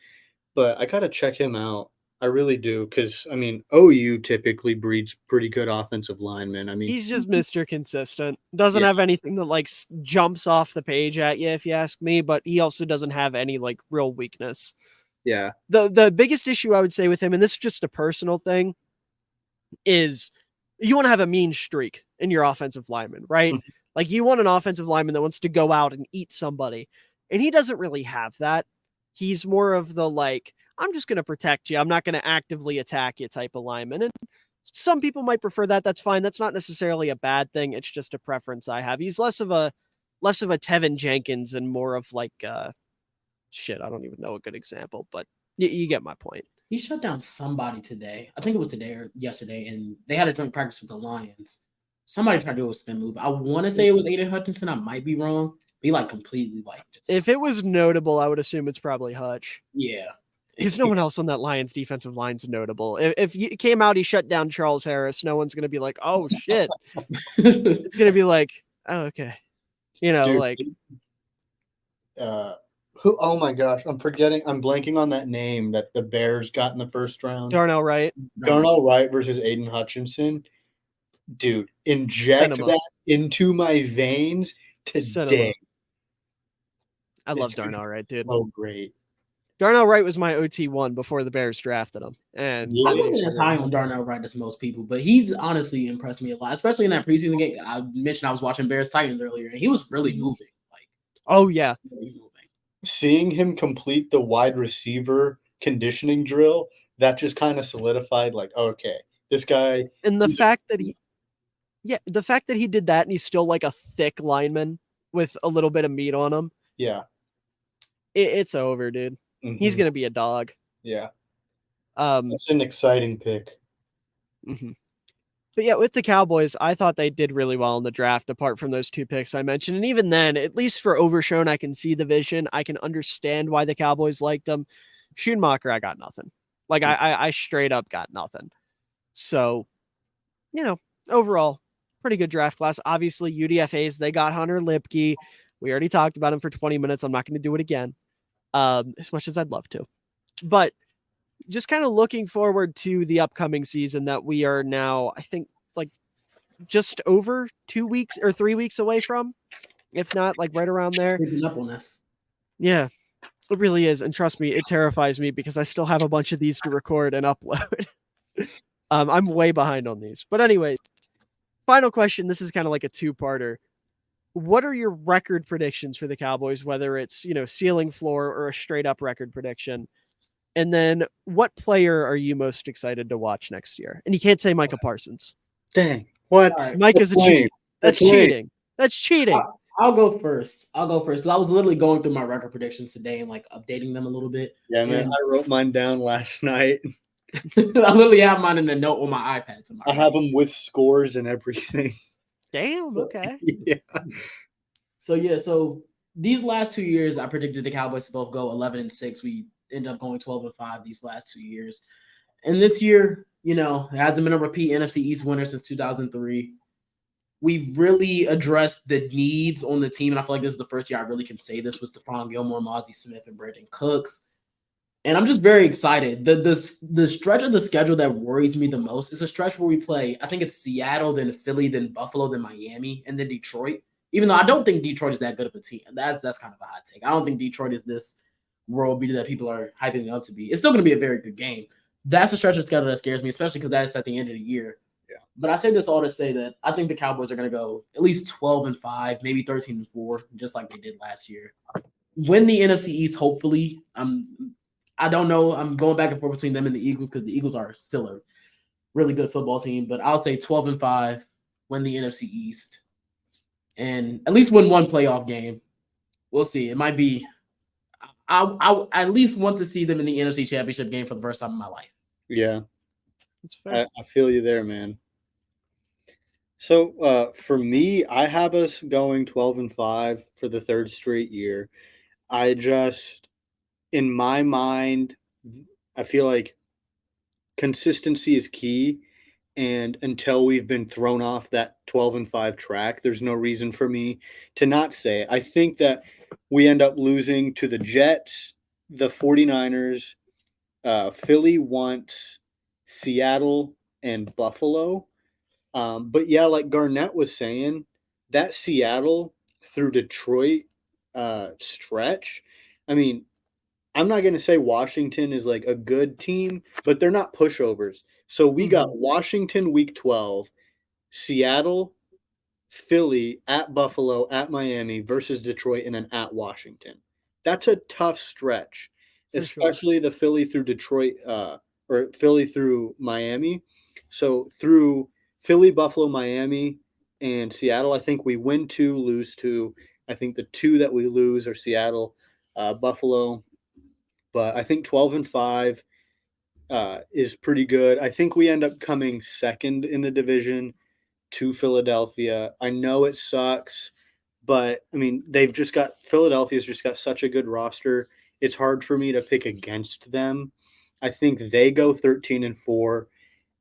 But I got to check him out. I really do, because I mean, OU typically breeds pretty good offensive linemen. I mean, he's just Mr. Consistent. Doesn't have anything that like jumps off the page at you, if you ask me. But he also doesn't have any like real weakness. Yeah. The biggest issue I would say with him, and this is just a personal thing, is you want to have a mean streak in your offensive lineman, right? Mm-hmm. Like you want an offensive lineman that wants to go out and eat somebody. And he doesn't really have that. He's more of the like, I'm just going to protect you. I'm not going to actively attack you type of lineman. And some people might prefer that. That's fine. That's not necessarily a bad thing. It's just a preference I have. He's less of a Tevin Jenkins and more of like, shit, I don't even know a good example, but you get my point. He shut down somebody today. I think it was today or yesterday, and they had a joint practice with the Lions. Somebody tried to do a spin move. I want to say it was Aiden Hutchinson. I might be wrong. He like completely like just... If it was notable, I would assume it's probably Hutch. Yeah. Because no one else on that Lions defensive line's notable. If you came out, he shut down Charles Harris, no one's going to be like, oh, shit. It's going to be like, oh, okay. You know, dude, like... who? Oh, my gosh. I'm blanking on that name that the Bears got in the first round. Darnell Wright. Darnell Wright versus Aiden Hutchinson. Dude, inject that into my veins today. I love Darnell Wright, dude. Oh, great. Darnell Wright was my OT1 before the Bears drafted him. And I wasn't as high on Darnell Wright as most people, but he's honestly impressed me a lot, especially in that preseason game. I mentioned I was watching Bears Titans earlier, and he was really moving. Like Oh yeah. Really moving. Seeing him complete the wide receiver conditioning drill, that just kind of solidified, like, okay, this guy. And the fact that he did that and he's still like a thick lineman with a little bit of meat on him, Yeah. it's over, dude. He's Mhm. gonna be a dog. Yeah. Um, That's an exciting pick. mhm. But yeah, with the Cowboys, I thought they did really well in the draft, apart from those 2 picks I mentioned. And even then, at least for Overshown, I can see the vision. I can understand why the Cowboys liked him. Schoonmaker, I got nothing. Like I straight up got nothing. So, overall, pretty good draft class. Obviously, UDFA's, they got Hunter Lipke. We already talked about him for 20 minutes. I'm not going to do it again, as much as I'd love to. But just kind of looking forward to the upcoming season that we are now, I think, like just over 2 weeks or 3 weeks away from, if not like right around there. Creeping up on us. Yeah, it really is. And trust me, it terrifies me because I still have a bunch of these to record and upload. I'm way behind on these. But anyways, final question. This is kind of like a 2-parter. What are your record predictions for the Cowboys, whether it's, ceiling, floor, or a straight up record prediction? And then what player are you most excited to watch next year? And you can't say Micah Parsons. Dang. What? All right. Mike is a cheat. That's That's lame. cheating. That's cheating. I'll go first. Because I was literally going through my record predictions today and like updating them a little bit. Yeah, man. And I wrote mine down last night. I literally have mine in a note on my iPad. I have them with scores and everything. Damn. Okay. Yeah. So these last 2 years, I predicted the Cowboys to both go 11-6. We end up going 12-5 these last 2 years. And this year, it hasn't been a repeat NFC East winner since 2003. We've really addressed the needs on the team, and I feel like this is the first year I really can say this with Stephon Gilmore, Mozzie Smith, and Brandon Cooks. And I'm just very excited. The stretch of the schedule that worries me the most is a stretch where we play, I think it's Seattle, then Philly, then Buffalo, then Miami, and then Detroit. Even though I don't think Detroit is that good of a team. That's kind of a hot take. I don't think Detroit is this world beater that people are hyping it up to be. It's still going to be a very good game. That's the stretch of schedule that scares me, especially because that is at the end of the year. Yeah. But I say this all to say that I think the Cowboys are going to go at least 12-5, maybe 13-4, just like they did last year. Win the NFC East, hopefully. I don't know. I'm going back and forth between them and the Eagles because the Eagles are still a really good football team. But I'll say 12-5, win the NFC East, and at least win one playoff game. We'll see. It might be. I at least want to see them in the NFC Championship game for the first time in my life. Yeah. That's fair. I feel you there, man. So for me, I have us going 12-5 for the 3rd straight year. I just, in my mind, I feel like consistency is key. And until we've been thrown off that 12-5 track, there's no reason for me to not say it. I think that we end up losing to the Jets, the 49ers, Philly once, Seattle, and Buffalo. But yeah, like Garnett was saying, that Seattle through Detroit stretch, I mean, I'm not going to say Washington is like a good team, but they're not pushovers. So we got Washington week 12, Seattle, Philly, at Buffalo, at Miami versus Detroit, and then at Washington. That's a tough stretch, For especially the Philly through Detroit or Philly through Miami. So through Philly, Buffalo, Miami, and Seattle, I think we win 2, lose 2. I think the 2 that we lose are Seattle, Buffalo. But I think 12-5 is pretty good. I think we end up coming second in the division to Philadelphia. I know it sucks, but I mean, Philadelphia's just got such a good roster. It's hard for me to pick against them. I think they go 13-4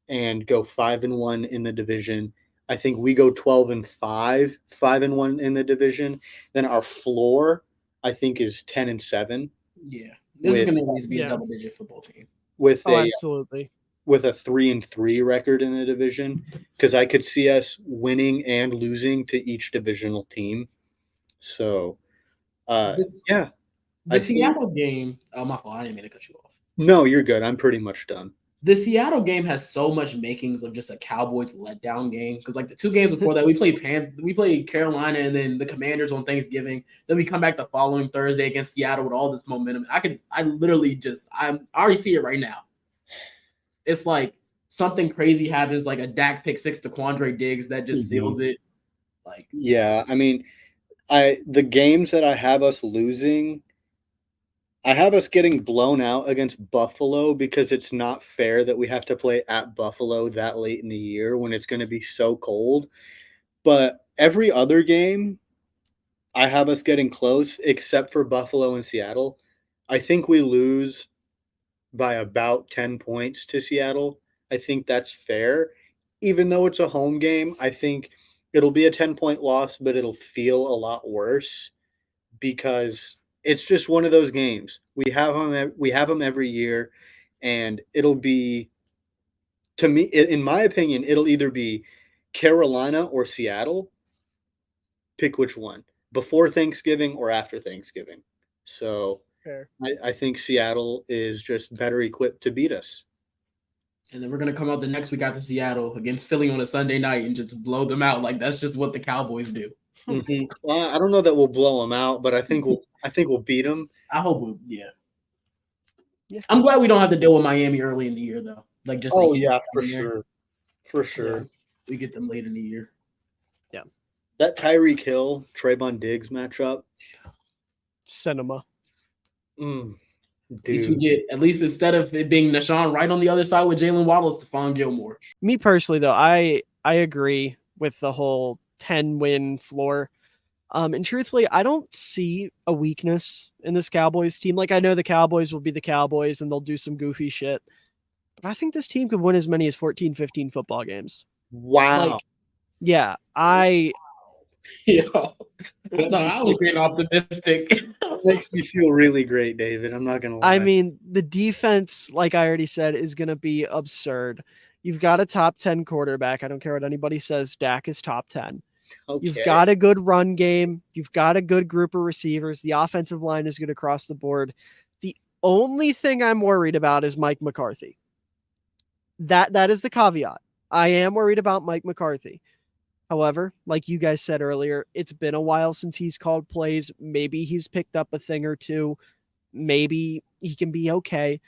and go 5-1 in the division. I think we go 12-5, 5-1 in the division. Then our floor, I think, is 10-7. Yeah. This is going to at least be a double-digit football team. With absolutely. With a 3-3 record in the division, because I could see us winning and losing to each divisional team. So, The yeah. Seattle game. Oh, my fault. I didn't mean to cut you off. No, you're good. I'm pretty much done. The Seattle game has so much makings of just a Cowboys letdown game because like the 2 games before that we played Carolina and then the Commanders on Thanksgiving. Then we come back the following Thursday against Seattle with all this momentum. I already see it right now. It's like something crazy happens, like a Dak pick 6 to Quandre Diggs that just seals it. Like Yeah, I mean, the games that I have us losing, I have us getting blown out against Buffalo because it's not fair that we have to play at Buffalo that late in the year when it's going to be so cold. But every other game, I have us getting close except for Buffalo and Seattle. I think we lose by about 10 points to Seattle. I think that's fair. Even though it's a home game, I think it'll be a 10-point loss, but it'll feel a lot worse because it's just one of those games. We have them every year, and it'll be, to me, in my opinion, it'll either be Carolina or Seattle. Pick which one, before Thanksgiving or after Thanksgiving. So Fair. I think Seattle is just better equipped to beat us. and then we're gonna come out the next week after Seattle against Philly on a Sunday night and just blow them out. Like that's just what the Cowboys do. Well, I don't know that we'll blow them out, but I think we'll beat them. I hope yeah. Yeah. I'm glad we don't have to deal with Miami early in the year though. Like just Oh they yeah, can't for come here. sure, for sure. Yeah. We get them late in the year. That Tyreek Hill Trayvon Diggs matchup, Cinema. At least we dude. get at least instead of it being Nashawn right on the other side with Jalen Waddle, it's Stephon Gilmore. Me personally, though, I agree with the whole 10-win floor. And truthfully, I don't see a weakness in this Cowboys team. Like, I know the Cowboys will be the Cowboys and they'll do some goofy shit. But I think this team could win as many as 14, 15 football games. Wow. Like, yeah, I Yeah. That No, makes I was being optimistic. That makes me feel really great, David. I'm not gonna lie. I mean, the defense, like I already said, is going to be absurd. You've got a top 10 quarterback. I don't care what anybody says. Dak is top 10. okay. You've got a good run game. You've got a good group of receivers. The offensive line is good across the board. The only thing I'm worried about is Mike McCarthy. That is the caveat. I am worried about Mike McCarthy. However, like you guys said earlier, it's been a while since he's called plays. Maybe he's picked up a thing or two. Maybe he can be okay.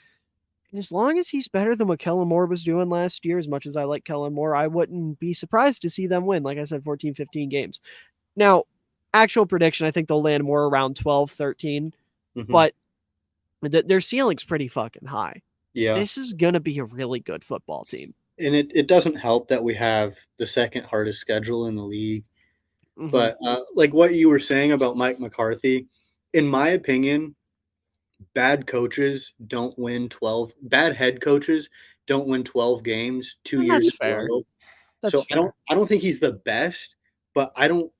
And as long as he's better than what Kellen Moore was doing last year, as much as I like Kellen Moore, I wouldn't be surprised to see them win. Like I said, 14, 15 games. Now, actual prediction, I think they'll land more around 12, 13. But their ceiling's pretty fucking high. Yeah. This is going to be a really good football team. And it doesn't help that we have the second hardest schedule in the league. Mhm. But like what you were saying about Mike McCarthy, in my opinion, bad coaches don't win 12. Bad head coaches don't win 12 games 2 And years that's in a fair. row. That's So fair. I don't think he's the best, but I don't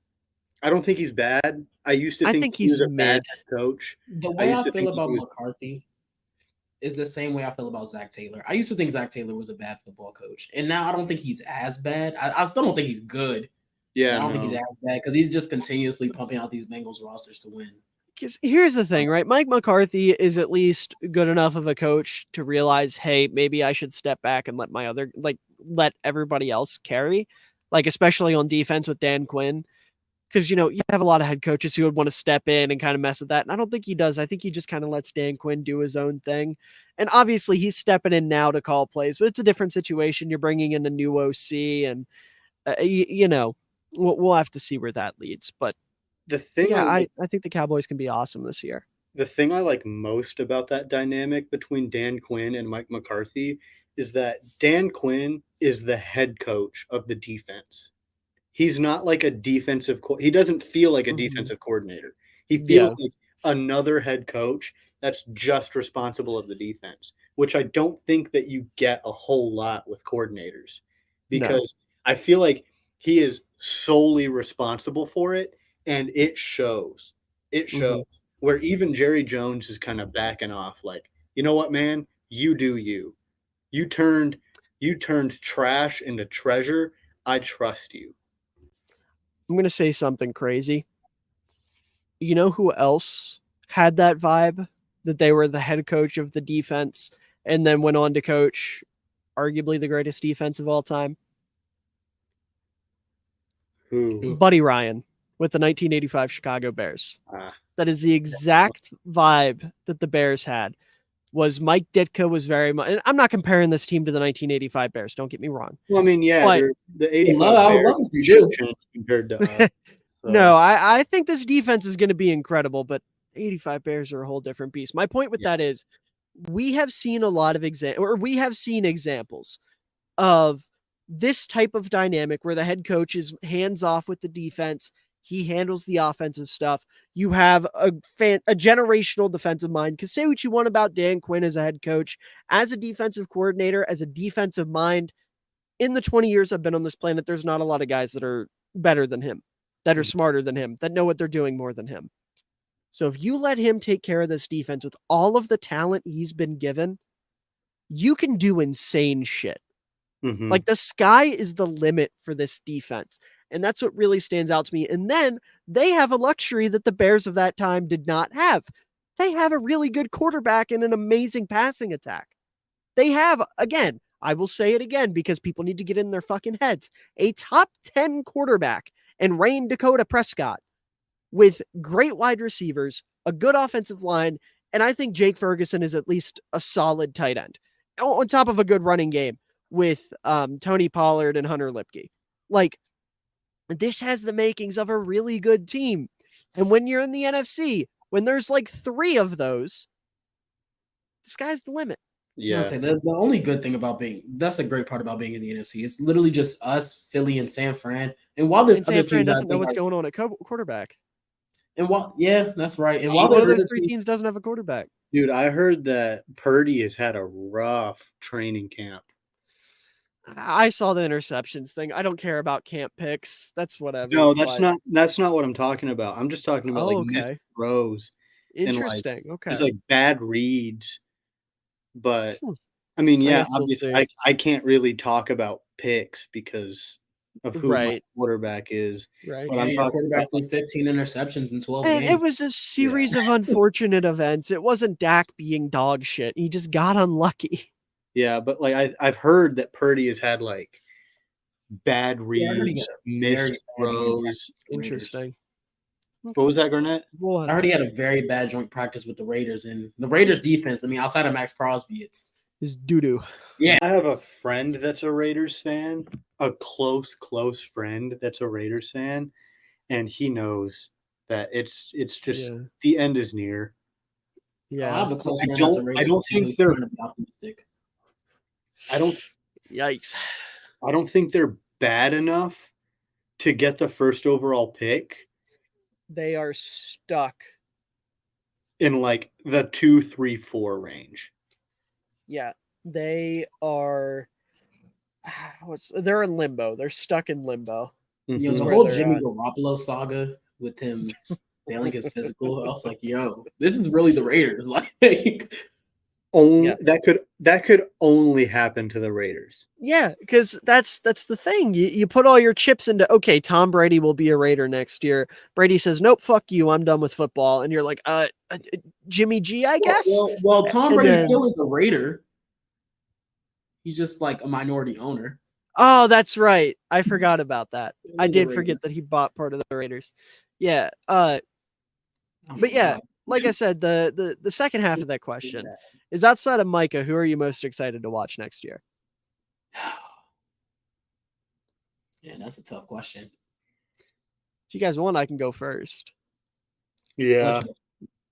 think he's bad. I used to I think think he was he's a bad mid. head coach. The I way used I to feel think he about was- McCarthy is the same way I feel about Zach Taylor. I used to think Zach Taylor was a bad football coach, and now I don't think he's as bad. I still don't think he's good. Yeah, I don't think no. he's as bad because he's just continuously pumping out these Bengals rosters to win. Because here's the thing, right? Mike McCarthy is at least good enough of a coach to realize, hey, maybe I should step back and let everybody else carry, like especially on defense with Dan Quinn. Because you have a lot of head coaches who would want to step in and kind of mess with that, and I don't think he does. I think he just kind of lets Dan Quinn do his own thing. And obviously, he's stepping in now to call plays, but it's a different situation. You're bringing in a new OC, and we'll have to see where that leads. But The thing yeah, I I think the Cowboys can be awesome this year. the thing I like most about that dynamic between Dan Quinn and Mike McCarthy is that Dan Quinn is the head coach of the defense. He's not like a defensive he doesn't feel like a Mhm. defensive coordinator. He Yeah. feels like another head coach that's just responsible of the defense, which I don't think that you get a whole lot with coordinators because I feel like he is solely responsible for it and it shows. It shows. Where even Jerry Jones is kind of backing off like, "You know what, man? You do you. You turned trash into treasure. I trust you." I'm going to say something crazy. You know who else had that vibe that they were the head coach of the defense and then went on to coach arguably the greatest defense of all time? Who? Buddy Ryan with the 1985 Chicago Bears. Ah. That is the exact vibe that the Bears had. Was Mike Ditka was very much, and I'm not comparing this team to the 1985 Bears. Don't get me wrong. Well, I mean, yeah, But- the 85 I would Bears love if you do. chance compared to us. So. No, I think this defense is going to be incredible, but 85 Bears are a whole different beast. My point with that is we have seen a lot of examples of this type of dynamic where the head coach is hands off with the defense. He handles the offensive stuff. You have a generational defensive mind. Because say what you want about Dan Quinn as a head coach, as a defensive coordinator, as a defensive mind, in the 20 years I've been on this planet, there's not a lot of guys that are better than him, that are smarter than him, that know what they're doing more than him. So if you let him take care of this defense with all of the talent he's been given, you can do insane shit. Mhm. Like the sky is the limit for this defense. And that's what really stands out to me. And then they have a luxury that the Bears of that time did not have. They have a really good quarterback and an amazing passing attack. They have, again, I will say it again because people need to get in their fucking heads, a top 10 quarterback and Rayne Dakota Prescott with great wide receivers, a good offensive line, and I think Jake Ferguson is at least a solid tight end on top of a good running game with Tony Pollard and Hunter Lipke. Like, this has the makings of a really good team. And when you're in the NFC, when there's like 3 of those, the sky's the limit. Yeah. Say the only good thing about that's a great part about being in the NFC. It's literally just us, Philly, and San Fran. And while the And other San Fran teams doesn't know what's going on at quarterback. And while that's right. And while One of there's those 3 teams doesn't have a quarterback. Dude, I heard that Purdy has had a rough training camp. I saw the interceptions thing. I don't care about camp picks. That's whatever. No, that's not what I'm talking about. I'm just talking about missed throws. Interesting. And okay. There's like bad reads. But I mean, yeah, obviously I can't really talk about picks because of who my quarterback is. Right. But I'm talking about 15 interceptions in 12 games. It was a series of unfortunate events. It wasn't Dak being dog shit. He just got unlucky. Yeah, but like I've heard that Purdy has had like bad reads, missed throws. Interesting. What was that, Garnett? I already had a very bad joint practice with the Raiders, and the Raiders defense, I mean, outside of Max Crosby, it's doo-doo. Yeah. I have a friend that's a Raiders fan, a close friend that's a Raiders fan, and he knows that it's just the end is near. Yeah. I have a close I don't think they're optimistic. Yikes. I don't think they're bad enough to get the first overall pick. They are stuck in like the 2, 3, 4 range. Yeah, they are. They're in limbo. They're stuck in limbo. You know, the whole Jimmy Garoppolo saga with him failing his physical. I was like, yo, this is really the Raiders. Like, that could only happen to the Raiders. Yeah, because that's the thing. You put all your chips into, okay, Tom Brady will be a Raider next year. Brady says, nope, fuck you, I'm done with football. And you're like, Jimmy G, I guess. Well, Tom Brady still is a Raider. He's just like a minority owner. Oh, that's right. I forgot about that. I did forget that he bought part of the Raiders. Yeah. But yeah. Like I said, the second half of that question is outside of Micah, who are you most excited to watch next year? Yeah, that's a tough question. If you guys want, I can go first. Yeah.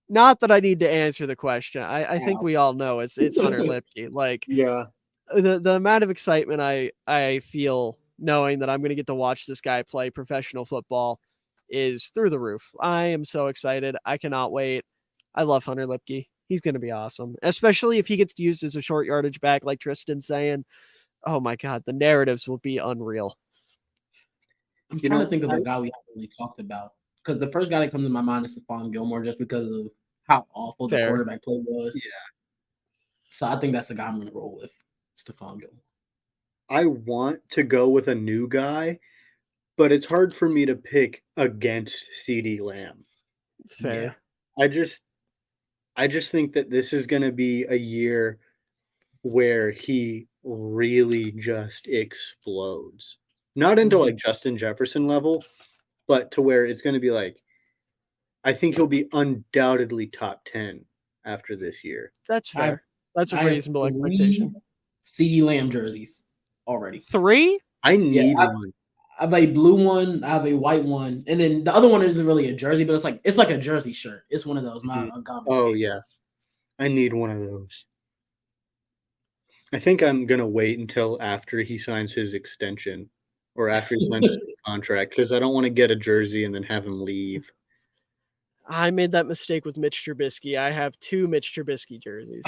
Not that I need to answer the question. I think we all know it's Hunter Lipke. Like, yeah. The amount of excitement I feel knowing that I'm going to get to watch this guy play professional football is through the roof. I am so excited. I cannot wait. I love Hunter Lipke. He's going to be awesome, especially if he gets used as a short yardage back like Tristan's saying. Oh my God, the narratives will be unreal. I'm trying to think of a guy we haven't really talked about because the first guy that comes to my mind is Stephon Gilmore just because of how awful the quarterback play was. Yeah. So I think that's the guy I'm going to roll with, Stephon Gilmore. I want to go with a new guy, but it's hard for me to pick against CeeDee Lamb. Fair. Yeah. I just think that this is going to be a year where he really just explodes. Not into like Justin Jefferson level, but to where it's going to be like, I think he'll be undoubtedly top 10 after this year. That's I have, fair. That's a I have reasonable 3 expectation. CeeDee Lamb jerseys already. 3? I need one. I have a blue one, I have a white one, and then the other one isn't really a jersey, but it's like a jersey shirt. It's one of those. Oh yeah, I need one of those. I think I'm gonna wait until after he signs his extension, or after he signs his contract, because I don't want to get a jersey and then have him leave. I made that mistake with Mitch Trubisky. I have 2 Mitch Trubisky jerseys,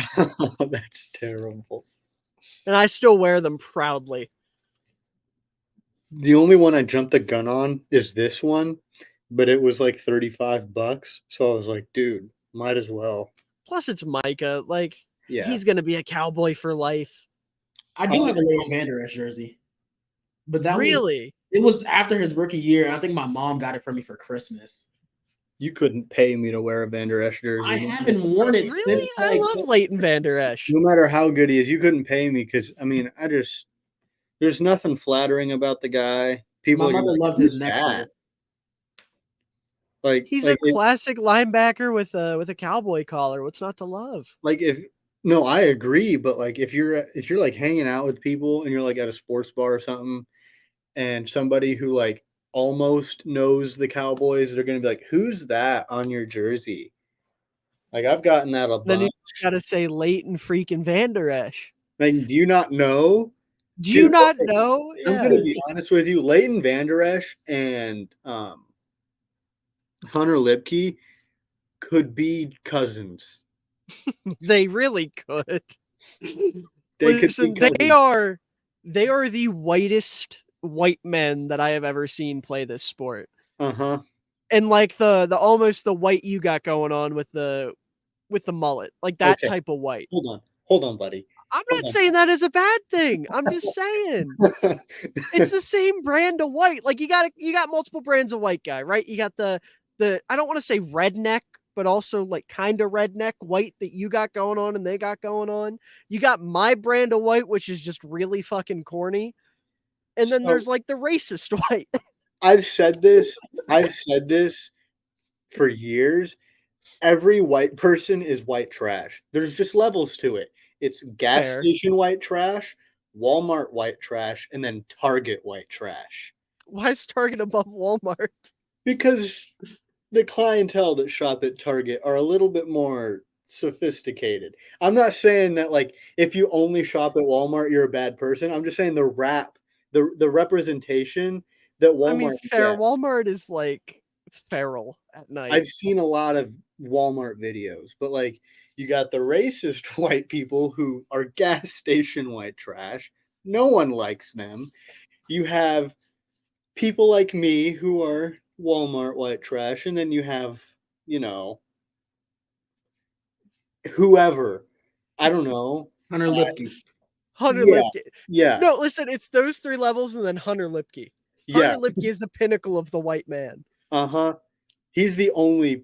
That's terrible. and I still wear them proudly. The only one I jumped the gun on is this one, but it was like $35, so I was like, dude, might as well. Plus, it's Micah. Like, Yeah. he's gonna be a Cowboy for life. I do have a Leighton Vander Esch jersey, but that Really? it was after his rookie year. And I think my mom got it for me for Christmas. You couldn't pay me to wear a Vander Esch jersey. I haven't worn it Really? since. I love Leighton Vander Esch. No matter how good he is, you couldn't pay me because, I mean, there's nothing flattering about the guy. People My are mother like, loved his "Who's neck. that?" Like He's like a classic linebacker with a cowboy collar. What's not to love? no, I agree, but like if you're like hanging out with people and you're like at a sports bar or something, and somebody who like almost knows the Cowboys, they're gonna be like, "Who's that on your jersey?" Like I've gotten that a Then you bunch. gotta say Leighton freaking Vander Esch. Like, do you not know? Do Dude, you not okay, know? I'm Yeah. gonna be honest with you. Leighton Vander Esch and Hunter Lipke could be cousins. They really could. They Listen, could be they cousins. are the whitest white men that I have ever seen play this sport. Uh-huh. And like the almost the white you got going on with the mullet. Like that Okay. type of white. Hold on, buddy. I'm not saying that is a bad thing. I'm just saying. It's the same brand of white. Like you got multiple brands of white guy, right? You got the I don't want to say redneck, but also like kind of redneck white that you got going on and they got going on. You got my brand of white, which is just really fucking corny. And then there's like the racist white. I've said this for years. Every white person is white trash. There's just levels to it. It's gas Fair. station white trash, Walmart white trash, and then Target white trash. Why is Target above Walmart? Because the clientele that shop at Target are a little bit more sophisticated. I'm not saying that like if you only shop at Walmart, you're a bad person. I'm just saying the representation that Walmart I mean, fair. gets. Walmart is like feral at night. I've seen a lot of Walmart videos, but like you got the racist white people who are gas station white trash. No one likes them. You have people like me who are Walmart white trash, and then you have, whoever. I don't know. Hunter Lipke. Hunter Yeah. Lipke. Yeah. No, listen, it's those 3 levels and then Hunter Lipke. Yeah. Hunter Lipke is the pinnacle of the white man. Uh-huh. He's the only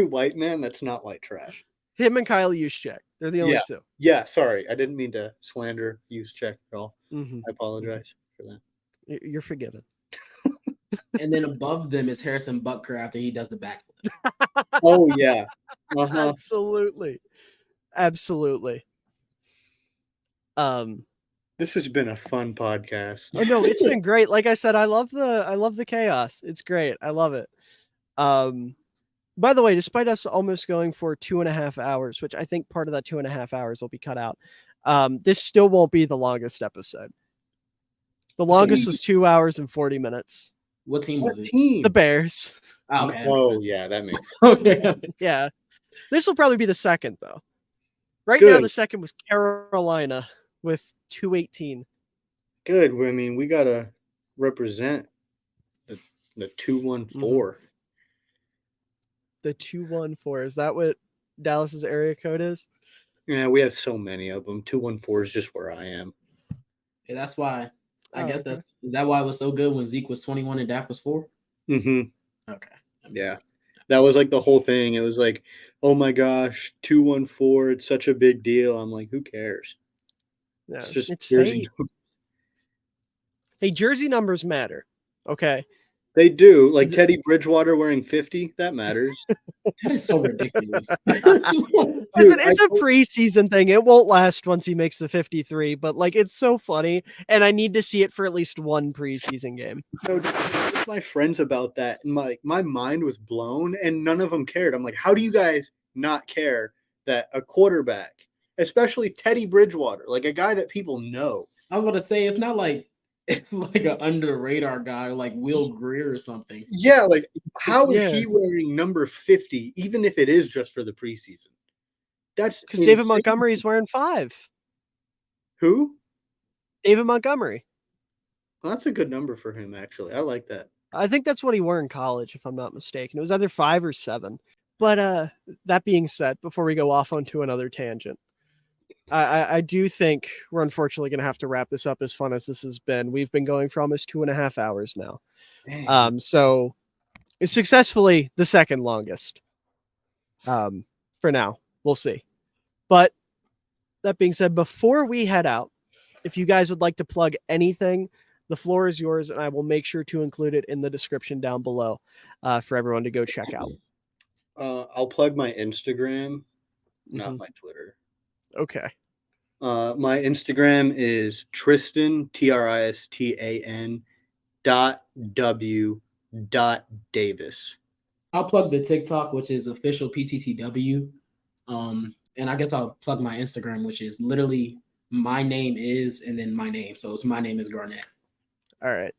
white man that's not white trash. Him and Kyle Juszczyk. They're the only 2. Yeah, sorry. I didn't mean to slander Juszczyk at all. Mm-hmm. I apologize for that. You're forgiven. And then above them is Harrison Butker after he does the backflip. Oh, yeah. Uh-huh. Absolutely. This has been a fun podcast. Oh no, it's been great. Like I said, I love the chaos. It's great. I love it. By the way, despite us almost going for 2.5 hours, which I think part of that 2.5 hours will be cut out, this still won't be the longest episode. The longest was 2 hours and 40 minutes. What team was it? Team? The Bears. Oh, okay. Oh, yeah, that makes sense. Okay. Yeah. This will probably be the second, though. Right Good. now, the second was Carolina with 218. Good. I mean, we got to represent the 214. Mm-hmm. The 214. Is that what Dallas's area code is? Yeah, we have so many of them. 214 is just where I am. Yeah, that's why. I guess is that why it was so good when Zeke was 21 and Dak was 4? Mm-hmm. Okay. Yeah. That was like the whole thing. It was like, oh my gosh, 214, it's such a big deal. I'm like, who cares? Yeah, It's just it's jersey. fate. Hey, jersey numbers matter. Okay. They do. Like Teddy Bridgewater wearing 50, that matters. That is so ridiculous. Listen, it's a preseason thing. It won't last once he makes the 53, but like it's so funny, and I need to see it for at least one preseason game. No, just my friends about that, and my mind was blown, and none of them cared. I'm like, how do you guys not care that a quarterback, especially Teddy Bridgewater, like a guy that people know? I was about to say it's not like it's like an under the radar guy like Will Greer or something. Yeah, like how is Yeah. he wearing number 50, even if it is just for the preseason? That's Because David insane. Montgomery's wearing 5. Who? David Montgomery. Well, that's a good number for him, actually. I like that. I think that's what he wore in college, if I'm not mistaken. It was either 5 or 7. But that being said, before we go off onto another tangent, I do think we're unfortunately going to have to wrap this up as fun as this has been. We've been going for almost 2.5 hours now. So it's successfully the second longest. For now, we'll see. But that being said, before we head out, if you guys would like to plug anything, the floor is yours, and I will make sure to include it in the description down below for everyone to go check out. I'll plug my Instagram, not my Twitter. Okay. My Instagram is Tristan, Tristan, .w.davis. I'll plug the TikTok, which is OfficiallPTTW. And I guess I'll plug my Instagram, which is literally my name is and then my name. So it's my name is Garnett. All right.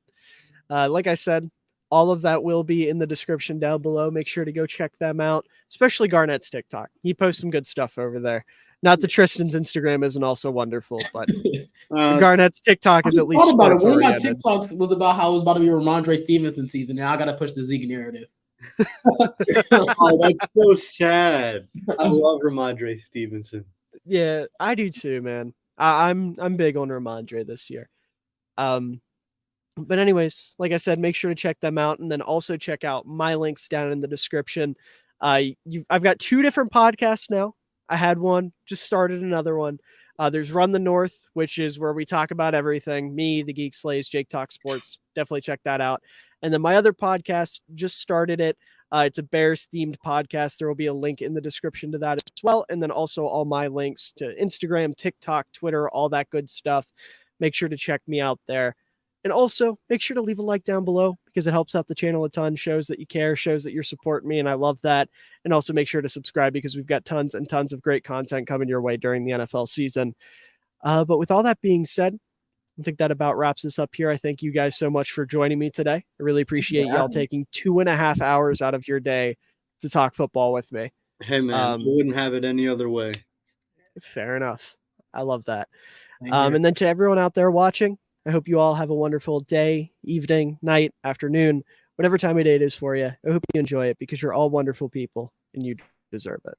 Like I said, all of that will be in the description down below. Make sure to go check them out, especially Garnett's TikTok. He posts some good stuff over there. Not that Tristan's Instagram isn't also wonderful, but Garnett's TikTok is at least sports One of my oriented. TikToks was about how it was about to be Ramondre Stevenson season. Now I got to push the Zeke narrative. Oh, that's so sad. I love Ramondre Stevenson. Yeah, I do too, man. I'm big on Ramondre this year. But anyways, like I said, make sure to check them out, and then also check out my links down in the description. I've got 2 different podcasts now. I had one, just started another one. There's Run the North, which is where we talk about everything. Me, the Geek Slays, Jake Talk Sports. Definitely check that out. And then my other podcast, just started it. It's a Bears themed podcast. There will be a link in the description to that as well. And then also all my links to Instagram, TikTok, Twitter, all that good stuff. Make sure to check me out there. And also make sure to leave a like down below because it helps out the channel a ton, shows that you care, shows that you're supporting me, and I love that. And also make sure to subscribe because we've got tons and tons of great content coming your way during the NFL season. But with all that being said, I think that about wraps us up here. I thank you guys so much for joining me today. I really appreciate y'all taking 2.5 hours out of your day to talk football with me. Hey, man, I wouldn't have it any other way. Fair enough. I love that. And then to everyone out there watching, I hope you all have a wonderful day, evening, night, afternoon, whatever time of day it is for you. I hope you enjoy it because you're all wonderful people and you deserve it.